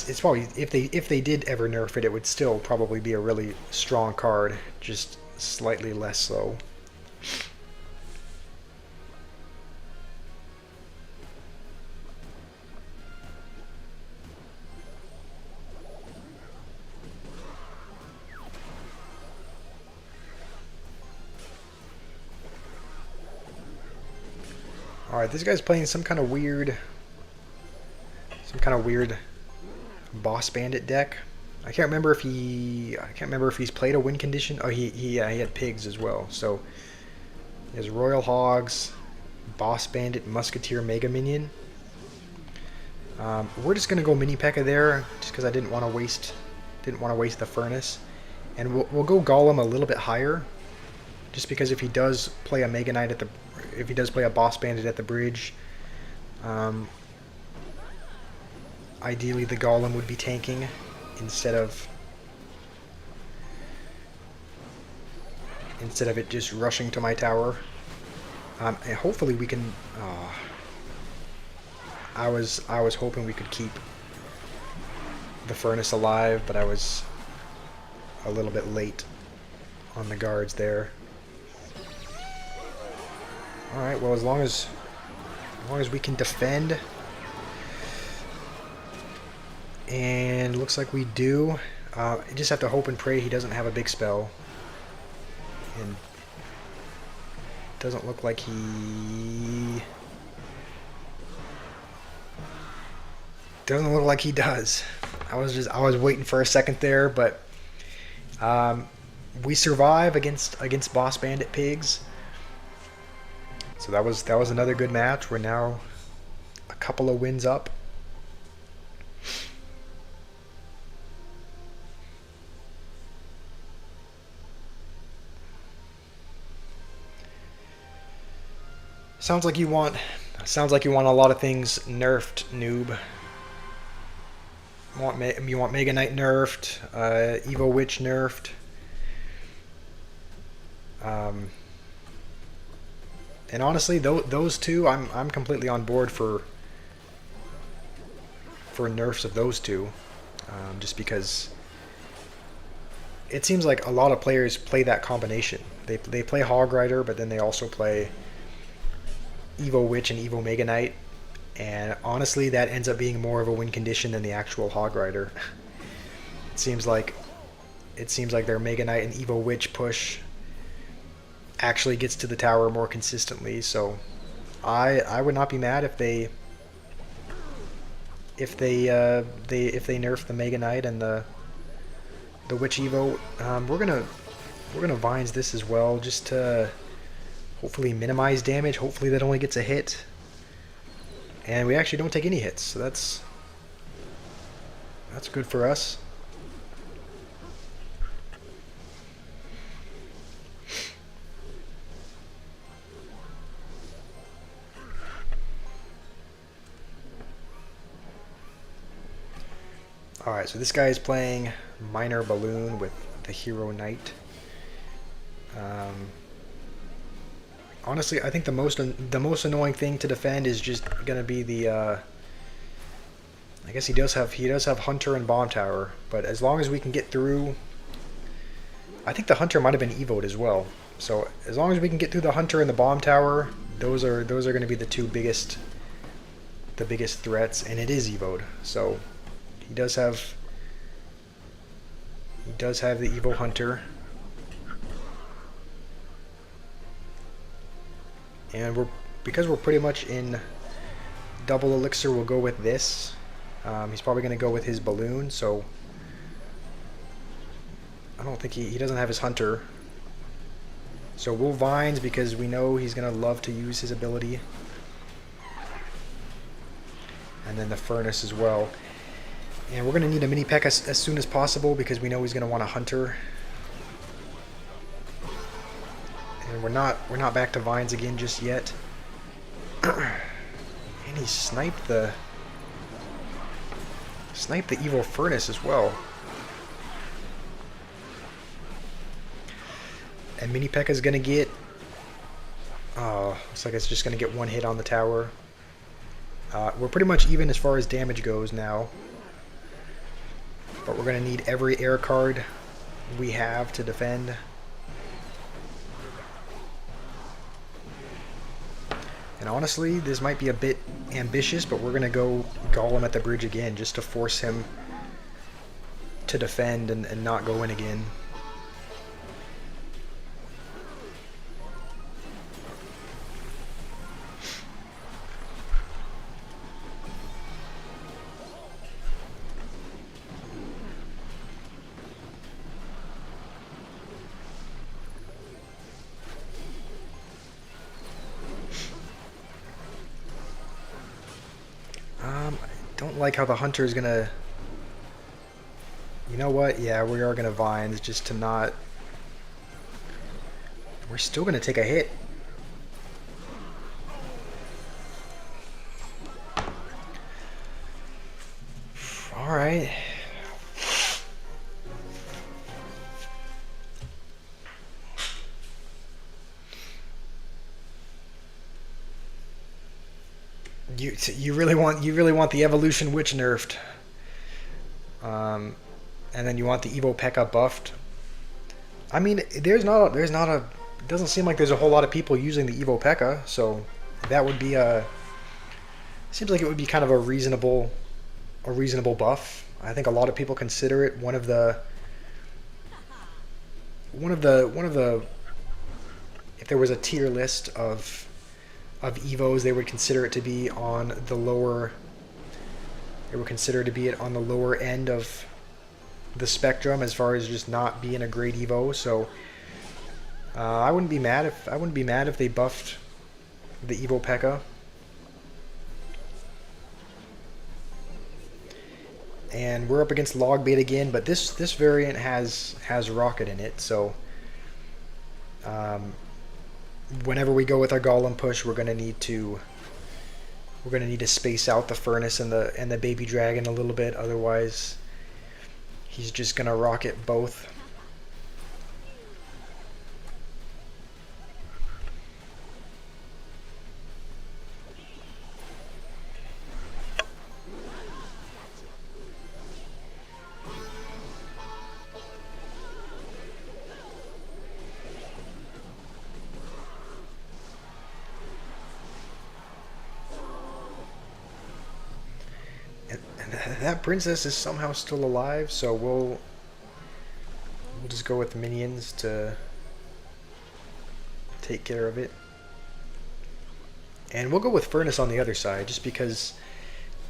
if they did ever nerf it, it would still probably be a really strong card, just slightly less so. Alright, this guy's playing some kind of weird boss bandit deck. I can't remember if he's played a win condition. Oh, he had pigs as well. So he has Royal Hogs, Boss Bandit, Musketeer, Mega Minion. We're just gonna go mini P.E.K.K.A. there, just because I didn't want to waste the furnace, and we'll go Golem a little bit higher, just because if he does play a Mega Knight if he does play a Boss Bandit at the bridge, ideally the Golem would be tanking instead of instead of it just rushing to my tower. And hopefully we can... I was hoping we could keep the furnace alive, but I was a little bit late on the guards there. Alright, well, as long as we can defend, and looks like we do. I just have to hope and pray he doesn't have a big spell. And doesn't look like he... Doesn't look like he does. I was waiting for a second there, but we survive against Boss Bandit Pigs. So that was another good match. We're now a couple of wins up. Sounds like you want a lot of things nerfed, noob. You want Mega Knight nerfed, Evo Witch nerfed. And honestly, those two, I'm completely on board for nerfs of those two, just because it seems like a lot of players play that combination. They play Hog Rider, but then they also play Evo Witch and Evo Mega Knight, and honestly, that ends up being more of a win condition than the actual Hog Rider. It seems like their Mega Knight and Evo Witch push actually gets to the tower more consistently. So I would not be mad if they nerf the Mega Knight and the Witch Evo. We're gonna Vines this as well, just to hopefully minimize damage. Hopefully that only gets a hit, and we actually don't take any hits, so that's good for us. Alright, so this guy is playing Minor Balloon with the Hero Knight. Honestly, I think the most annoying thing to defend is just gonna be the. I guess he does have Hunter and Bomb Tower, but as long as we can get through, I think the Hunter might have been evoed as well. So as long as we can get through the Hunter and the Bomb Tower, those are going to be the biggest threats, and it is evoed. So he does have the Evo Hunter. And because we're pretty much in double elixir, we'll go with this. He's probably going to go with his balloon, so I don't think he doesn't have his Hunter. So we'll Vines because we know he's going to love to use his ability. And then the Furnace as well. And we're going to need a mini P.E.K.K.A. as soon as possible because we know he's going to want a Hunter. And we're not back to Vines again just yet. And he sniped the Evil Furnace as well. And mini P.E.K.K.A. is gonna get. Oh, looks like it's just gonna get one hit on the tower. We're pretty much even as far as damage goes now. But we're gonna need every air card we have to defend. And honestly, this might be a bit ambitious, but we're going to go Golem at the bridge again just to force him to defend and not go in again. Don't like how the Hunter is gonna. You know what? Yeah, we are gonna Vines just to not. We're still gonna take a hit. All right. you really want the evolution witch nerfed, and then you want the Evo P.E.K.K.A buffed. I mean, there's not a. It doesn't seem like there's a whole lot of people using the Evo P.E.K.K.A, so that would be a. Seems like it would be kind of a reasonable buff. I think a lot of people consider it one of the. If there was a tier list of Evos, they would consider it to be on the lower. They would consider it to be on the lower end of the spectrum as far as just not being a great Evo. So I wouldn't be mad if they buffed the Evo P.E.K.K.A. And we're up against Logbait again, but this variant has Rocket in it, so whenever we go with our Golem push, we're gonna need to space out the Furnace and the Baby Dragon a little bit. Otherwise, he's just gonna rocket both. That princess is somehow still alive, so we'll just go with minions to take care of it. And we'll go with Furnace on the other side, just because,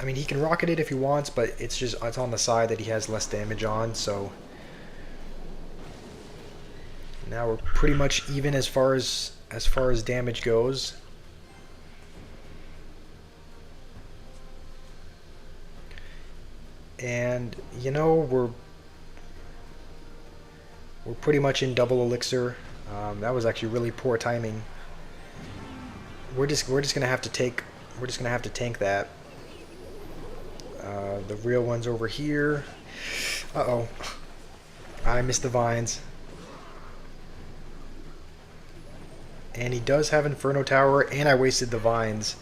I mean, he can rocket it if he wants, but it's on the side that he has less damage on, so now we're pretty much even as far as damage goes. And we're pretty much in double elixir. That was actually really poor timing. We're just gonna have to tank that. The real one's over here. Uh-oh. I missed the vines. And he does have Inferno Tower, and I wasted the vines.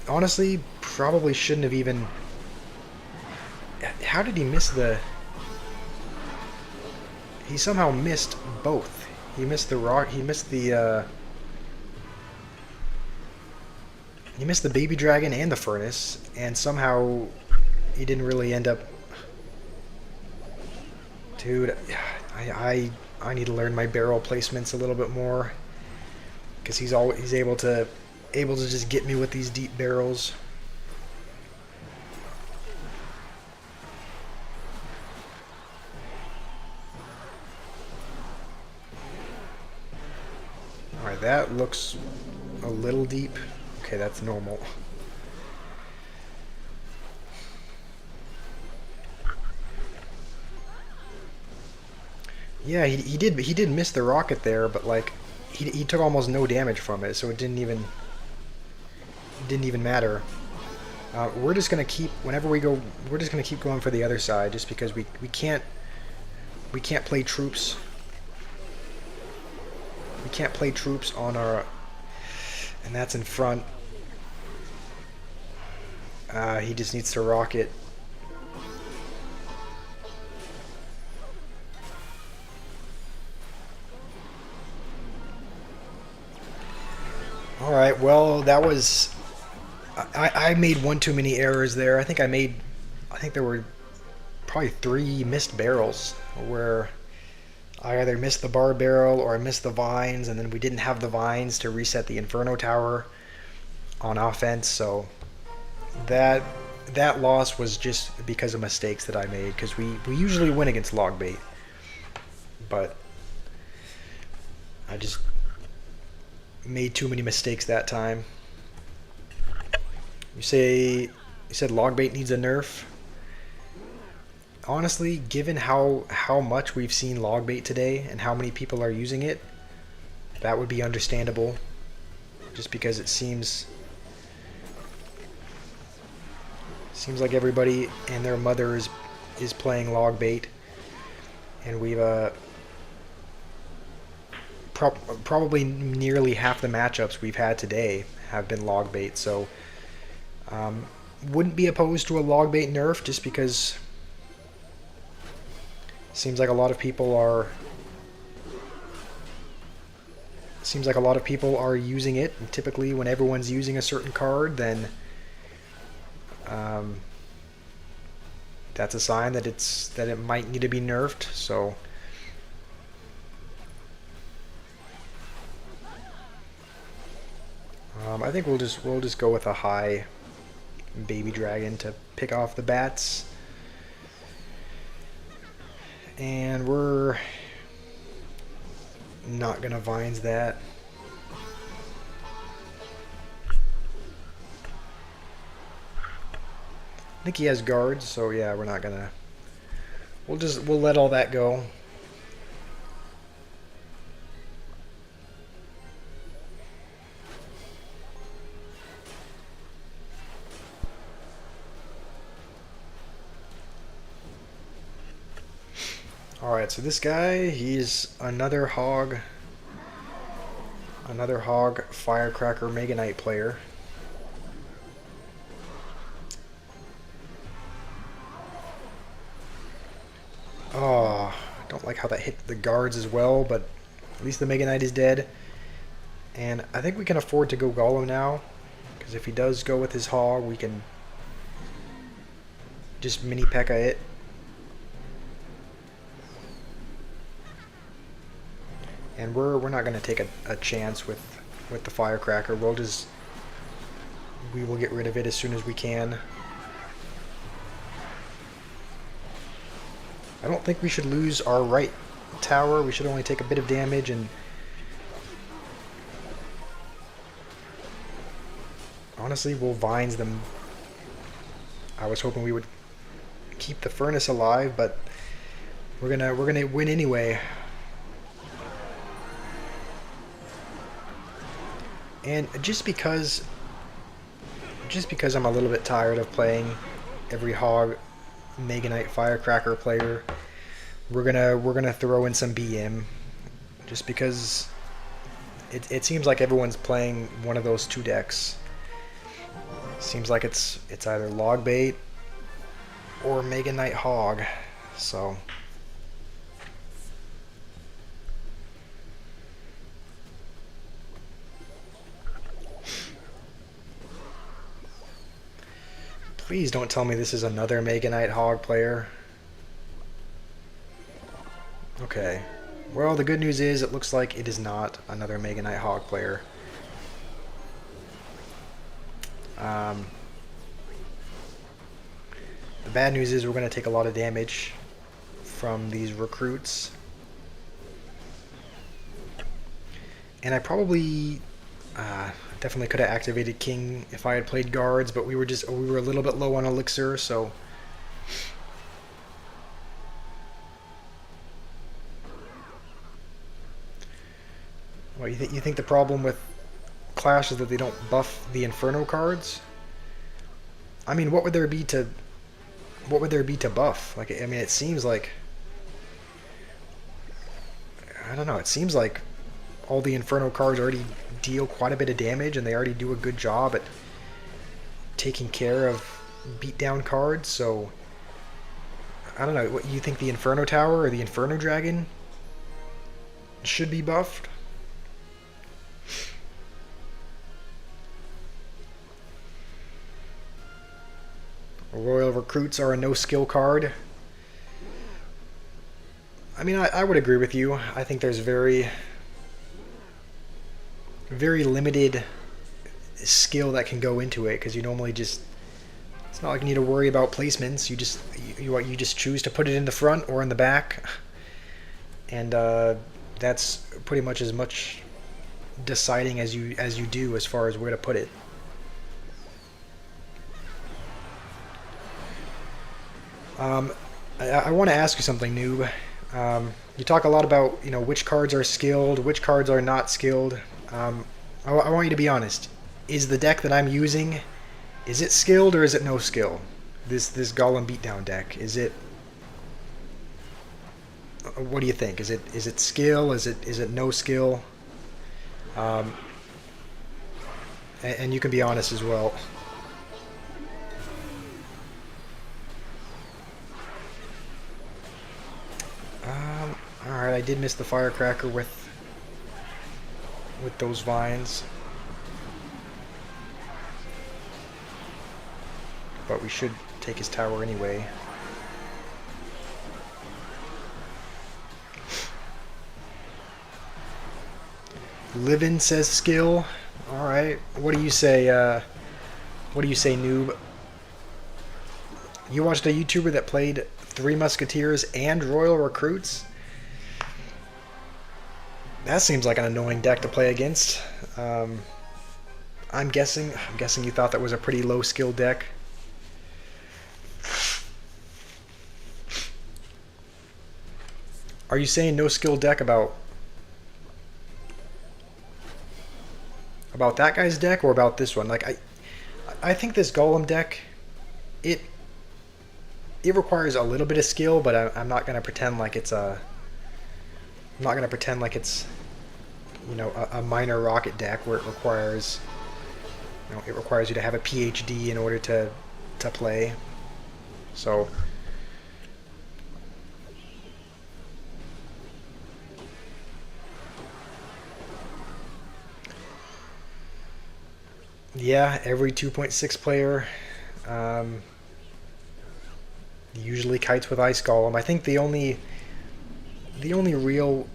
Honestly, probably shouldn't have even. How did he miss the... He somehow missed both. He missed the rock. He missed the Baby Dragon and the Furnace, and somehow he didn't really end up... Dude, I need to learn my barrel placements a little bit more, because he's able to just get me with these deep barrels. Alright, that looks a little deep. Okay, that's normal. Yeah, he did miss the rocket there, but like he took almost no damage from it, so it didn't even matter. We're just gonna keep We're just gonna keep going for the other side, just because we can't play troops. We can't play troops on our, and that's in front. He just needs to rocket. Alright, well, that was... I made one too many errors there. I think there were probably 3 missed barrels, where I either missed the bar barrel or I missed the vines, and then we didn't have the vines to reset the Inferno Tower on offense, so that loss was just because of mistakes that I made, because we usually win against Logbait, but I just made too many mistakes that time. You said Logbait needs a nerf? Honestly, given how much we've seen Logbait today and how many people are using it, that would be understandable, just because it seems like everybody and their mother is playing Logbait, and we've probably nearly half the matchups we've had today have been Logbait, so Wouldn't be opposed to a log bait nerf just because seems like a lot of people are using it. And typically, when everyone's using a certain card, then that's a sign that it might need to be nerfed. So I think we'll just go with a high baby dragon to pick off the bats. And we're not gonna vines that. I think he has guards, so yeah, we're not gonna. We'll let all that go. Alright, so this guy, he's another hog firecracker Mega Knight player. Oh, I don't like how that hit the guards as well, but at least the Mega Knight is dead. And I think we can afford to go Golem now, because if he does go with his hog, we can just mini P.E.K.K.A it. And we're not going to take a chance with the firecracker. We will get rid of it as soon as we can. I don't think we should lose our right tower. We should only take a bit of damage, and honestly, we'll vines them. I was hoping we would keep the furnace alive, but we're gonna win anyway. And just because I'm a little bit tired of playing every hog Mega Knight firecracker player, we're gonna throw in some BM, just because it seems like everyone's playing one of those two decks. Seems like it's either log bait or Mega Knight hog, so. Please don't tell me this is another Mega Knight hog player. Okay. Well, the good news is it looks like it is not another Mega Knight hog player. The bad news is we're going to take a lot of damage from these recruits. And I probably definitely could have activated King if I had played guards, but we were a little bit low on elixir, so well, you think the problem with Clash is that they don't buff the Inferno cards? I mean, what would there be to buff? Like, I mean, it seems like, I don't know, it seems like all the Inferno cards already deal quite a bit of damage, and they already do a good job at taking care of beatdown cards, so I don't know, what you think, the Inferno Tower or the Inferno Dragon should be buffed? Royal Recruits are a no-skill card. I mean, I would agree with you. I think there's very limited skill that can go into it, because you normally just, it's not like you need to worry about placements. You just choose to put it in the front or in the back, and that's pretty much as much deciding as you do as far as where to put it. I want to ask you something, Noob. You talk a lot about, you know, which cards are skilled, which cards are not skilled. I want you to be honest. Is the deck that I'm using, is it skilled or is it no skill? This Golem Beatdown deck, is it? What do you think? Is it skill? Is it no skill? And you can be honest as well. I did miss the firecracker with those vines. But we should take his tower anyway. Livin says skill. Alright. What do you say, noob? You watched a YouTuber that played Three Musketeers and Royal Recruits? That seems like an annoying deck to play against. I'm guessing you thought that was a pretty low skill deck. Are you saying no skill deck about that guy's deck or about this one? Like I think this Golem deck, it requires a little bit of skill, but I'm not gonna pretend like it's a you know, a minor rocket deck where it requires you to have a PhD in order to play. So yeah, every 2.6 player usually kites with Ice Golem. I think the only real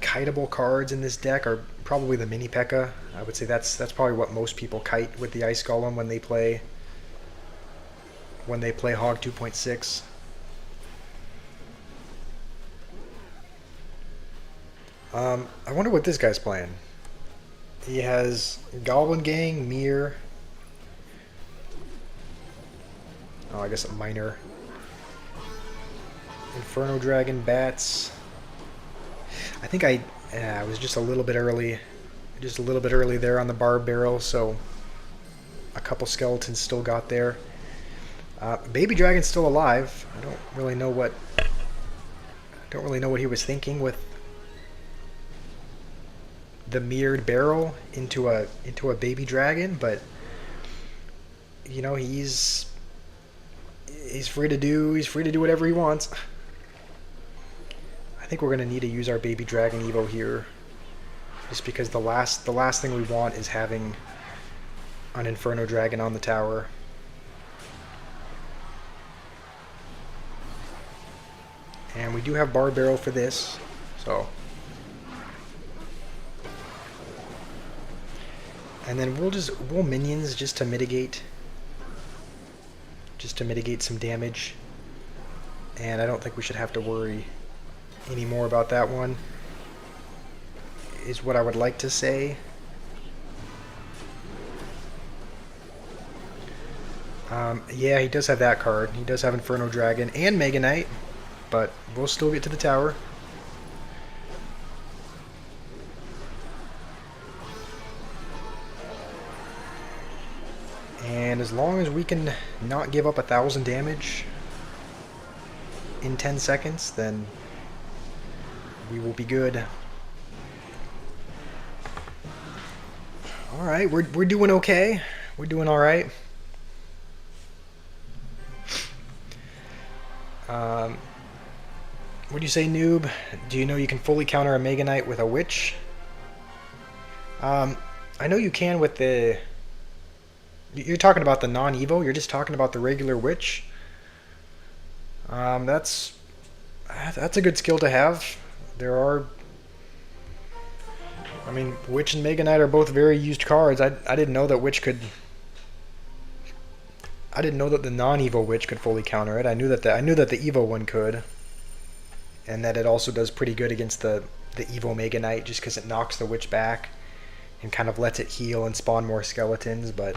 kiteable cards in this deck are probably the Mini P.E.K.K.A. I would say that's probably what most people kite with the Ice Golem when they play Hog 2.6. I wonder what this guy's playing. He has Goblin Gang, Mir. Oh, I guess a minor. Inferno Dragon, Bats. I think I was just a little bit early. Just a little bit early there on the Barb Barrel, so a couple skeletons still got there. Baby Dragon's still alive. I don't really know what he was thinking with the mirrored barrel into a baby dragon, but you know, he's free to do whatever he wants. I think we're gonna need to use our baby dragon Evo here, just because the last thing we want is having an Inferno Dragon on the tower. And we do have Bar Barrel for this, so. And then we'll minions just to mitigate some damage. And I don't think we should have to worry any more about that one, is what I would like to say. Yeah, he does have that card. He does have Inferno Dragon and Mega Knight, but we'll still get to the tower. And as long as we can not give up 1,000 damage in 10 seconds, then we will be good. Alright, we're doing okay. We're doing alright. What do you say, noob? Do you know you can fully counter a Mega Knight with a Witch? I know you can with the... You're talking about the non-Evo? You're just talking about the regular Witch? That's a good skill to have. There are... I mean, Witch and Mega Knight are both very used cards. I didn't know that Witch could... I didn't know that the non-Evo Witch could fully counter it. I knew that the Evo one could. And that it also does pretty good against the Evo Mega Knight, just because it knocks the Witch back and kind of lets it heal and spawn more skeletons, but...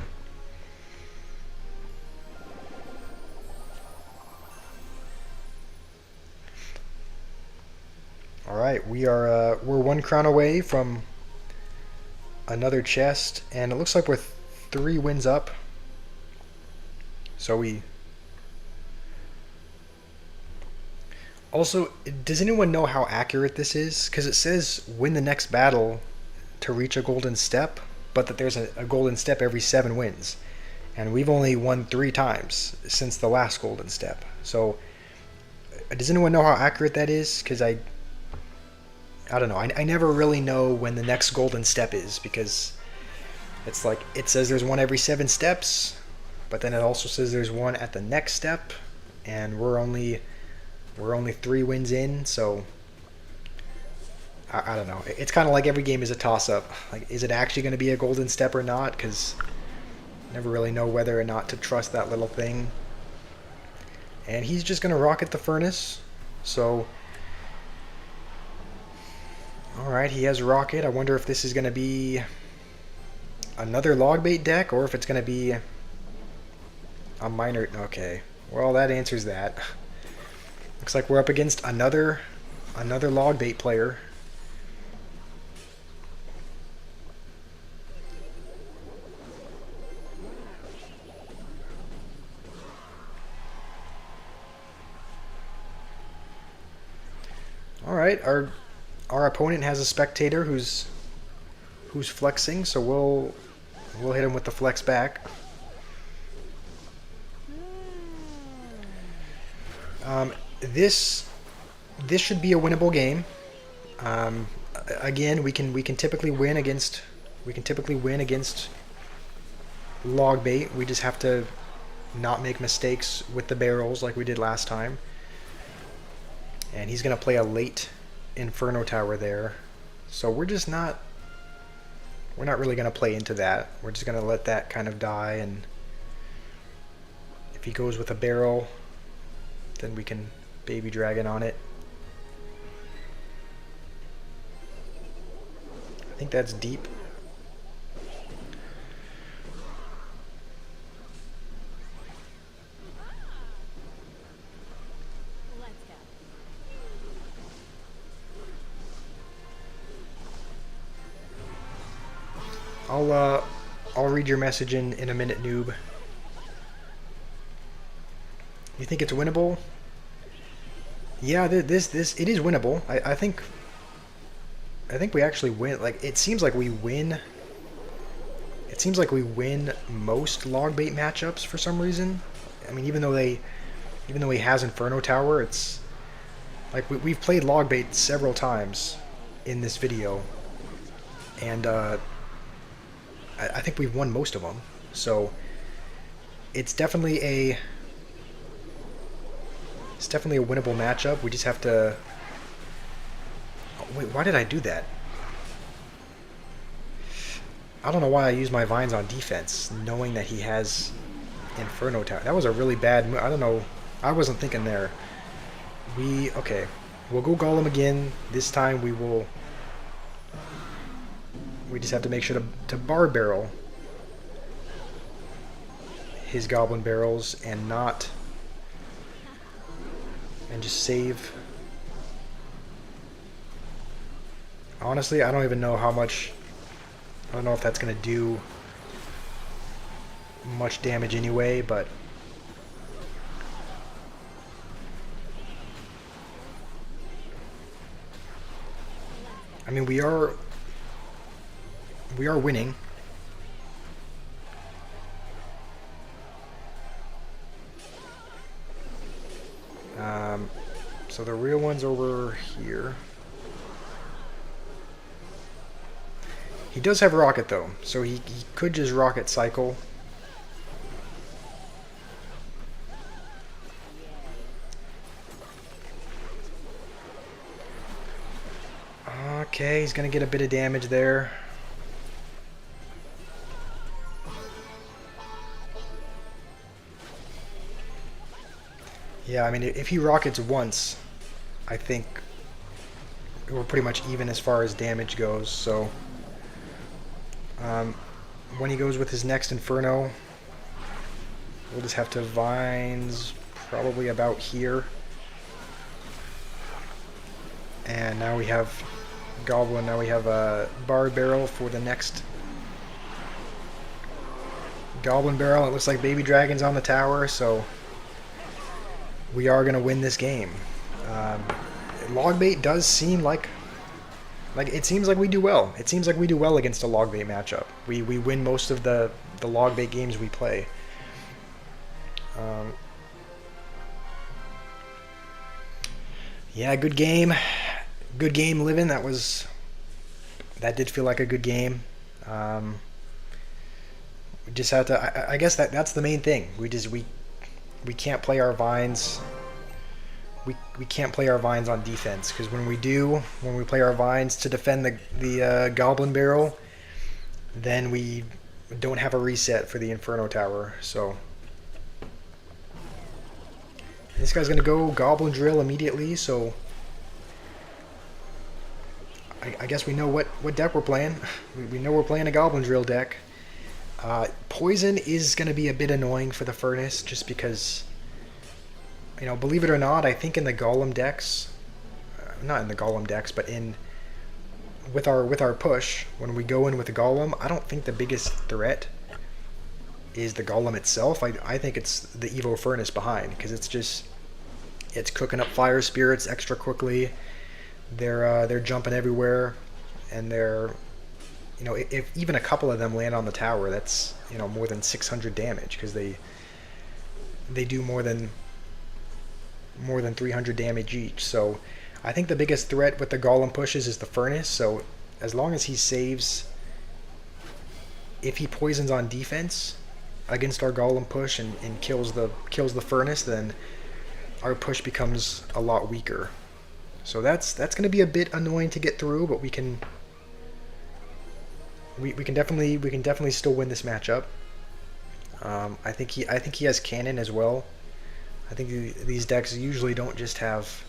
Alright, we're 1 crown away from another chest, and it looks like we're 3 wins up. So we... Also, does anyone know how accurate this is? Because it says win the next battle to reach a golden step, but that there's a golden step every 7 wins. And we've only won 3 times since the last golden step. So, does anyone know how accurate that is? Because I don't know. I never really know when the next golden step is, because it's like it says there's one every 7 steps, but then it also says there's one at the next step, and we're only 3 wins in, so I don't know. It's kind of like every game is a toss-up. Like, is it actually going to be a golden step or not? Because I never really know whether or not to trust that little thing. And he's just going to rocket the furnace. So, alright, he has rocket. I wonder if this is going to be another log bait deck, or if it's going to be a minor... Okay, well, that answers that. Looks like we're up against another log bait player. All right, our opponent has a spectator who's flexing, so we'll hit him with the flex back. This should be a winnable game. Again, we can typically win against log bait. We just have to not make mistakes with the barrels like we did last time. And he's going to play a late Inferno Tower there. So we're not really going to play into that. We're just going to let that kind of die, and if he goes with a barrel, then we can Baby Dragon on it. I think that's deep. I'll read your message in a minute, noob. You think it's winnable? Yeah, this it is winnable. I think we actually win. Like, it seems like we win. It seems like we win most log bait matchups for some reason. I mean, even though he has Inferno Tower, it's like we've played log bait several times in this video, and I think we've won most of them. So it's definitely a winnable matchup. We just have to... Oh, wait, why did I do that? I don't know why I used my vines on defense, knowing that he has Inferno Tower. That was a really bad move. I don't know. I wasn't thinking there. Okay. We'll go Golem again. This time we will... We just have to make sure to bar barrel his goblin barrels and just save. Honestly, I don't even know how much. I don't know if that's going to do much damage anyway, but I mean, we are winning. So the real one's over here. He does have rocket though, so he could just rocket cycle. Okay, he's gonna get a bit of damage there. Yeah, I mean, if he rockets once, I think we're pretty much even as far as damage goes, so when he goes with his next Inferno, we'll just have to vines probably about here. And now we have Goblin, now we have a Bard Barrel for the next Goblin Barrel. It looks like Baby Dragon's on the tower, so we are going to win this game. Logbait does seem like it seems like we do well. It seems like we do well against a logbait matchup. We win most of the logbait games we play. Yeah, good game. good game living. That did feel like a good game. Um, we just have to. I guess that's the main thing. We can't play our vines. We can't play our vines on defense, because when we play our vines to defend the goblin barrel, then we don't have a reset for the Inferno Tower. So this guy's gonna go Goblin Drill immediately. So I guess we know what deck we're playing. We know we're playing a Goblin Drill deck. Poison is going to be a bit annoying for the Furnace, just because, believe it or not, I think in the Golem decks, not in the Golem decks, but with our push, when we go in with the Golem, I don't think the biggest threat is the Golem itself. I think it's the Evo Furnace behind, because it's cooking up fire spirits extra quickly. They're jumping everywhere, and if even a couple of them land on the tower, that's more than 600 damage, because they do more than 300 damage each. So I think the biggest threat with the Golem pushes is the Furnace. So as long as he saves, if he poisons on defense against our Golem push and kills the Furnace, then our push becomes a lot weaker. So that's going to be a bit annoying to get through, but we can definitely still win this matchup. I think he has cannon as well. I think these decks usually don't just have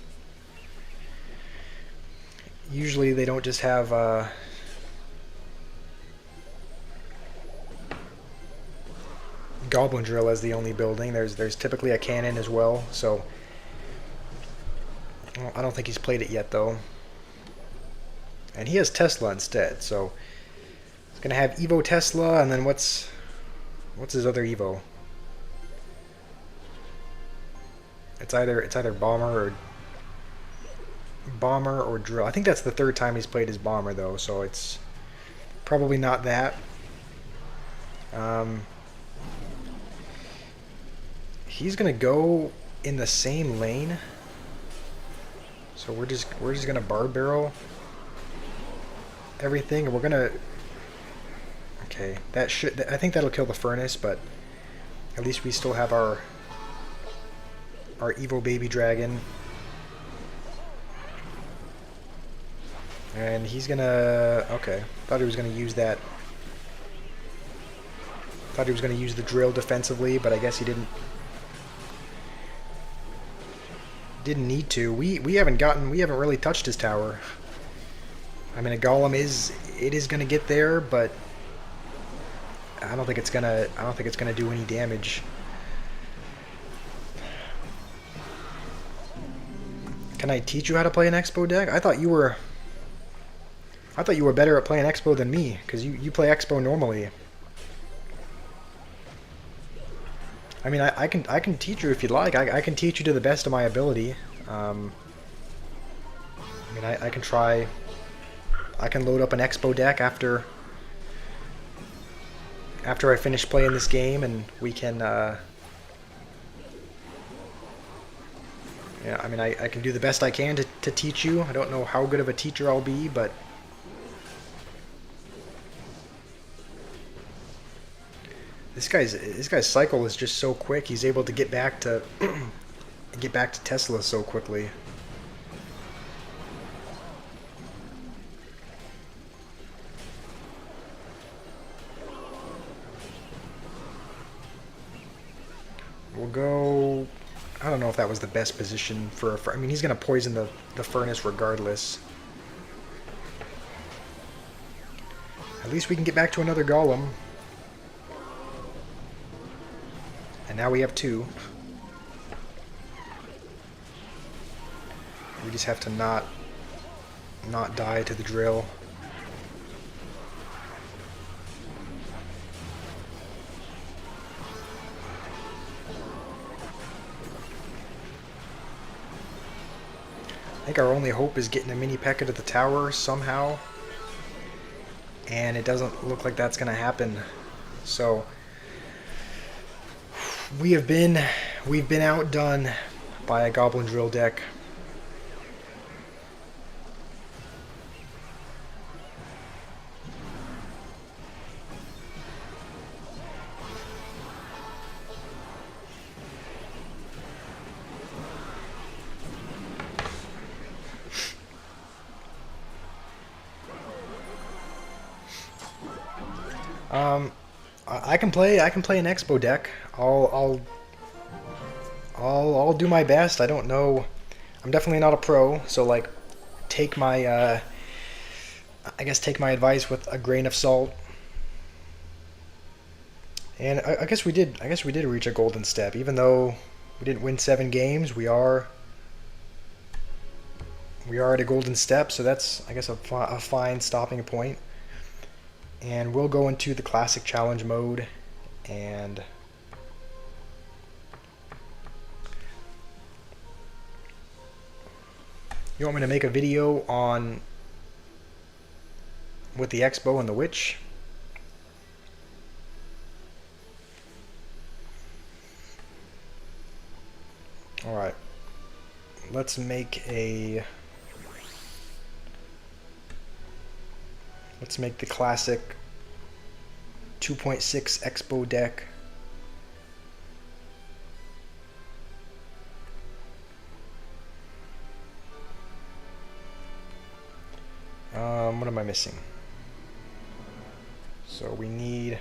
Goblin Drill as the only building. There's typically a cannon as well. So I don't think he's played it yet though. And he has Tesla instead. So he's gonna have Evo Tesla, and then what's his other Evo? It's either Bomber or Drill. I think that's the third time he's played his Bomber though, so it's probably not that. He's gonna go in the same lane, so we're just gonna Barb Barrel everything, and we're gonna. Okay, I think that'll kill the Furnace, but at least we still have our Evo Baby Dragon. And he's gonna. Okay, thought he was gonna use that. Thought he was gonna use the drill defensively, but I guess he didn't need to. We haven't really touched his tower. I mean, a Golem is gonna get there, but I don't think it's gonna do any damage. Can I teach you how to play an Expo deck? I thought you were better at playing Expo than me, because you play Expo normally. I mean, I can teach you if you'd like. I can teach you to the best of my ability. I mean, I can try. I can load up an Expo deck after I finish playing this game, and we can. Yeah, I mean, I can do the best I can to teach you. I don't know how good of a teacher I'll be, but this guy's cycle is just so quick. He's able to get back to Tesla so quickly. We'll go. I don't know if that was the best position for. I mean, he's gonna poison the Furnace regardless. At least we can get back to another Golem. And now we have two. We just have to not die to the drill. I think our only hope is getting a mini P.E.K.K.A to the tower somehow. And it doesn't look like that's going to happen. So we've been outdone by a Goblin Drill deck. Um, I can play. I can play an Expo deck. I'll do my best. I don't know. I'm definitely not a pro, so like, take my I guess take my advice with a grain of salt. And I guess we did. I guess we did reach a golden step, even though we didn't win 7 games. We are at a golden step, so that's, I guess, a fine stopping point. And we'll go into the classic challenge mode, and you want me to make a video on with the Expo and the Witch? All right, let's make the classic 2.6 Expo deck. What am I missing? So we need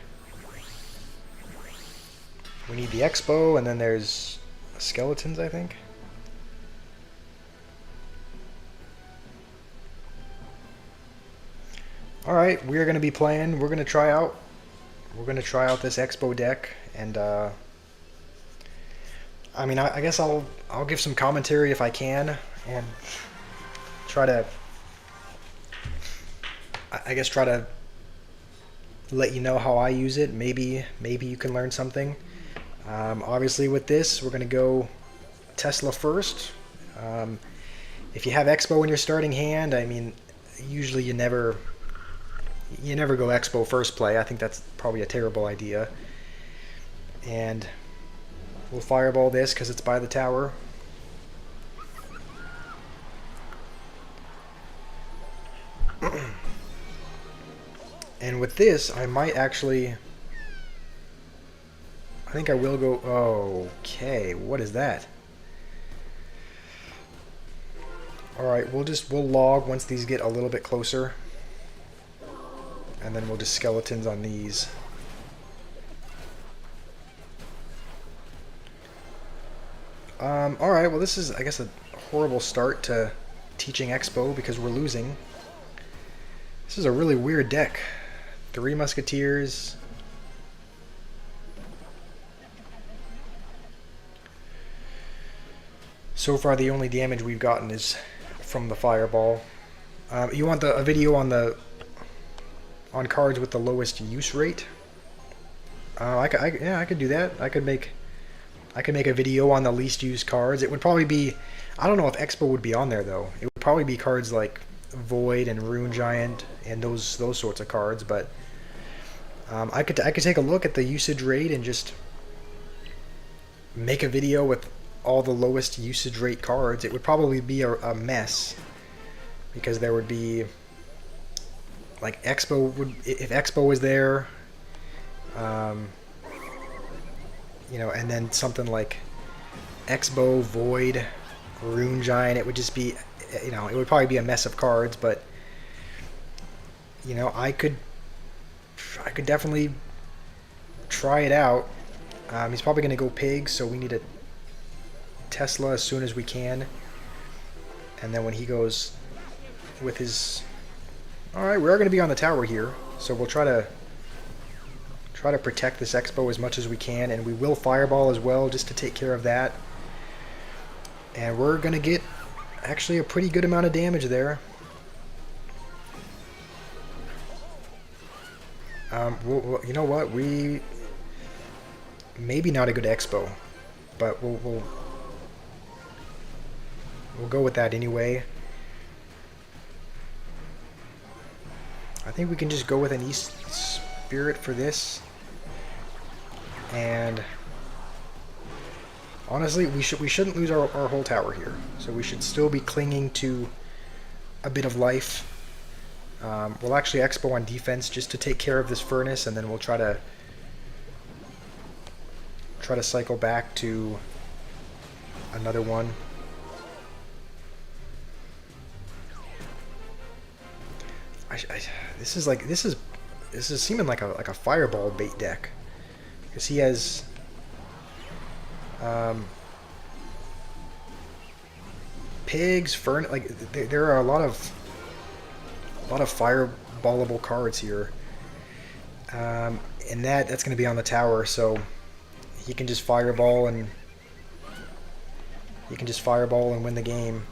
the Expo, and then there's skeletons, I think. All right, we're going to be playing. We're going to try out this Expo deck, and I mean, I guess I'll give some commentary if I can, and try to let you know how I use it. Maybe you can learn something. Obviously, with this, we're going to go Tesla first. If you have Expo in your starting hand, I mean, usually you never go Expo first play. I think that's probably a terrible idea. And we'll fireball this because it's by the tower. And with this, I might actually... I think I will go... Okay, what is that? Alright, we'll log once these get a little bit closer. And then we'll just skeletons on these. Alright, well this is, I guess, a horrible start to teaching Expo because we're losing. This is a really weird deck. 3 Musketeers. So far the only damage we've gotten is from the fireball. You want a video on cards with the lowest use rate? Yeah, I could do that. I could make a video on the least used cards. It would probably be, I don't know if Expo would be on there though. It would probably be cards like Void and Rune Giant and those sorts of cards. But I could take a look at the usage rate and just make a video with all the lowest usage rate cards. It would probably be a mess because there would be like if Expo was there, you know, and then something like Expo, Void, Rune Giant, it would just be, you know, it would probably be a mess of cards. But you know, I could definitely try it out. He's probably going to go pig, so we need a Tesla as soon as we can. And then when he goes with his... Alright, we are going to be on the tower here, so we'll try to protect this Expo as much as we can, and we will fireball as well just to take care of that. And we're going to get actually a pretty good amount of damage there. You know what? We maybe not a good Expo, but we'll go with that anyway. I think we can just go with an East Spirit for this. And honestly, we shouldn't lose our whole tower here. So we should still be clinging to a bit of life. We'll actually Expo on defense just to take care of this furnace, and then we'll try to cycle back to another one. This is this is seeming like a fireball bait deck, because he has pigs, fern. Like there are a lot of fireballable cards here, and that's going to be on the tower, so he can just fireball and win the game.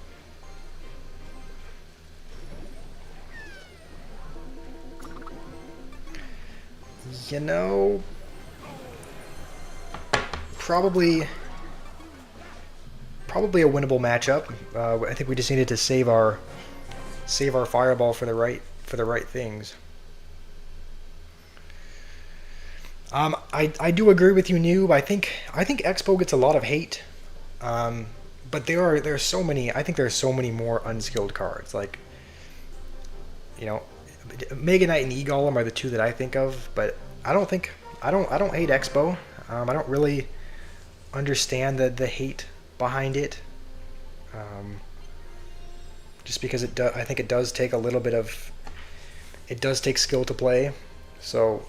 You know, probably a winnable matchup. I think we just needed to save our fireball for the right things. I do agree with you, Noob. I think Expo gets a lot of hate, but there's so many. I think there's so many more unskilled cards. Like, you know, Mega Knight and E-Golem are the two that I think of, but I don't hate Expo. I don't really understand the hate behind it. Just because I think it does take a little bit of, it does take skill to play. So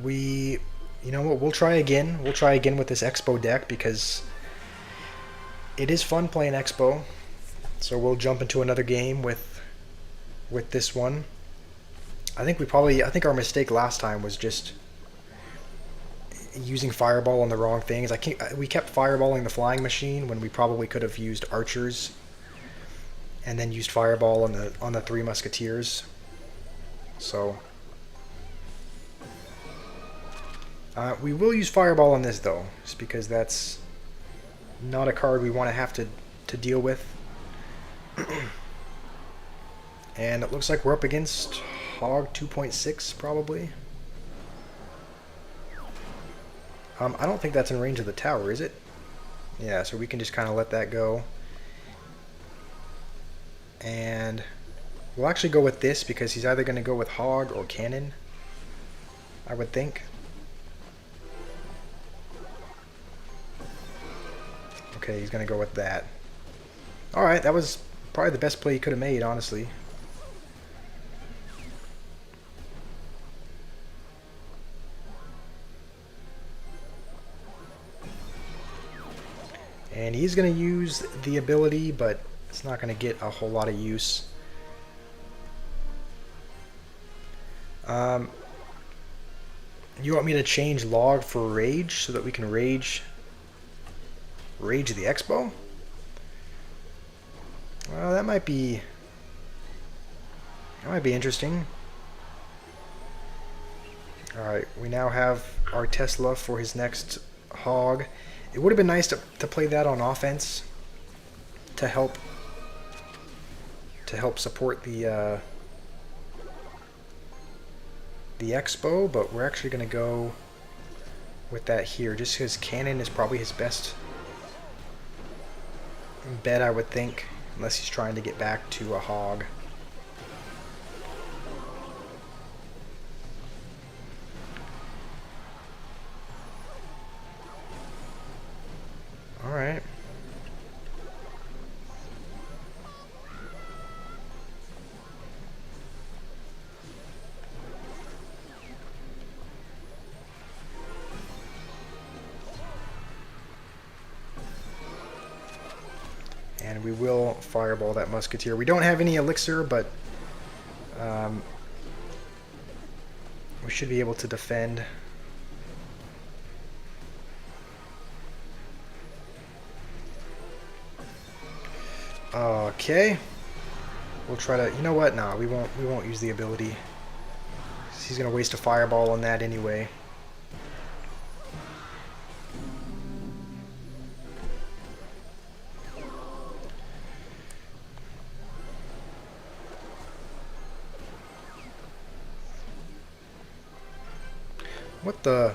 you know what, we'll try again. We'll try again with this Expo deck because it is fun playing Expo. So we'll jump into another game with this one. I think our mistake last time was just using Fireball on the wrong things. We kept fireballing the flying machine when we probably could have used archers, and then used Fireball on the Three Musketeers. So we will use Fireball on this though, just because that's not a card we want to have to deal with. And it looks like we're up against Hog 2.6 probably. I don't think that's in range of the tower, is it? Yeah, so we can just kind of let that go. And we'll actually go with this because he's either going to go with Hog or Cannon, I would think. Okay, he's going to go with that. Alright, that was probably the best play he could have made, honestly. And he's going to use the ability, but it's not going to get a whole lot of use. You want me to change Log for Rage so that we can Rage the Expo? Well, that might be interesting. Alright, we now have our Tesla for his next Hog. It would have been nice to play that on offense to help support the Expo, but we're actually going to go with that here just because Cannon is probably his best bet, I would think, unless he's trying to get back to a Hog. Alright. And we will fireball that Musketeer. We don't have any elixir, but we should be able to defend. Okay. We'll try to, you know what? No, we won't use the ability. He's gonna waste a fireball on that anyway. What the?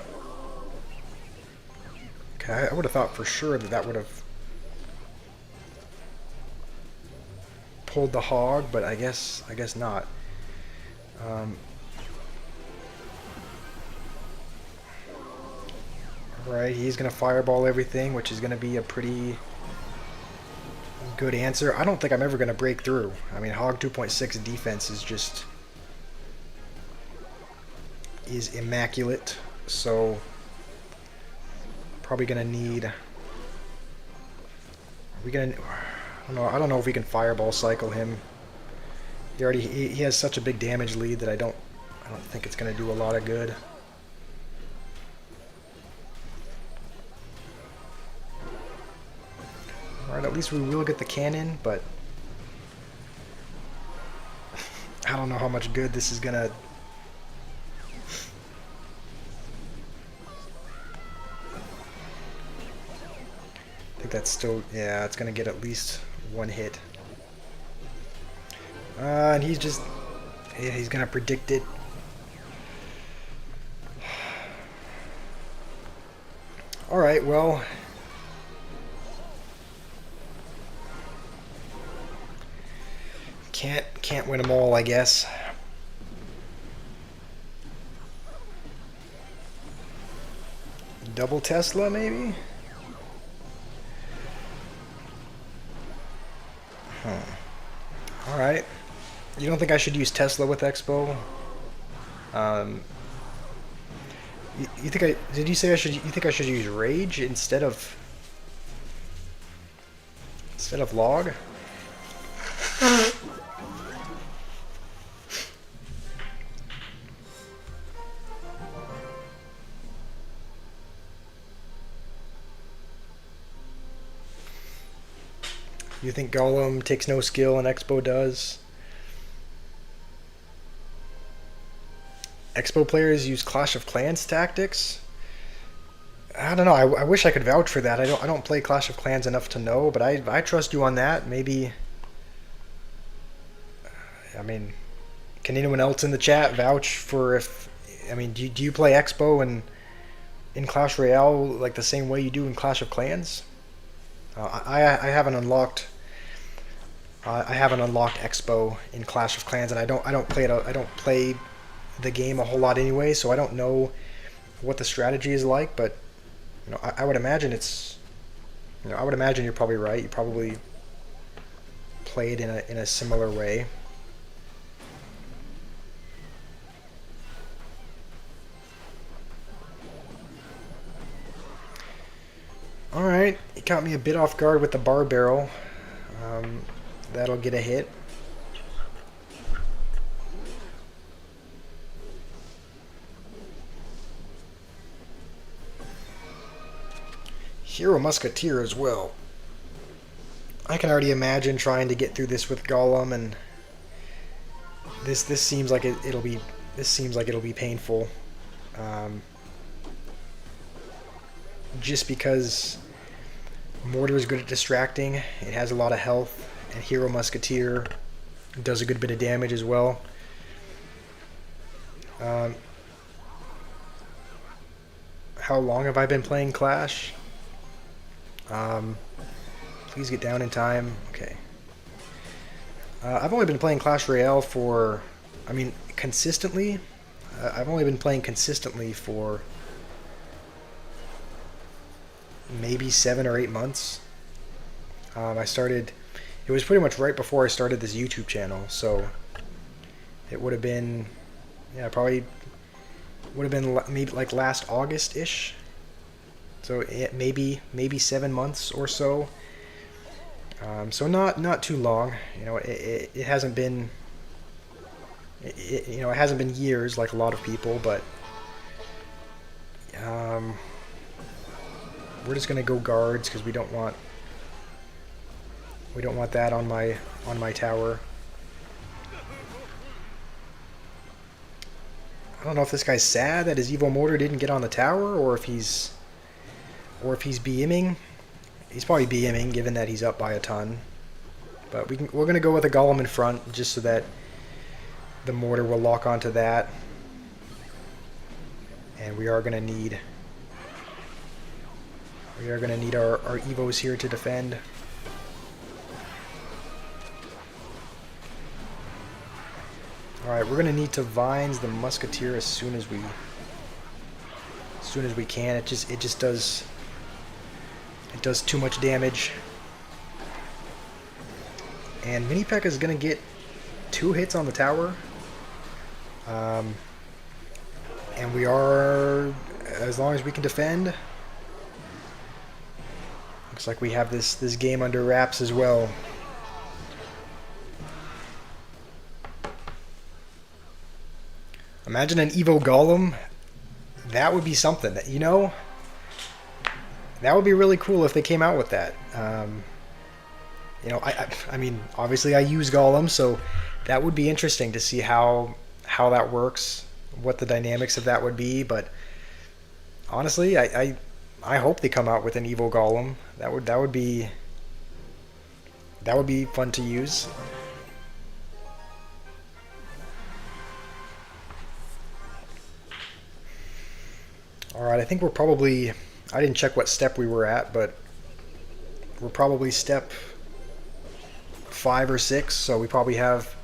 Okay, I would have thought for sure that would have pulled the Hog, but I guess not. Right, he's gonna fireball everything, which is gonna be a pretty good answer. I don't think I'm ever gonna break through. I mean, Hog 2.6 defense is just is immaculate, so probably gonna need. Are we gonna? I don't know if we can fireball cycle him. He has such a big damage lead that I don't think it's gonna do a lot of good. All right, at least we will get the cannon, but I don't know how much good this is gonna. I think that's still, yeah, it's gonna get at least one hit. And he's just, yeah, he's gonna predict it. All right, well, can't win them all, I guess. Double Tesla, maybe? All right. You don't think I should use Tesla with Expo? You think I did? You say I should? You think I should use Rage instead of Log? You think Golem takes no skill and Expo does? Expo players use Clash of Clans tactics? I don't know. I wish I could vouch for that. I don't play Clash of Clans enough to know, but I trust you on that. Maybe. I mean, can anyone else in the chat vouch for if? I mean, do you play Expo and in Clash Royale like the same way you do in Clash of Clans? I haven't unlocked. I haven't unlocked Expo in Clash of Clans, and I don't play it. I don't play the game a whole lot anyway, so I don't know what the strategy is like. But I would imagine it's. I would imagine you're probably right. You probably play it in a similar way. All right, he caught me a bit off guard with the bar barrel. That'll get a hit. Hero Musketeer as well. I can already imagine trying to get through this with Golem, and this seems like it'll be painful. Just because Mortar is good at distracting, it has a lot of health, and Hero Musketeer does a good bit of damage as well. How long have I been playing Clash? Please get down in time. Okay. I've only been playing Clash Royale for, I mean, consistently. I've only been playing consistently for maybe 7 or 8 months. I started, it was pretty much right before I started this YouTube channel, so it would have been, yeah, probably would have been maybe like last August-ish. So maybe 7 months or so. So not too long. It hasn't been, it hasn't been years like a lot of people, but we're just gonna go guards because we don't want that on my tower. I don't know if this guy's sad that his Evo Mortar didn't get on the tower, or if he's BMing. He's probably BMing, given that he's up by a ton. But we're gonna go with a Golem in front just so that the mortar will lock onto that, and we are gonna need our Evos here to defend. Alright, we're gonna need to Vines the Musketeer as soon as we can. It just does too much damage. And Mini P.E.K.K.A is gonna get 2 hits on the tower. And we are, as long as we can defend, looks like we have this game under wraps as well. Imagine an Evo Golem. That would be something. You know, that would be really cool if they came out with that. You know, I mean, obviously I use Golem, so that would be interesting to see how that works, what the dynamics of that would be. But honestly, I hope they come out with an Evo Golem. That would be fun to use. All right, I think we're probably, I didn't check what step we were at, but we're probably step 5 or 6, so we probably have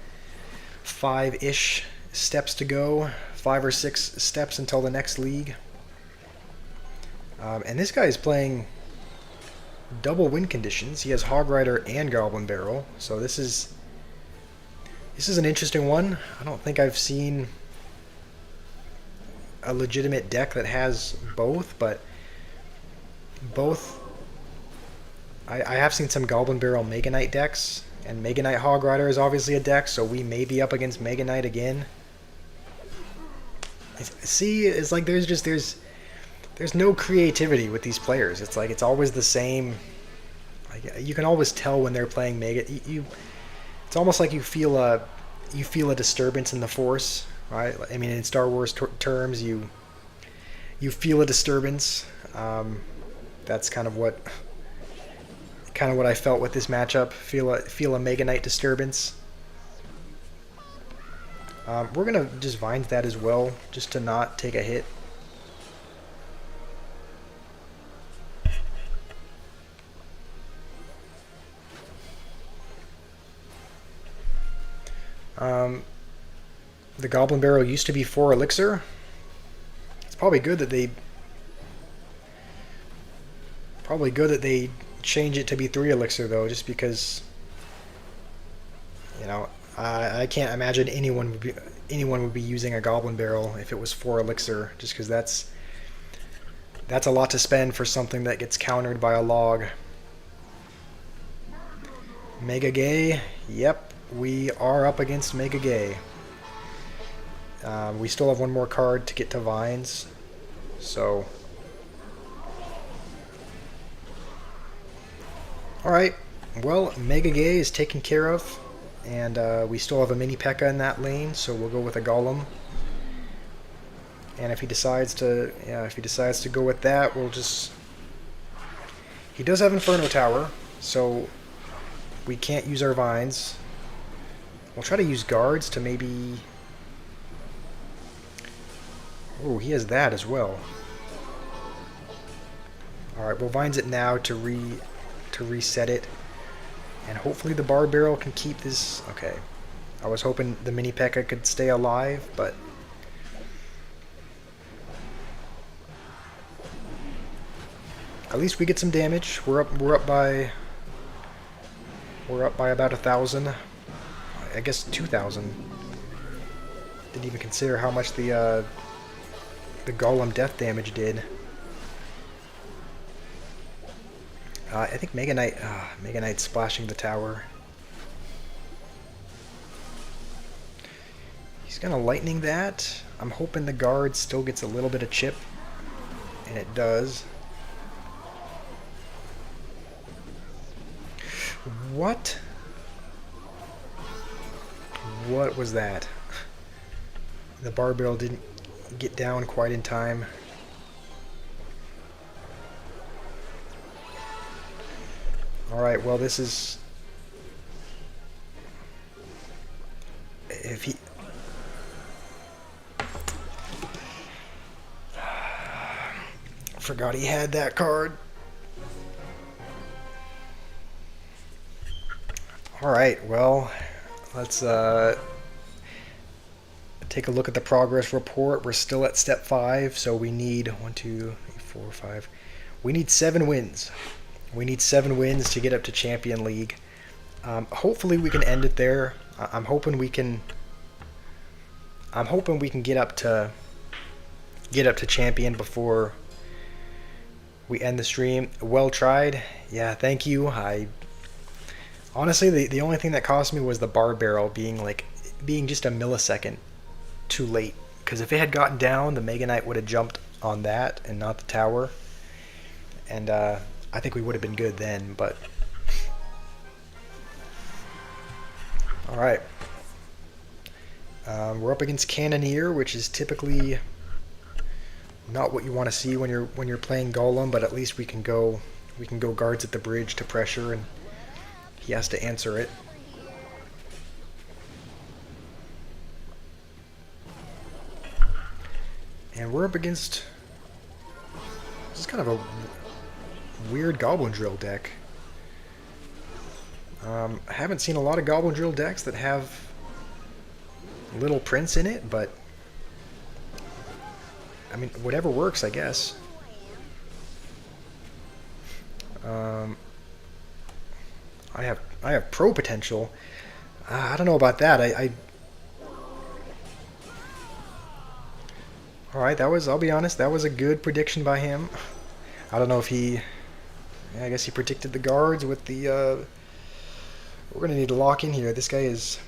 5-ish steps to go, 5 or 6 steps until the next league. And this guy is playing double win conditions. He has Hog Rider and Goblin Barrel, so this is an interesting one. I don't think I've seen a legitimate deck that has both, but both. I have seen some Goblin Barrel Mega Knight decks, and Mega Knight Hog Rider is obviously a deck, so we may be up against Mega Knight again. See, it's like there's no creativity with these players. It's like it's always the same. Like, you can always tell when they're playing Mega. It's almost like you feel a disturbance in the Force, right? I mean, in Star Wars terms, you feel a disturbance. That's kind of what I felt with this matchup. Feel a Mega Knight disturbance. We're gonna just Vines that as well, just to not take a hit. The Goblin Barrel used to be 4 elixir. It's probably good that they change it to be 3 elixir though, just because, you know, I can't imagine anyone would be using a Goblin Barrel if it was 4 elixir, just because that's a lot to spend for something that gets countered by a log. Mega Gay, yep, we are up against Mega Gay. We still have one more card to get to Vines, so. Alright, well, Mega Gay is taken care of, and we still have a mini P.E.K.K.A. in that lane, so we'll go with a Golem. And if he decides to, go with that, we'll just. He does have Inferno Tower, so we can't use our Vines. We'll try to use guards to maybe. Oh, he has that as well. Alright, we'll Vines it now to reset it. And hopefully the Bar Barrel can keep this. Okay. I was hoping the mini P.E.K.K.A. could stay alive, but. At least we get some damage. We're up by about 1,000. I guess 2,000. Didn't even consider how much the Golem death damage did. I think Mega Knight's splashing the tower. He's gonna lightning that. I'm hoping the guard still gets a little bit of chip, and it does. What? What was that? The Bar Barrel didn't get down quite in time. Alright, well this is... If he... Forgot he had that card. Alright, well, let's take a look at the progress report. We're still at step 5, so we need 1, 2, 3, 4, 5. We need 7 wins. We need 7 wins to get up to Champion League. Hopefully we can end it there. I'm hoping we can get up to get up to champion before we end the stream. Well tried. Yeah, thank you. I honestly, the only thing that cost me was the bar barrel being just a millisecond too late. Because if it had gotten down, the Mega Knight would have jumped on that and not the tower. And I think we would have been good then, but... Alright. We're up against Cannoneer, which is typically not what you want to see when you're playing Golem, but at least we can go guards at the bridge to pressure, and he has to answer it. And we're up against... This is kind of a weird Goblin Drill deck. I haven't seen a lot of Goblin Drill decks that have Little Prince in it, but I mean, whatever works, I guess. I have pro potential. I don't know about that. Alright, I'll be honest, that was a good prediction by him. I don't know if he... Yeah, I guess he predicted the guards with the... We're going to need to lock in here. This guy's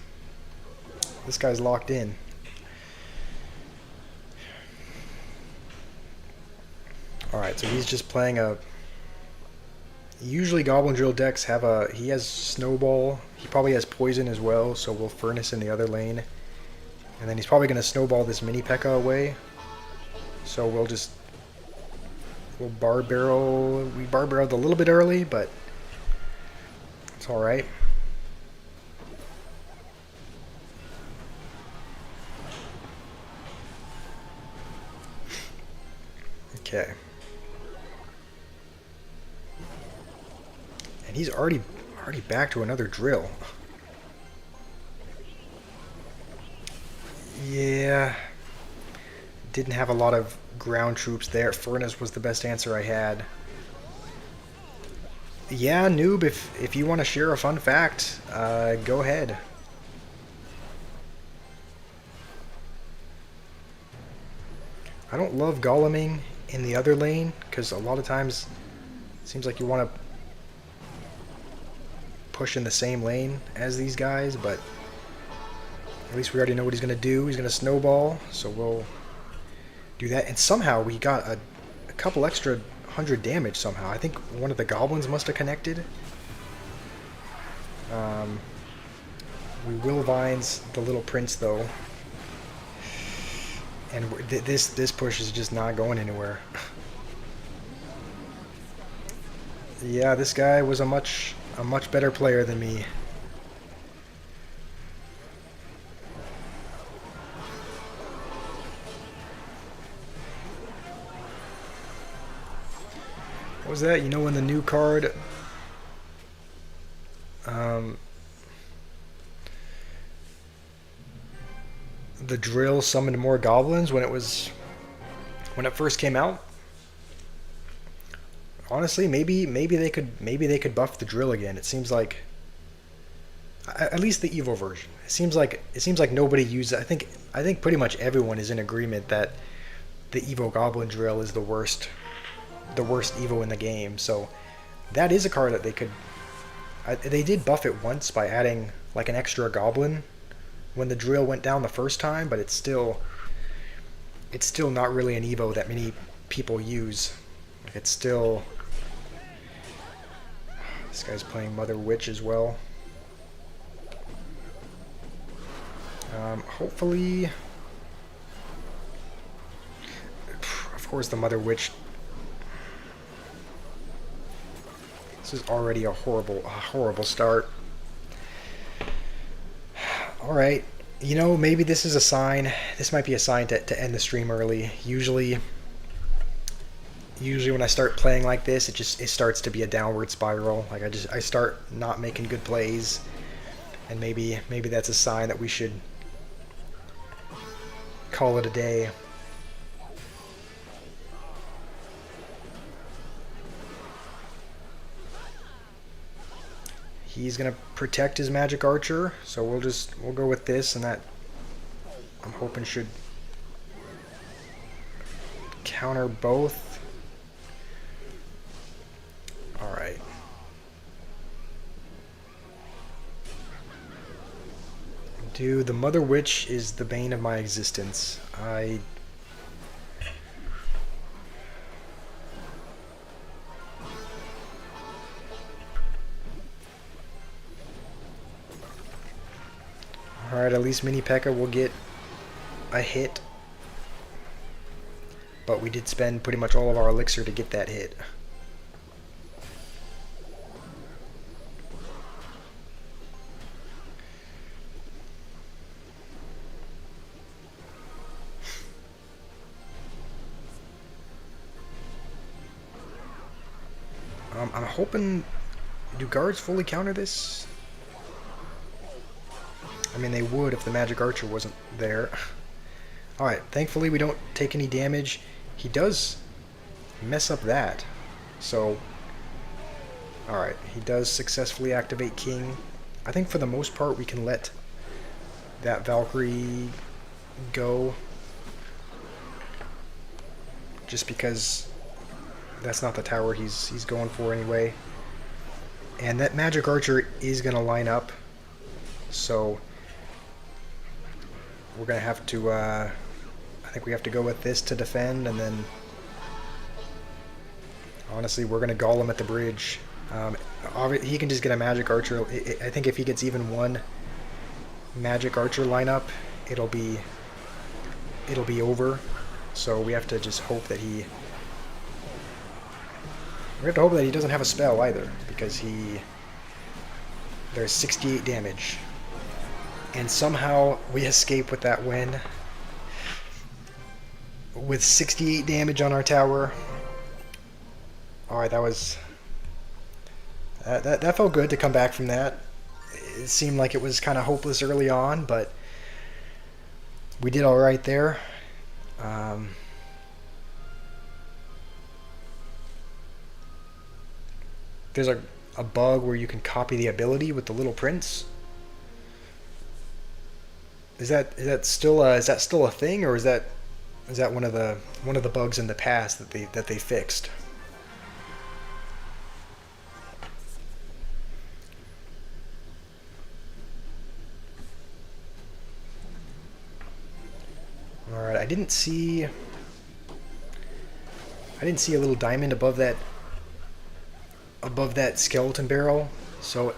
locked in. Alright, so he's just playing a... Usually Goblin Drill decks have a... He has Snowball. He probably has Poison as well, so we'll Furnace in the other lane. And then he's probably going to Snowball this Mini P.E.K.K.A away. So we'll Bar Barrel. We Bar Barreled a little bit early, but it's alright. Okay. And he's already back to another drill. Yeah. Didn't have a lot of ground troops there. Furnace was the best answer I had. Yeah, Noob, if you want to share a fun fact, go ahead. I don't love goleming in the other lane, because a lot of times it seems like you want to push in the same lane as these guys, but at least we already know what he's going to do. He's going to snowball, so we'll do that. And somehow we got a couple extra 100 damage somehow. I think one of the goblins must have connected. We will Vines the Little Prince, though. And this push is just not going anywhere. Yeah, this guy was a much better player than me. What was that? You know, in the new card, the drill summoned more goblins when it first came out. Honestly, maybe they could buff the drill again. It seems like, at least the Evo version. It seems like nobody uses. I think pretty much everyone is in agreement that the Evo Goblin Drill is the worst Evo in the game. So that is a card that they could. They did buff it once by adding like an extra goblin when the drill went down the first time, but it's still not really an Evo that many people use. It's still... This guy's playing Mother Witch as well. Hopefully... Of course the Mother Witch... This is already a horrible start. Alright, you know, maybe this is a sign. This might be a sign to end the stream early. Usually when I start playing like this, it starts to be a downward spiral. Like I start not making good plays, and maybe that's a sign that we should call it a day. He's gonna protect his magic archer, so we'll go with this, and that I'm hoping should counter both. Alright. Dude, the Mother Witch is the bane of my existence. Alright, at least Mini P.E.K.K.A will get a hit. But we did spend pretty much all of our elixir to get that hit. I'm hoping... Do guards fully counter this? I mean, they would if the magic archer wasn't there. Alright, thankfully we don't take any damage. He does mess up that. So, alright, he does successfully activate King. I think for the most part we can let that Valkyrie go. Just because that's not the tower he's going for anyway. And that magic archer is going to line up. So we're going to have to, I think we have to go with this to defend, and then honestly we're going to Golem at the bridge. He can just get a magic archer. I think if he gets even one magic archer lineup, it'll be over. So we have to just hope that he... We have to hope that he doesn't have a spell either, because there's 68 damage. And somehow we escape with that win. With 68 damage on our tower. Alright, that was... That felt good to come back from that. It seemed like it was kind of hopeless early on, but we did alright there. There's a bug where you can copy the ability with the little prince. Is that still a thing, or is that one of the bugs in the past that they fixed? All right, I didn't see a little diamond above that skeleton barrel, so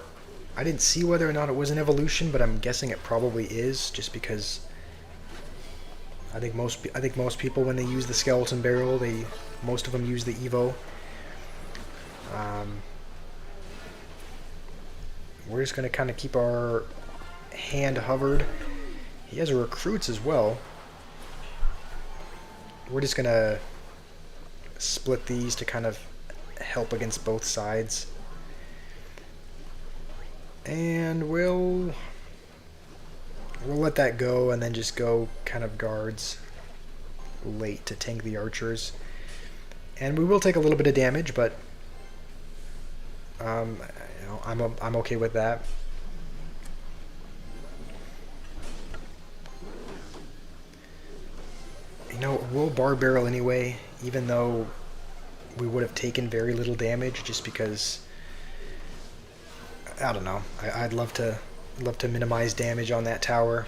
I didn't see whether or not it was an evolution, but I'm guessing it probably is, just because I think most people, when they use the skeleton barrel, most of them use the Evo. We're just gonna kind of keep our hand hovered. He has recruits as well. We're just gonna split these to kind of help against both sides. And we'll let that go, and then just go kind of guards late to tank the archers. And we will take a little bit of damage, but you know, I'm okay with that. You know, we'll bar barrel anyway, even though we would have taken very little damage, just because I don't know. I'd love to minimize damage on that tower.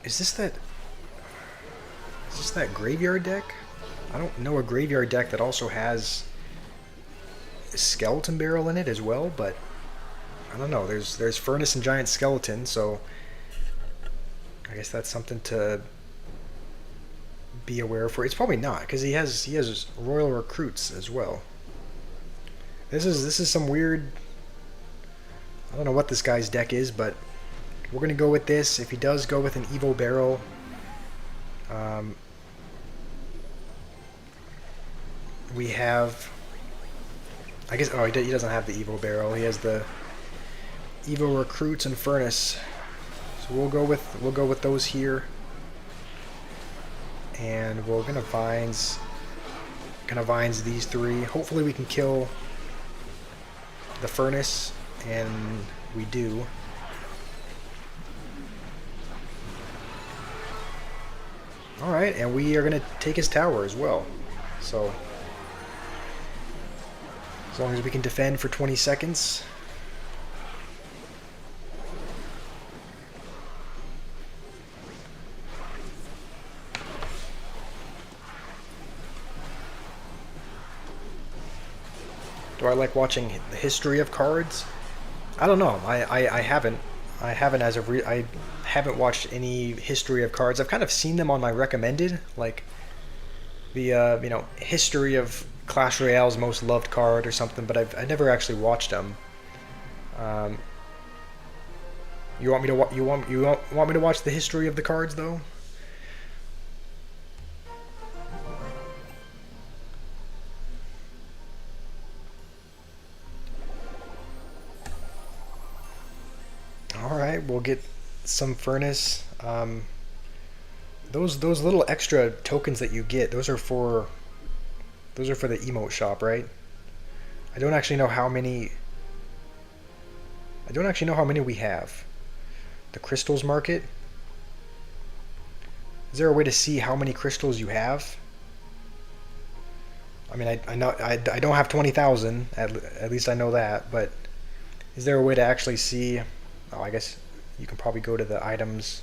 Is this that graveyard deck? I don't know a graveyard deck that also has a skeleton barrel in it as well, but I don't know. There's furnace and giant skeleton, so I guess that's something to be aware for. It's probably not, because he has royal recruits as well. This is some weird... I don't know what this guy's deck is, but we're gonna go with this. If he does go with an Evo barrel, we have... I guess... Oh, he doesn't have the Evo barrel. He has the Evo recruits and furnace. So we'll go with those here. And we're gonna vines these three. Hopefully we can kill the furnace, and we do. Alright, and we are going to take his tower as well. So, as long as we can defend for 20 seconds. Do I like watching the history of cards? I don't know. I haven't. I haven't as of I haven't watched any history of cards. I've kind of seen them on my recommended, like the history of Clash Royale's most loved card or something. But I never actually watched them. Um, you want me to want me to watch the history of the cards though? All right, we'll get some furnace. Those little extra tokens that you get, those are for the emote shop, right? I don't actually know how many. I don't actually know how many we have. The crystals market. Is there a way to see how many crystals you have? I mean, I know I don't have 20,000. At least I know that. But is there a way to actually see? Oh, I guess you can probably go to the items.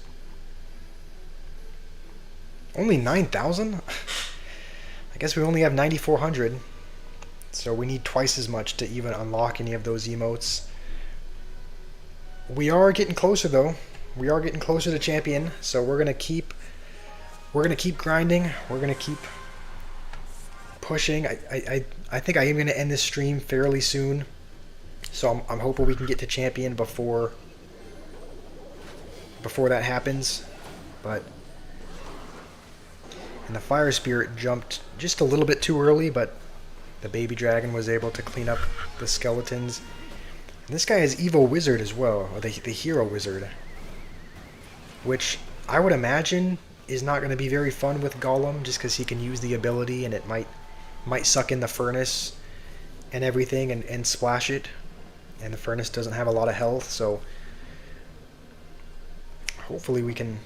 Only 9,000? I guess we only have 9,400. So we need twice as much to even unlock any of those emotes. We are getting closer though. We are getting closer to champion, so we're gonna keep grinding. We're gonna keep pushing. I think I am gonna end this stream fairly soon. So I'm hoping we can get to champion before that happens. But and the fire spirit jumped just a little bit too early, but the baby dragon was able to clean up the skeletons. And this guy is evil wizard as well, or the hero wizard, which I would imagine is not going to be very fun with Golem, just because he can use the ability and it might suck in the furnace and everything and splash it, and the furnace doesn't have a lot of health, so hopefully we can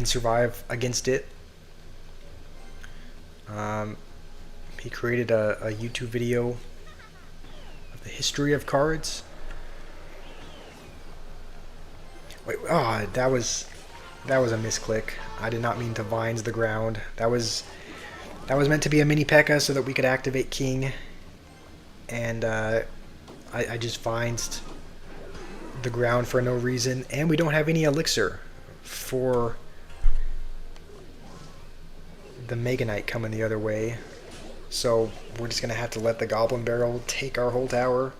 survive against it. He created a YouTube video of the history of cards. Wait, oh, that was a misclick. I did not mean to vines the ground. That was meant to be a mini P.E.K.K.A. so that we could activate King, and I just vines the ground for no reason, and we don't have any elixir for the Mega Knight coming the other way, so we're just gonna have to let the Goblin Barrel take our whole tower.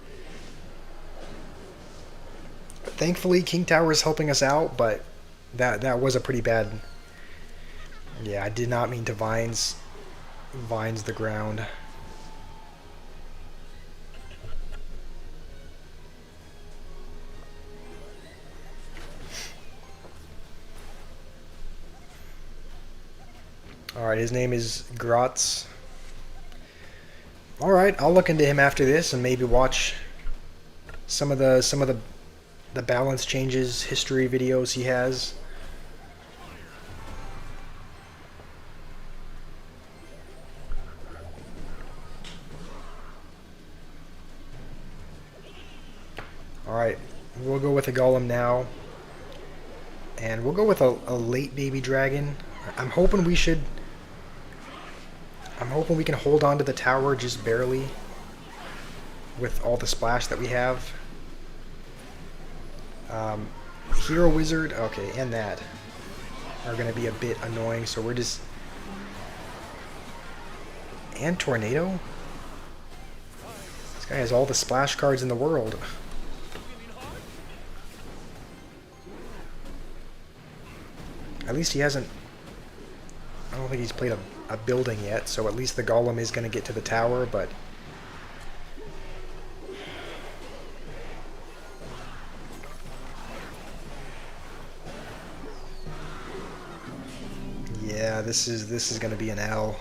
Thankfully, King Tower is helping us out, but that was a pretty bad. Yeah, I did not mean to vines the ground. Alright, his name is Grotz. Alright, I'll look into him after this and maybe watch some of the balance changes history videos he has. Alright, we'll go with a Golem now. And we'll go with a late baby dragon. I'm hoping we can hold on to the tower just barely with all the splash that we have. Hero Wizard, okay, and that are going to be a bit annoying, so we're just... And Tornado? This guy has all the splash cards in the world. At least he hasn't... I don't think he's played a building yet, so at least the Golem is going to get to the tower, but... Yeah, this is going to be an L.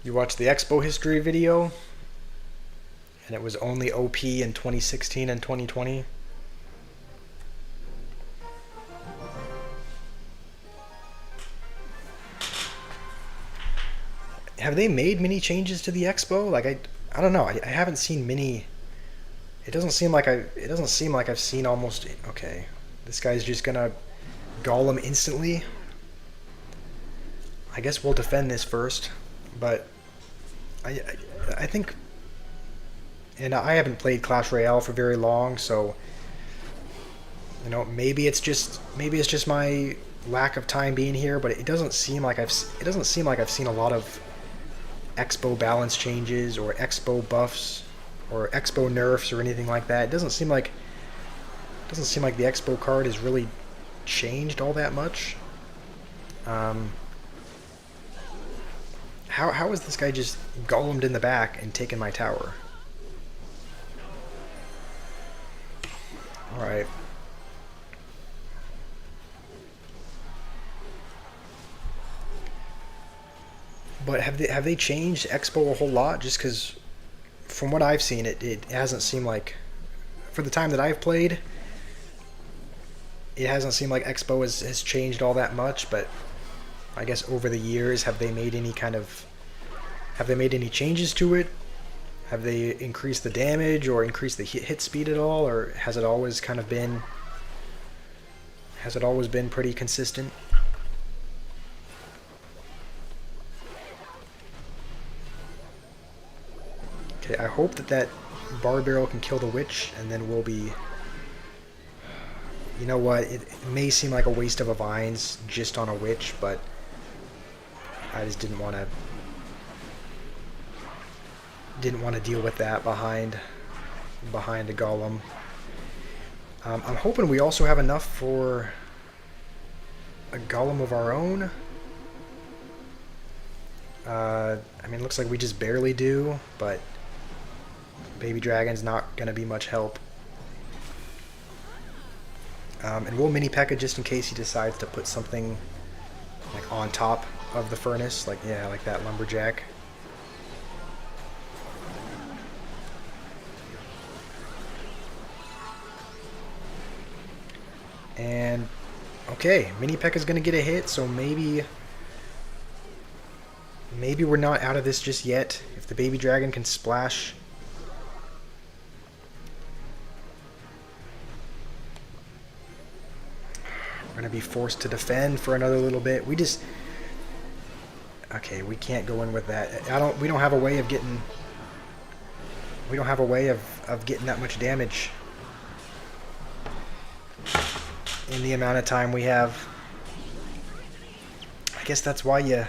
You watched the Expo history video, and it was only OP in 2016 and 2020. Have they made many changes to the Expo? Like I don't know. I haven't seen many. It doesn't seem like I've seen almost. Okay, this guy's just gonna Golem instantly. I guess we'll defend this first, but I think, and I haven't played Clash Royale for very long, so you know maybe it's just my lack of time being here, but it doesn't seem like I've seen a lot of Expo balance changes or Expo buffs or Expo nerfs or anything like that. It doesn't seem like the Expo card has really changed all that much. How is this guy just golemed in the back and taken my tower? All right. But have they changed Expo a whole lot? Just because, from what I've seen, it hasn't seemed like, for the time that I've played, it hasn't seemed like Expo has changed all that much. But I guess over the years, have they made any changes to it? Have they increased the damage or increased the hit speed at all, or has it always been pretty consistent? Okay, I hope that bar barrel can kill the witch, and then we'll be... You know what? It may seem like a waste of a vines just on a witch, but I just didn't want to deal with that behind the golem. I'm hoping we also have enough for a golem of our own. I mean, it looks like we just barely do, but Baby Dragon's not going to be much help. And we'll mini P.E.K.K.A just in case he decides to put something like on top of the furnace, like that lumberjack. And okay, mini P.E.K.K.A is going to get a hit, so maybe we're not out of this just yet. If the Baby Dragon can splash. We're going to be forced to defend for another little bit. Okay, we can't go in with that. We don't have a way of getting that much damage in the amount of time we have. I guess that's why you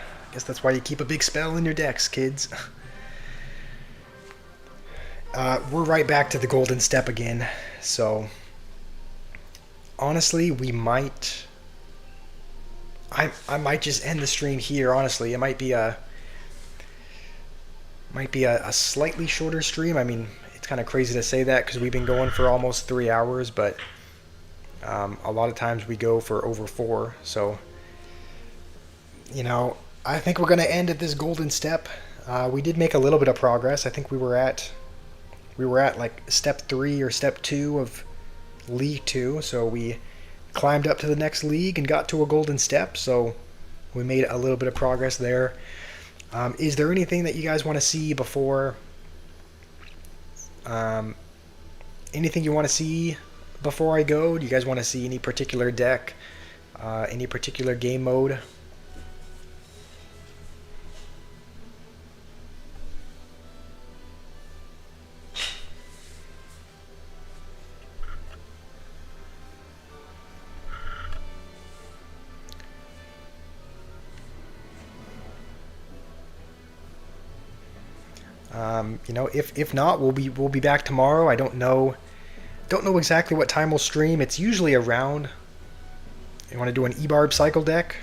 keep a big spell in your decks, kids. We're right back to the golden step again, so honestly, we might... I might just end the stream here, honestly. It might be a slightly shorter stream. I mean, it's kind of crazy to say that because we've been going for almost 3 hours, but a lot of times we go for over 4. So, you know, I think we're going to end at this golden step. We did make a little bit of progress. I think we were at like step 3 or step 2 of League 2, so we climbed up to the next league and got to a golden step, so we made a little bit of progress there. Is there anything that you guys want to see before... anything you want to see before I go? Do you guys want to see any particular deck? Any particular game mode? You know, if not, we'll be back tomorrow. I don't know exactly what time we'll stream. It's usually around. You want to do an E-Barb cycle deck?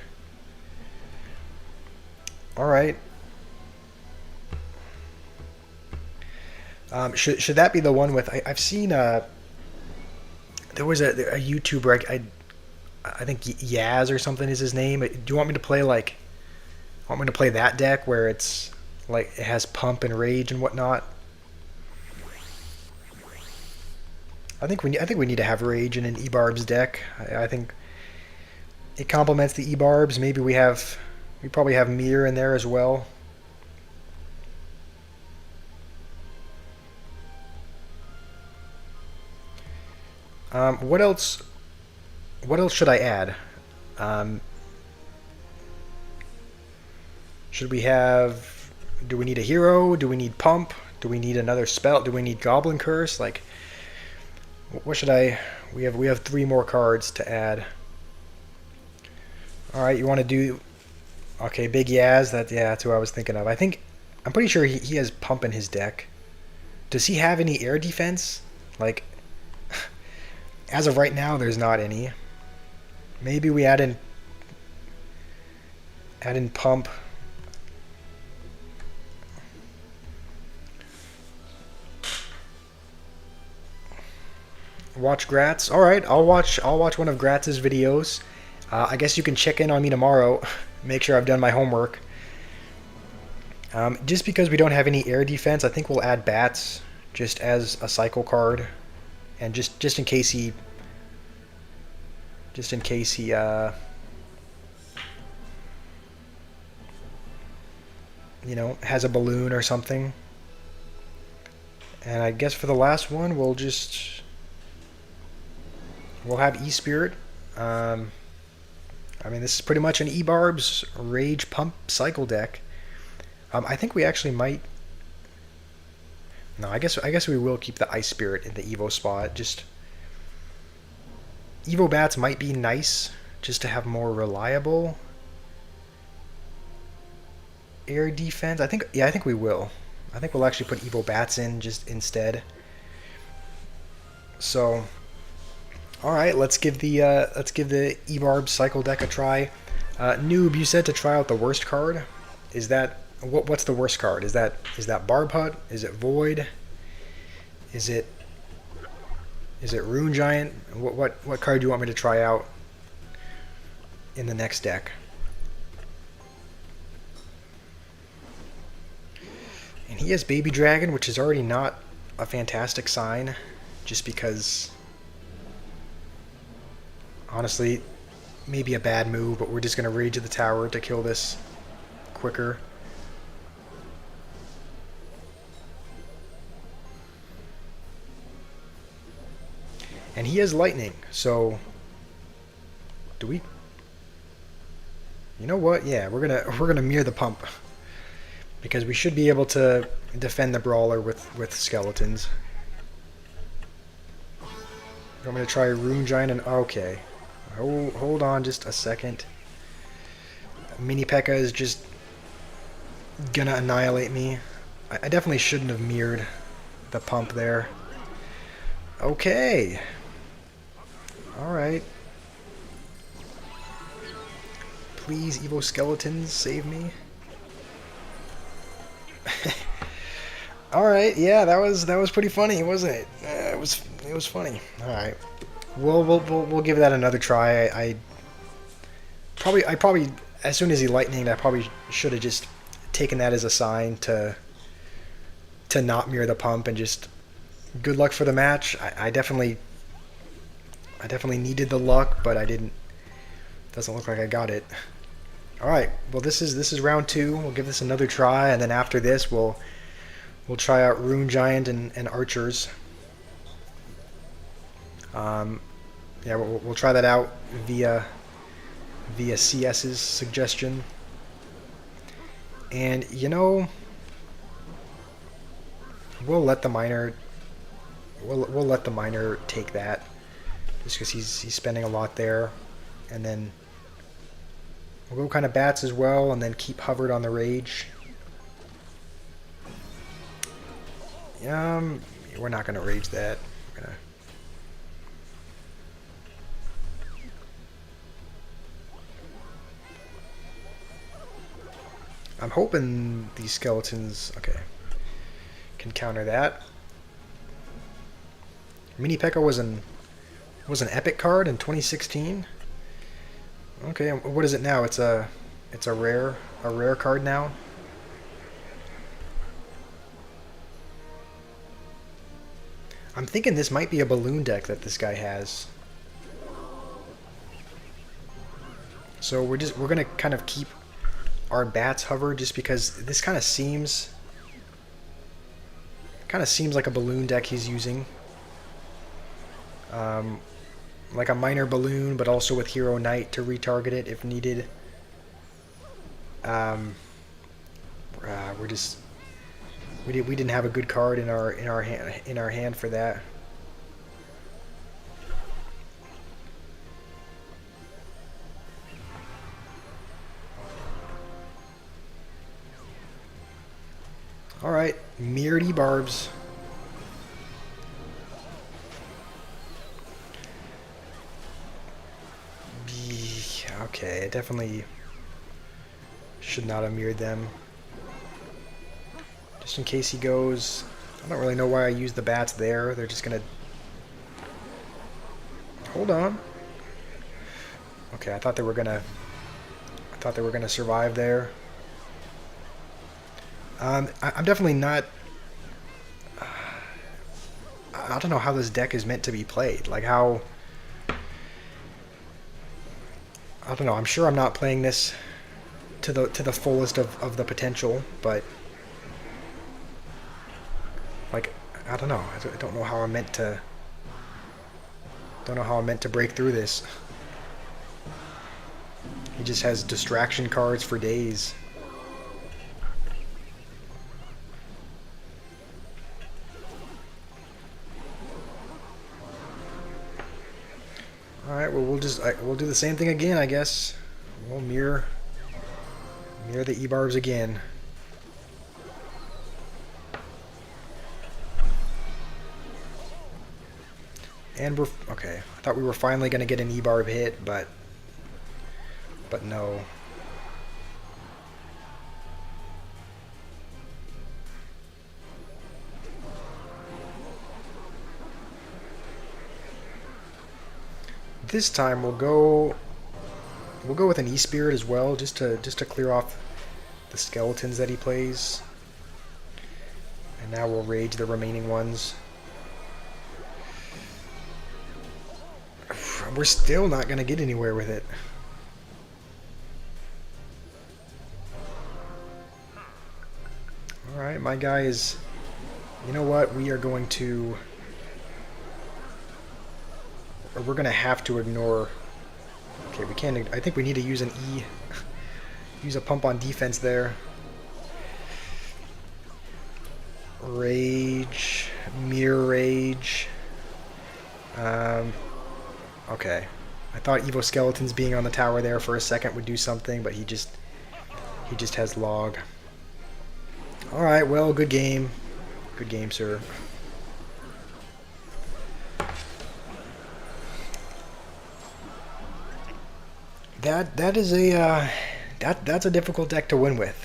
All right. Should that be the one with? I've seen there was a YouTuber. I think Yaz or something is his name. Do you want me to play that deck where it's Like it has pump and rage and whatnot. I think we need to have rage in an E-Barb's deck. I think it complements the E-Barbs. Maybe we probably have Mir in there as well. What else? What else should I add? Um, should we have? Do we need a hero? Do we need pump? Do we need another spell? Do we need Goblin Curse? Like, what should I? We have 3 more cards to add. All right, you want to do? Okay, Big Yaz. That's who I was thinking of. I'm pretty sure he has pump in his deck. Does he have any air defense? Like, as of right now, there's not any. Maybe we add in pump. Watch Gratz. All right, I'll watch one of Gratz's videos. I guess you can check in on me tomorrow. Make sure I've done my homework. Just because we don't have any air defense, I think we'll add bats just as a cycle card, and just in case he has a balloon or something. And I guess for the last one, we'll have E-Spirit. I mean, this is pretty much an E-Barb's Rage Pump Cycle deck. I think we actually might. No, I guess we will keep the Ice Spirit in the Evo spot. Just Evo Bats might be nice just to have more reliable air defense. I think we will. I think we'll actually put Evo Bats in just instead. So, all right, let's give the E-Barb Cycle deck a try. Noob, you said to try out the worst card. Is that what's the worst card? Is that Barb Hut? Is it Void? Is it Rune Giant? What card do you want me to try out in the next deck? And he has Baby Dragon, which is already not a fantastic sign, just because, honestly, maybe a bad move, but we're just going to Rage at the Tower to kill this quicker. And he has Lightning, so do we? You know what? Yeah, we're gonna mirror the pump, because we should be able to defend the Brawler with skeletons. I'm gonna try Rune Giant and okay. Hold on just a second. Mini P.E.K.K.A. is just gonna annihilate me. I definitely shouldn't have mirrored the pump there. Okay. Alright. Please, Evo Skeletons, save me. Alright, yeah, that was pretty funny, wasn't it? It was funny. Alright. We'll give that another try. I probably as soon as he lightninged, I probably should have just taken that as a sign to not mirror the pump and just good luck for the match. I definitely needed the luck, but I didn't. Doesn't look like I got it. All right. Well, this is round 2. We'll give this another try, and then after this, we'll try out Rune Giant and Archers. Yeah, we'll try that out via CS's suggestion. And we'll let the miner take that, just because he's spending a lot there, and then we'll go kind of bats as well, and then keep hovered on the rage. We're not gonna rage that. We're gonna. I'm hoping these skeletons, okay, can counter that. Mini P.E.K.K.A. was an epic card in 2016. Okay, what is it now? It's a rare card now. I'm thinking this might be a balloon deck that this guy has. So we're gonna kind of keep our bats hover just because this kind of seems like a balloon deck he's using. Like a minor balloon, but also with Hero Knight to retarget it if needed. We didn't have a good card in our hand for that. All right, mirrored E-Barbs. Okay, it definitely should not have mirrored them. Just in case he goes... I don't really know why I used the bats there. They're just gonna... Hold on. Okay, I thought they were gonna survive there. I'm definitely not... I don't know how this deck is meant to be played. Like how... I don't know. I'm sure I'm not playing this to the fullest of the potential, but like I don't know. I don't know how I'm meant to. Don't know how I'm meant to break through this. He just has distraction cards for days. All right. Well, we'll do the same thing again, I guess. We'll mirror the E-Barbs again. And we're okay. I thought we were finally going to get an E-Barb hit, but no. This time we'll go with an E-Spirit as well, just to clear off the skeletons that he plays. And now we'll rage the remaining ones. We're still not going to get anywhere with it. Alright, my guy is... You know what? We are going to... Or we're going to have to ignore... Okay, we can't... I think we need to use an E. Use a pump on defense there. Rage. Mirror Rage. Okay. I thought Evo Skeletons being on the tower there for a second would do something, but he just has log. Alright, well, good game. Good game, sir. That is a that's a difficult deck to win with.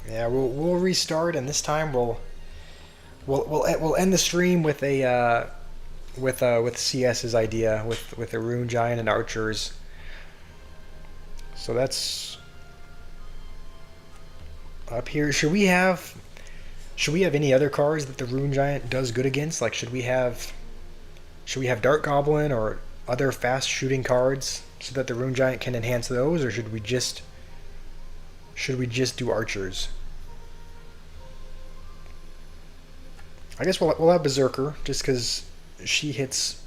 Yeah, we'll restart, and this time we'll end the stream with a with CS's idea with the Rune Giant and Archers. So that's up here. Should we have any other cards that the Rune Giant does good against? Like should we have Dark Goblin or other fast shooting cards so that the Rune Giant can enhance those, or should we just do Archers? I guess we'll have Berserker just because she hits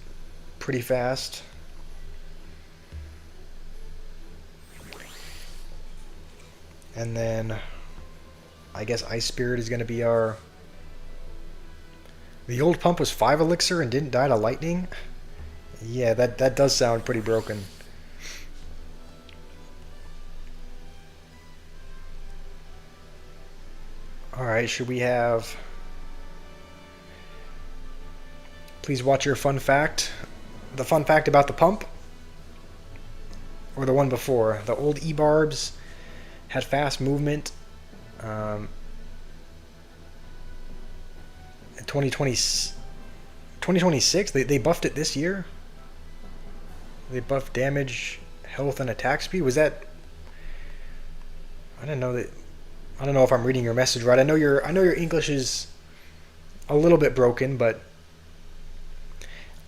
pretty fast. And then I guess Ice Spirit is going to be our... The old pump was 5 elixir and didn't die to lightning? Yeah, that does sound pretty broken. Alright, should we have... Please watch your fun fact. The fun fact about the pump? Or the one before? The old E-Barbs had fast movement. 2026? They buffed it this year? They buffed damage, health, and attack speed? Was that... I didn't know that... I don't know if I'm reading your message right. I know your English is a little bit broken, but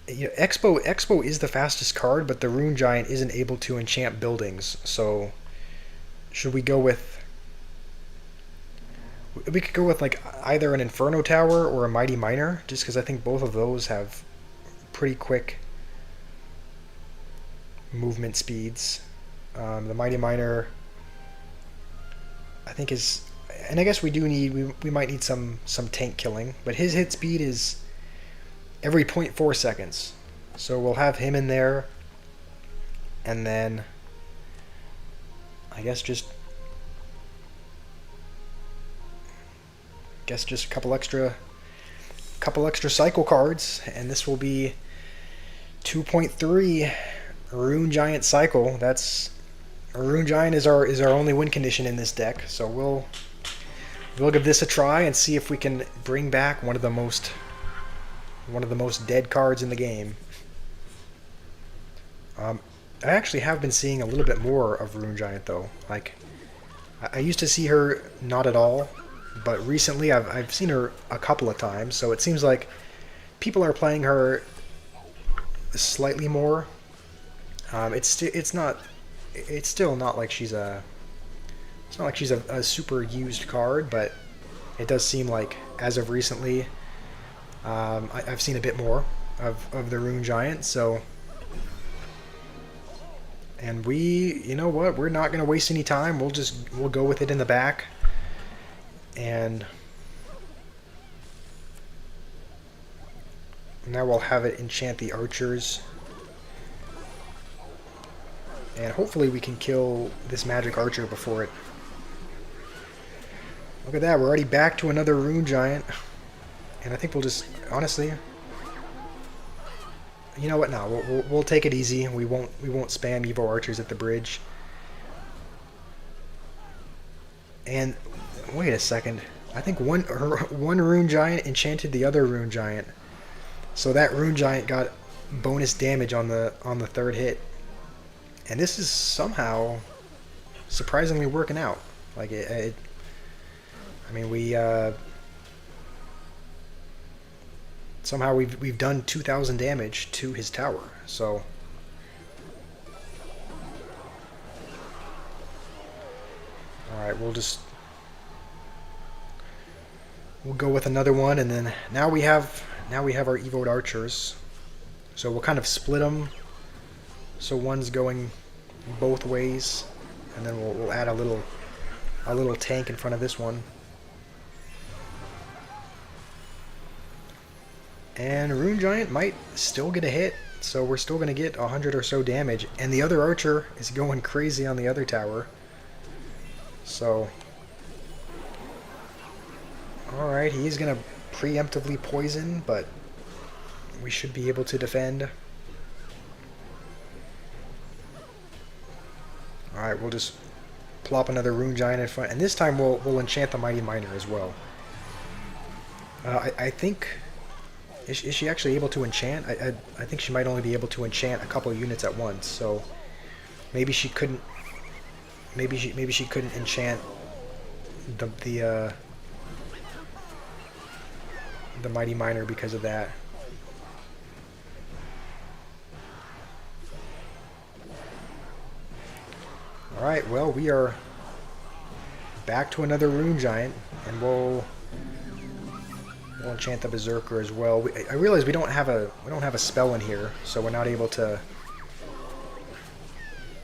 you know, Expo is the fastest card, but the Rune Giant isn't able to enchant buildings. So should we go with? We could go with like either an Inferno Tower or a Mighty Miner, just because I think both of those have pretty quick movement speeds. The Mighty Miner, I think is, and I guess we might need some tank killing, but his hit speed is every 0.4 seconds, so we'll have him in there, and then I guess just a couple extra cycle cards, and this will be 2.3 Rune Giant cycle. That's Rune Giant is our only win condition in this deck, so we'll give this a try and see if we can bring back one of the most dead cards in the game. I actually have been seeing a little bit more of Rune Giant though. Like I used to see her not at all, but recently I've seen her a couple of times. So it seems like people are playing her slightly more. It's still not like she's a super used card, but it does seem like as of recently, I've seen a bit more of the Rune Giant. So, and you know what? We're not going to waste any time. We'll go with it in the back, and now we'll have it enchant the archers. And hopefully we can kill this magic archer before it. Look at that, we're already back to another Rune Giant. And I think we'll just, honestly, you know what, no, we'll take it easy. We won't spam Evo archers at the bridge. And wait a second. I think one Rune Giant enchanted the other Rune Giant. So that Rune Giant got bonus damage on the third hit. And this is somehow surprisingly working out. Like I mean, somehow we've done 2,000 damage to his tower. So all right, we'll go with another one, and then now we have our evoed archers. So we'll kind of split them. So one's going both ways, and then we'll add a little tank in front of this one. And Rune Giant might still get a hit, so we're still going to get 100 or so damage. And the other archer is going crazy on the other tower. So, alright, he is going to preemptively poison, but we should be able to defend. Alright, we'll just plop another Rune Giant in front, and this time we'll enchant the Mighty Miner as well. I think... Is she actually able to enchant? I think she might only be able to enchant a couple of units at once, so maybe she couldn't... Maybe she couldn't enchant the Mighty Miner because of that. Alright, well, we are back to another Rune Giant, and we'll enchant the Berserker as well. I realize we don't have a spell in here, so we're not able to...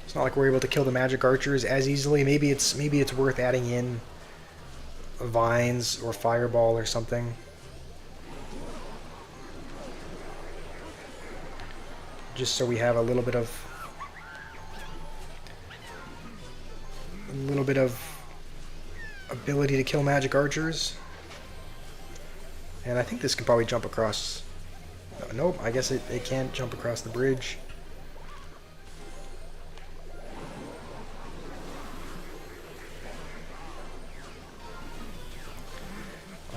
It's not like we're able to kill the magic archers as easily. Maybe it's worth adding in vines or fireball or something. Just so we have a little bit of ability to kill magic archers. And I think this can probably jump across... Nope, I guess it can't jump across the bridge.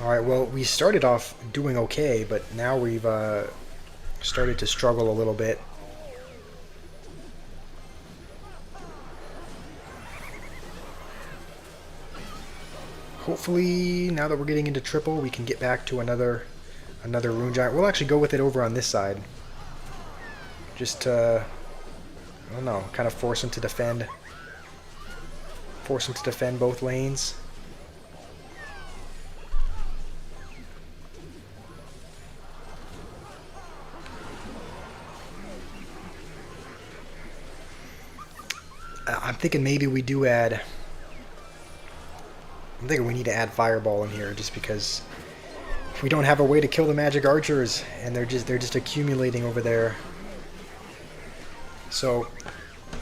Alright, well, we started off doing okay, but now we've started to struggle a little bit. Hopefully, now that we're getting into triple, we can get back to another another Rune Giant. We'll actually go with it over on this side. Just to, I don't know, kind of force him to defend. Force him to defend both lanes. I'm thinking maybe we do add... I'm thinking we need to add Fireball in here, just because if we don't have a way to kill the magic archers, and they're just accumulating over there. So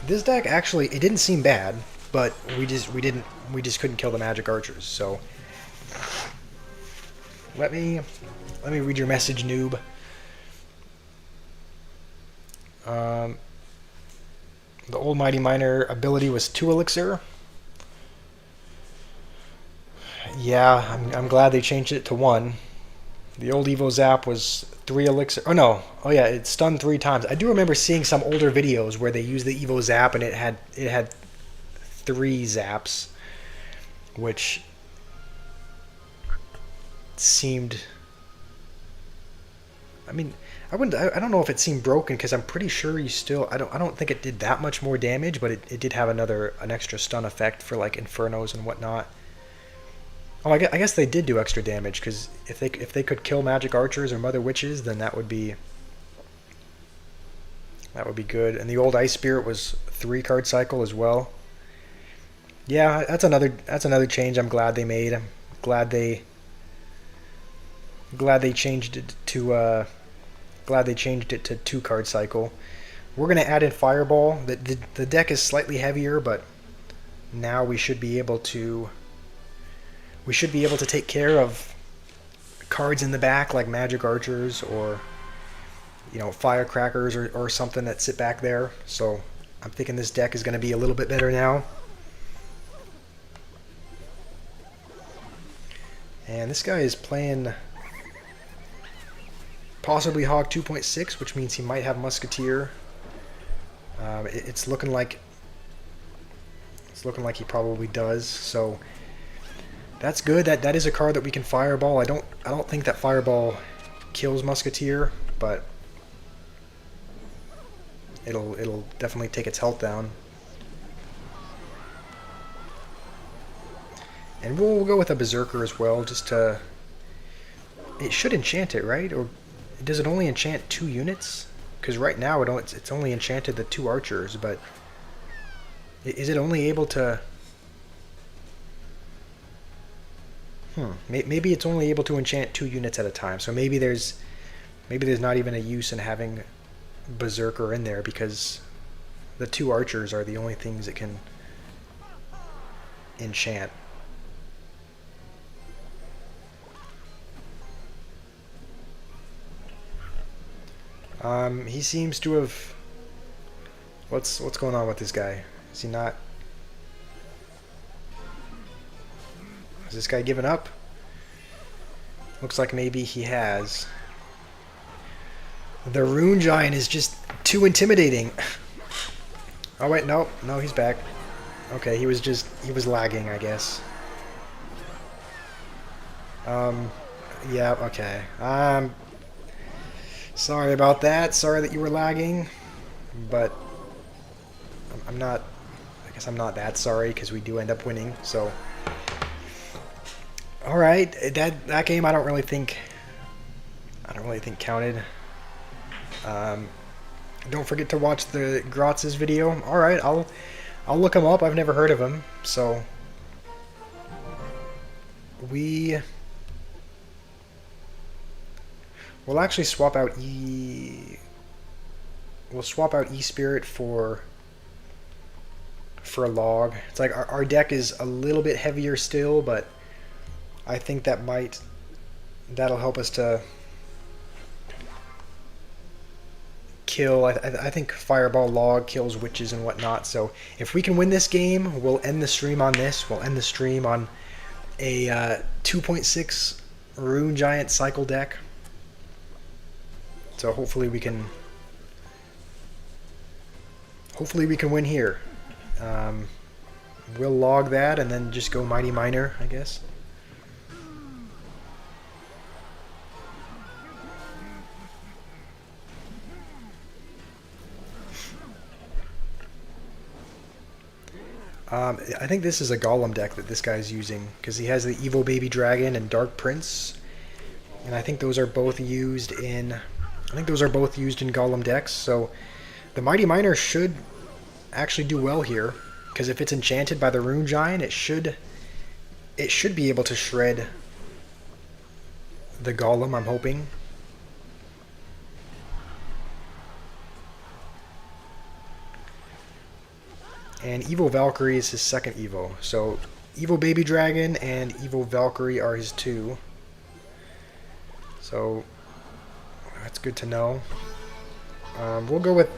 this deck actually, it didn't seem bad, but we just couldn't kill the magic archers. So let me read your message, noob. The old Mighty Miner ability was 2 elixir. Yeah, I'm glad they changed it to 1. The old Evo Zap was 3 elixir. Oh no, oh yeah, it stunned 3 times. I do remember seeing some older videos where they used the Evo Zap and it had 3 zaps, which seemed... I mean, I don't know if it seemed broken, because I'm pretty sure you still... I don't think it did that much more damage, but it did have an extra stun effect for like Infernos and whatnot. Oh, I guess they did do extra damage, because if they could kill magic archers or mother witches, then that would be good. And the old Ice Spirit was 3 card cycle as well. Yeah, that's another change I'm glad they made. I'm glad they changed it to 2 card cycle. We're gonna add in Fireball. The deck is slightly heavier, but now we should be able to take care of cards in the back like magic archers, or firecrackers, or something that sit back there. So I'm thinking this deck is going to be a little bit better now. And this guy is playing possibly Hog 2.6, which means he might have Musketeer. It's looking like he probably does. So that's good. That is a card that we can Fireball. I don't think that Fireball kills Musketeer, but it'll definitely take its health down. And we'll go with a Berserker as well, just to... It should enchant it, right? Or does it only enchant 2 units? Because right now it's only enchanted the 2 archers, but is it only able to... Maybe it's only able to enchant 2 units at a time. So maybe there's not even a use in having Berserker in there, because the 2 archers are the only things that can enchant. He seems to have... What's going on with this guy? Is he not... Has this guy given up? Looks like maybe he has. The Rune Giant is just too intimidating. Oh wait, no, he's back. Okay, he was lagging, I guess. Yeah, okay. Sorry about that. Sorry that you were lagging, but I'm not... I guess I'm not that sorry, because we do end up winning, so... Alright, that game I don't really think counted. Don't forget to watch the Gratz's video. Alright, I'll look him up. I've never heard of him, so... We'll actually swap out We'll swap out E-Spirit for a log. It's like our deck is a little bit heavier still, but I think that'll help us to kill. I think Fireball Log kills witches and whatnot. So if we can win this game, we'll end the stream on this. We'll end the stream on a 2.6 Rune Giant cycle deck. So hopefully we can win here. We'll log that and then just go Mighty Miner, I guess. I think this is a Golem deck that this guy's using because he has the Evil Baby Dragon and Dark Prince, and I think those are both used in. I think those are both used in Golem decks. So the Mighty Miner should actually do well here because if it's enchanted by the Rune Giant, it should be able to shred the Golem. I'm hoping. And Evil Valkyrie is his second Evo. So Evil Baby Dragon and Evil Valkyrie are his two. So that's good to know. We'll go with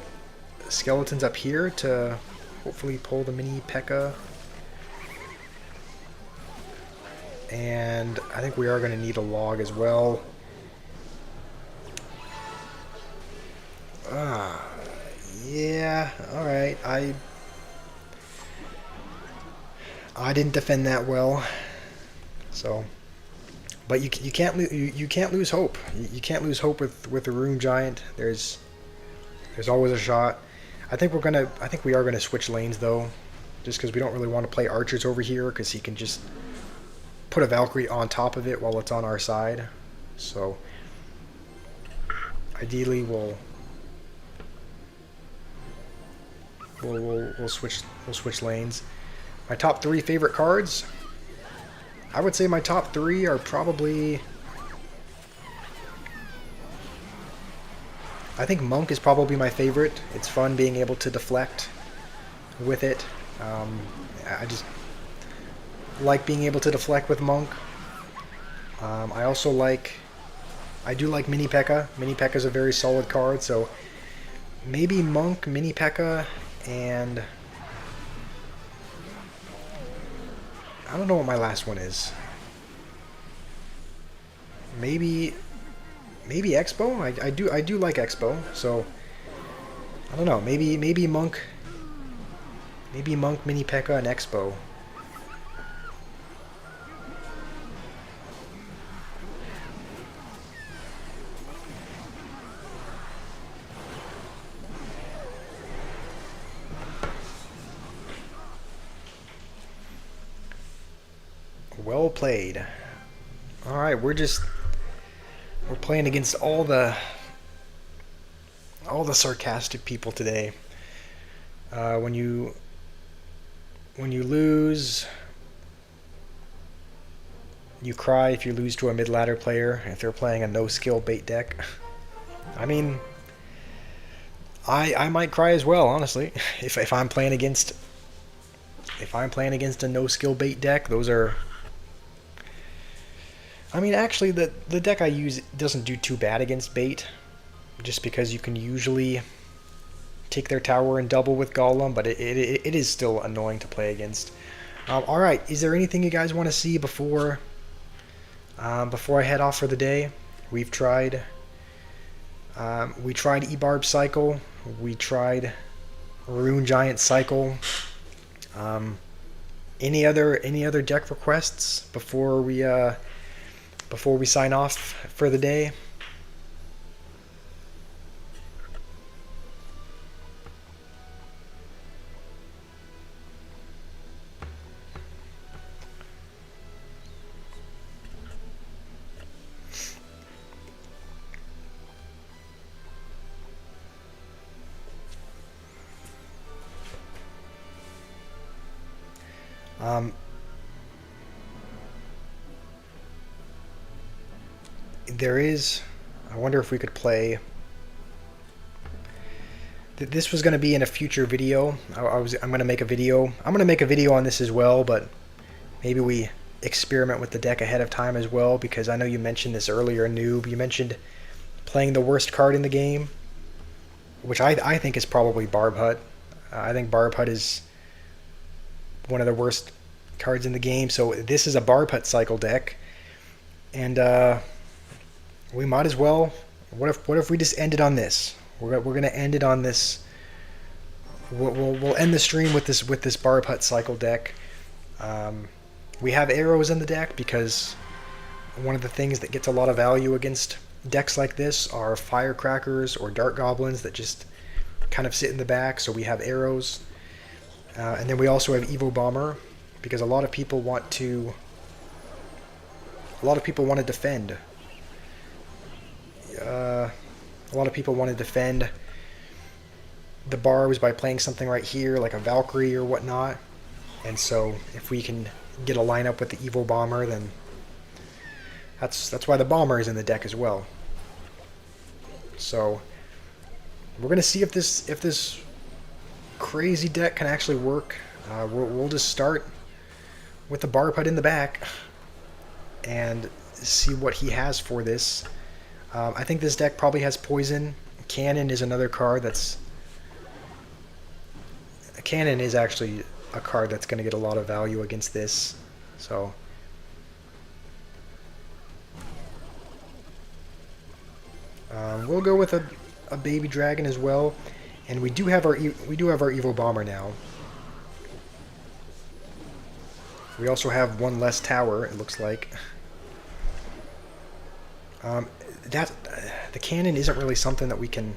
skeletons up here to hopefully pull the mini P.E.K.K.A. And I think we are going to need a log as well. Yeah, alright. I didn't defend that well. So, but you can't lose hope. You can't lose hope with the Rune Giant. There's always a shot. I think we are gonna switch lanes though, just because we don't really want to play archers over here because he can just put a Valkyrie on top of it while it's on our side. So ideally we'll switch lanes. My top 3 favorite cards. I would say my top 3 are probably. I think Monk is probably my favorite. It's fun being able to deflect with it. I just like being able to deflect with Monk. I do like Mini P.E.K.K.A. Mini P.E.K.K.A. is a very solid card, so maybe Monk, Mini P.E.K.K.A. and I don't know what my last one is. Maybe Expo. I do like Expo. So I don't know. Maybe Monk. Maybe Monk, Mini P.E.K.K.A. and Expo. Well played. Alright, we're playing against all the sarcastic people today. When you lose, you cry if you lose to a mid-ladder player if they're playing a no-skill bait deck. I mean, I might cry as well, honestly. If I'm playing against a no-skill bait deck, those are. I mean, actually, the deck I use doesn't do too bad against bait, just because you can usually take their tower and double with Golem, but it is still annoying to play against. All right, is there anything you guys want to see before I head off for the day? We tried E-Barb Cycle, we tried Rune Giant Cycle. Any other deck requests before we sign off for the day? There is. I wonder if we could play. This was going to be in a future video. I'm going to make a video. I'm going to make a video on this as well, but maybe we experiment with the deck ahead of time as well, because I know you mentioned this earlier, Noob. You mentioned playing the worst card in the game, which I think is probably Barb Hut. I think Barb Hut is one of the worst cards in the game. So this is a Barb Hut cycle deck, and we might as well. What if we just ended on this? We're gonna end it on this. We'll end the stream with this Barb Hut cycle deck. We have arrows in the deck because one of the things that gets a lot of value against decks like this are firecrackers or dart goblins that just kind of sit in the back. So we have arrows. And then we also have Evo Bomber, because a lot of people want to defend. A lot of people want to defend the barbs by playing something right here, like a Valkyrie or whatnot. And so if we can get a lineup with the Evo Bomber, then that's why the Bomber is in the deck as well. So we're gonna see if this crazy deck can actually work. We'll just start with the Barb Hut in the back and see what he has for this. I think this deck probably has Poison. Cannon is another card that's... Cannon is actually a card that's going to get a lot of value against this. So... we'll go with a Baby Dragon as well. And we do have our Evo Bomber now. We also have one less tower, it looks like. The cannon isn't really something that we can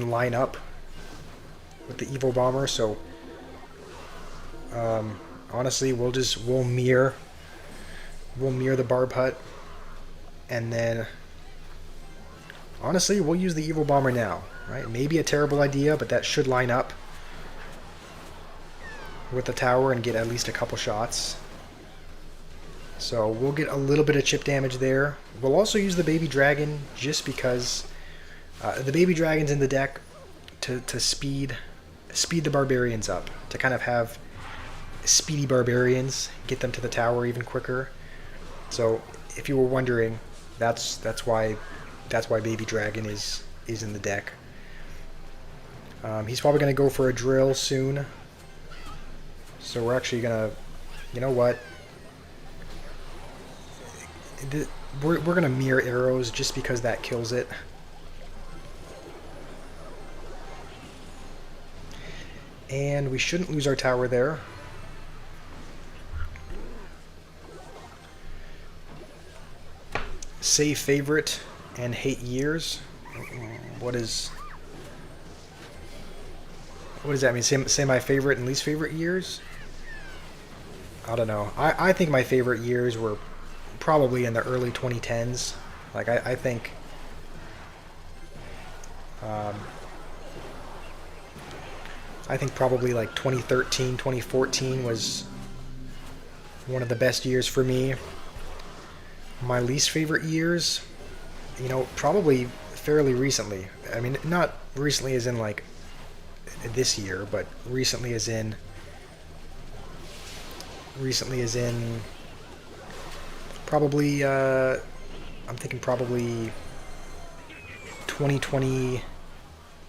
line up with the Evo Bomber, so honestly we'll mirror the Barb Hut, and then honestly we'll use the Evo Bomber now, right? Maybe a terrible idea, but that should line up with the tower and get at least a couple shots. So we'll get a little bit of chip damage there. We'll also use the Baby Dragon just because the Baby Dragon's in the deck to speed the Barbarians up, to kind of have speedy Barbarians, get them to the tower even quicker. So if you were wondering, that's why Baby Dragon is in the deck. He's probably going to go for a drill soon. So we're actually going to, you know what? We're going to mirror arrows just because that kills it. And we shouldn't lose our tower there. Save favorite and hate years. What does that mean? Say my favorite and least favorite years? I don't know. I think my favorite years were probably in the early 2010s. Like I think probably like 2013, 2014 was one of the best years for me. My least favorite years, you know, probably fairly recently. I mean, not recently as in like this year, but recently as in probably I'm thinking probably 2020,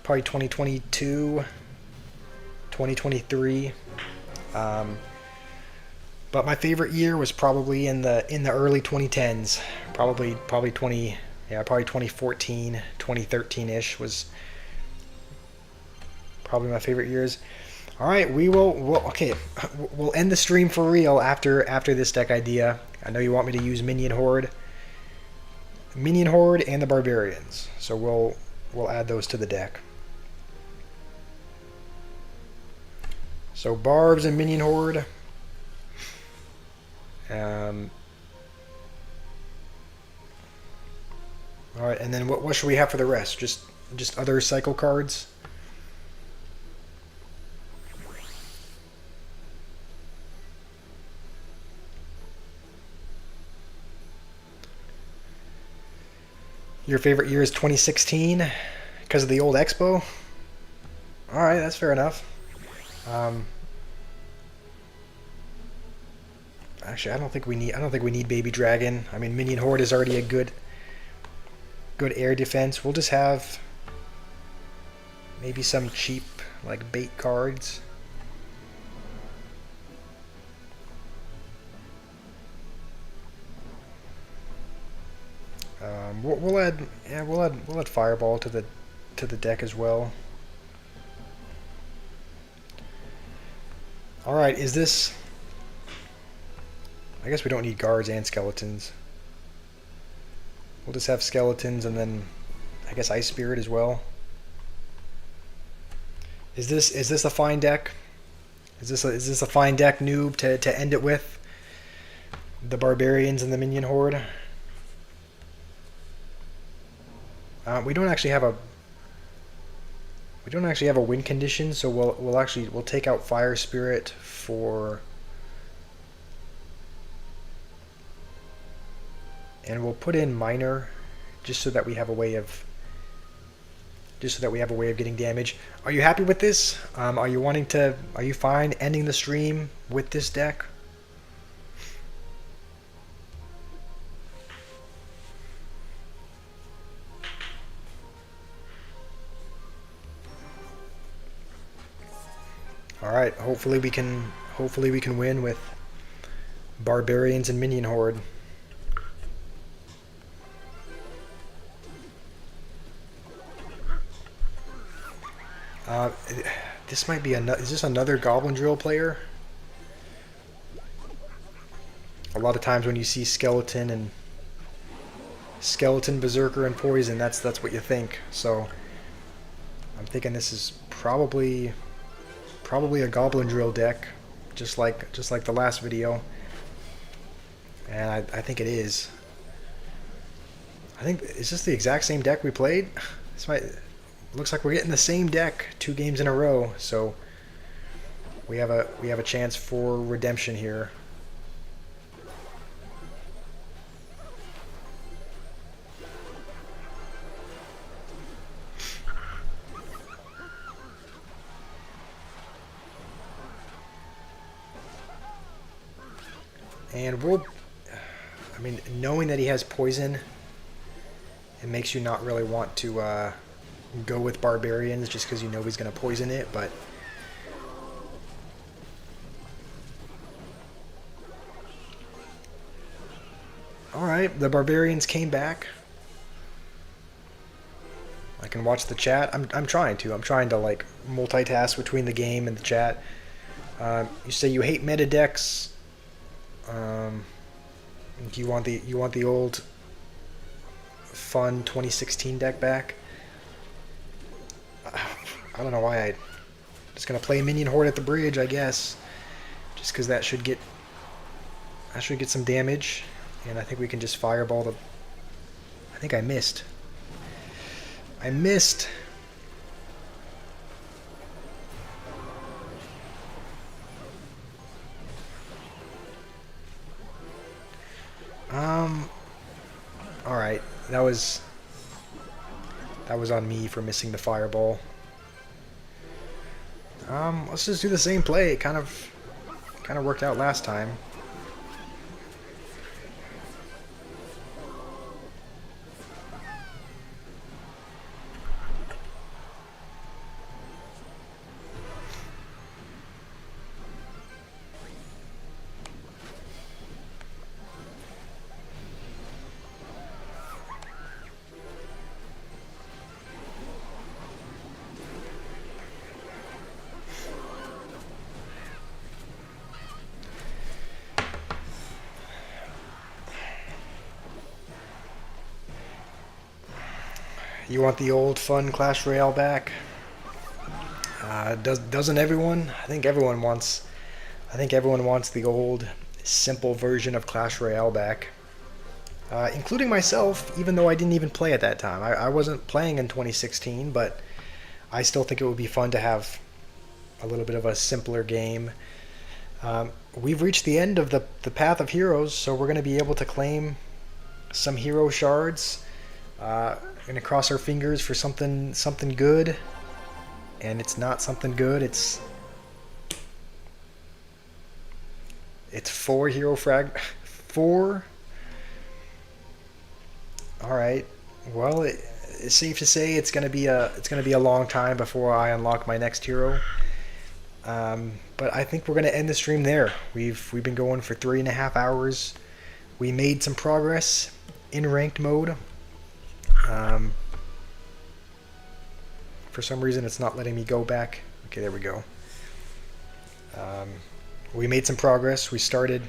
probably 2022, 2023. But my favorite year was probably in the early 2010s. Probably 2014, 2013-ish was probably my favorite years. All right, we'll end the stream for real after this deck idea. I know you want me to use Minion Horde, and the Barbarians. So we'll add those to the deck. So Barbs and Minion Horde. All right, and then what should we have for the rest? Just other cycle cards. Your favorite year is 2016 because of the old Expo? All right, that's fair enough. Actually, I don't think we need Baby Dragon. I mean, Minion Horde is already a good air defense. We'll just have maybe some cheap like bait cards. We'll add Fireball to the deck as well. All right, is this? I guess we don't need guards and skeletons. We'll just have skeletons and then I guess Ice Spirit as well. Is this a fine deck? Is this a fine deck, noob, to end it with? The barbarians and the minion horde. We don't actually have a win condition, so we'll take out Fire Spirit for, and we'll put in Minor, just so that we have a way of getting damage. Are you happy with this? Are you fine ending the stream with this deck? All right. Hopefully we can win with barbarians and minion horde. This might be is this another Goblin Drill player? A lot of times when you see Skeleton, Berserker, and Poison, that's what you think. So I'm thinking this is probably a Goblin Drill deck, just like the last video. And I think it is. Is this the exact same deck we played? Looks like we're getting the same deck 2 games in a row, so we have a chance for redemption here. And knowing that he has poison, it makes you not really want to go with barbarians, just because you know he's going to poison it. But alright, the barbarians came back. I can watch the chat. I'm trying to like multitask between the game and the chat. You say you hate meta decks. You want the old fun 2016 deck back? I don't know why. I'm just gonna play Minion Horde at the bridge, I guess, just because that should get some damage, and I think we can just fireball the. I think I missed. All right, that was on me for missing the fireball. Let's just do the same play. It kind of worked out last time. You want the old fun Clash Royale back? Doesn't everyone? I think everyone wants the old simple version of Clash Royale back, including myself. Even though I didn't even play at that time, I wasn't playing in 2016, but I still think it would be fun to have a little bit of a simpler game. We've reached the end of the Path of Heroes, so we're going to be able to claim some hero shards. Gonna cross our fingers for something good, and it's not something good. It's 4 hero frag. 4. All right. Well, it's safe to say it's gonna be a long time before I unlock my next hero. But I think we're gonna end the stream there. We've been going for 3.5 hours. We made some progress in ranked mode. For some reason it's not letting me go back. Okay, there we go. We made some progress. We started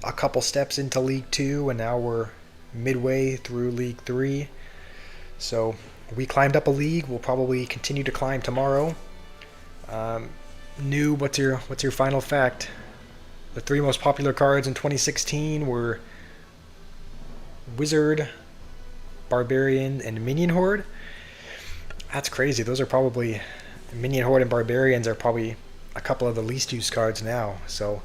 a couple steps into League 2, and now we're midway through League 3. So we climbed up a league. We'll probably continue to climb tomorrow. Noob, what's your final fact? The three most popular cards in 2016 were Wizard, Barbarian, and Minion Horde. That's crazy. Those are probably Minion Horde and Barbarians are probably a couple of the least used cards now. So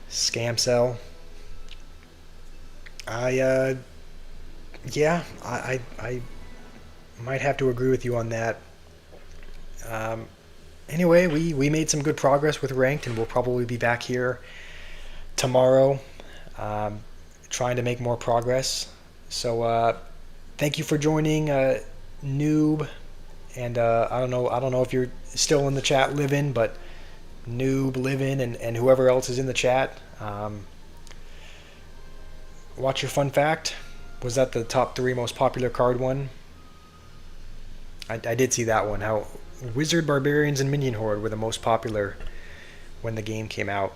scam cell. I yeah, I might have to agree with you on that. Um, anyway, we made some good progress with ranked, and we'll probably be back here tomorrow, um, trying to make more progress. So thank you for joining, Noob, and I don't know if you're still in the chat, Livin, but Noob, Livin, and whoever else is in the chat. Watch your fun fact. Was that the top three most popular card one? I did see that one. How Wizard, Barbarians, and Minion Horde were the most popular when the game came out.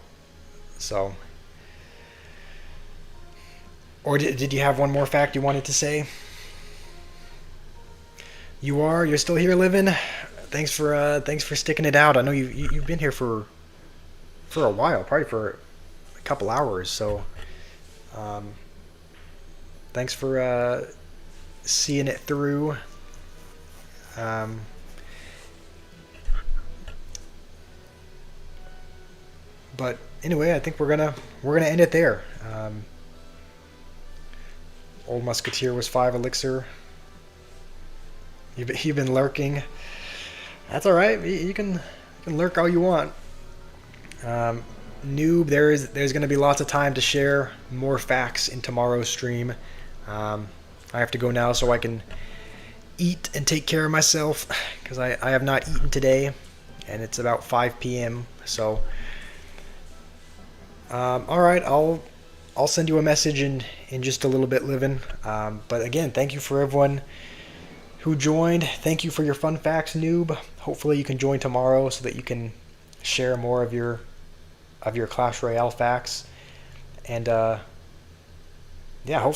So, or did you have one more fact you wanted to say? You're still here, living. Thanks for sticking it out. I know you've been here for a while, probably for a couple hours. So, um, thanks for seeing it through. Um, but anyway, I think we're gonna end it there. Old Musketeer was 5 elixir. You've been lurking. That's all right. You can lurk all you want. Noob, there's going to be lots of time to share more facts in tomorrow's stream. I have to go now so I can eat and take care of myself because I have not eaten today, and it's about 5 p.m. So, all right, I'll send you a message in just a little bit, living. But again, thank you for everyone who joined. Thank you for your fun facts, Noob. Hopefully you can join tomorrow so that you can share more of your Clash Royale facts. And yeah, hopefully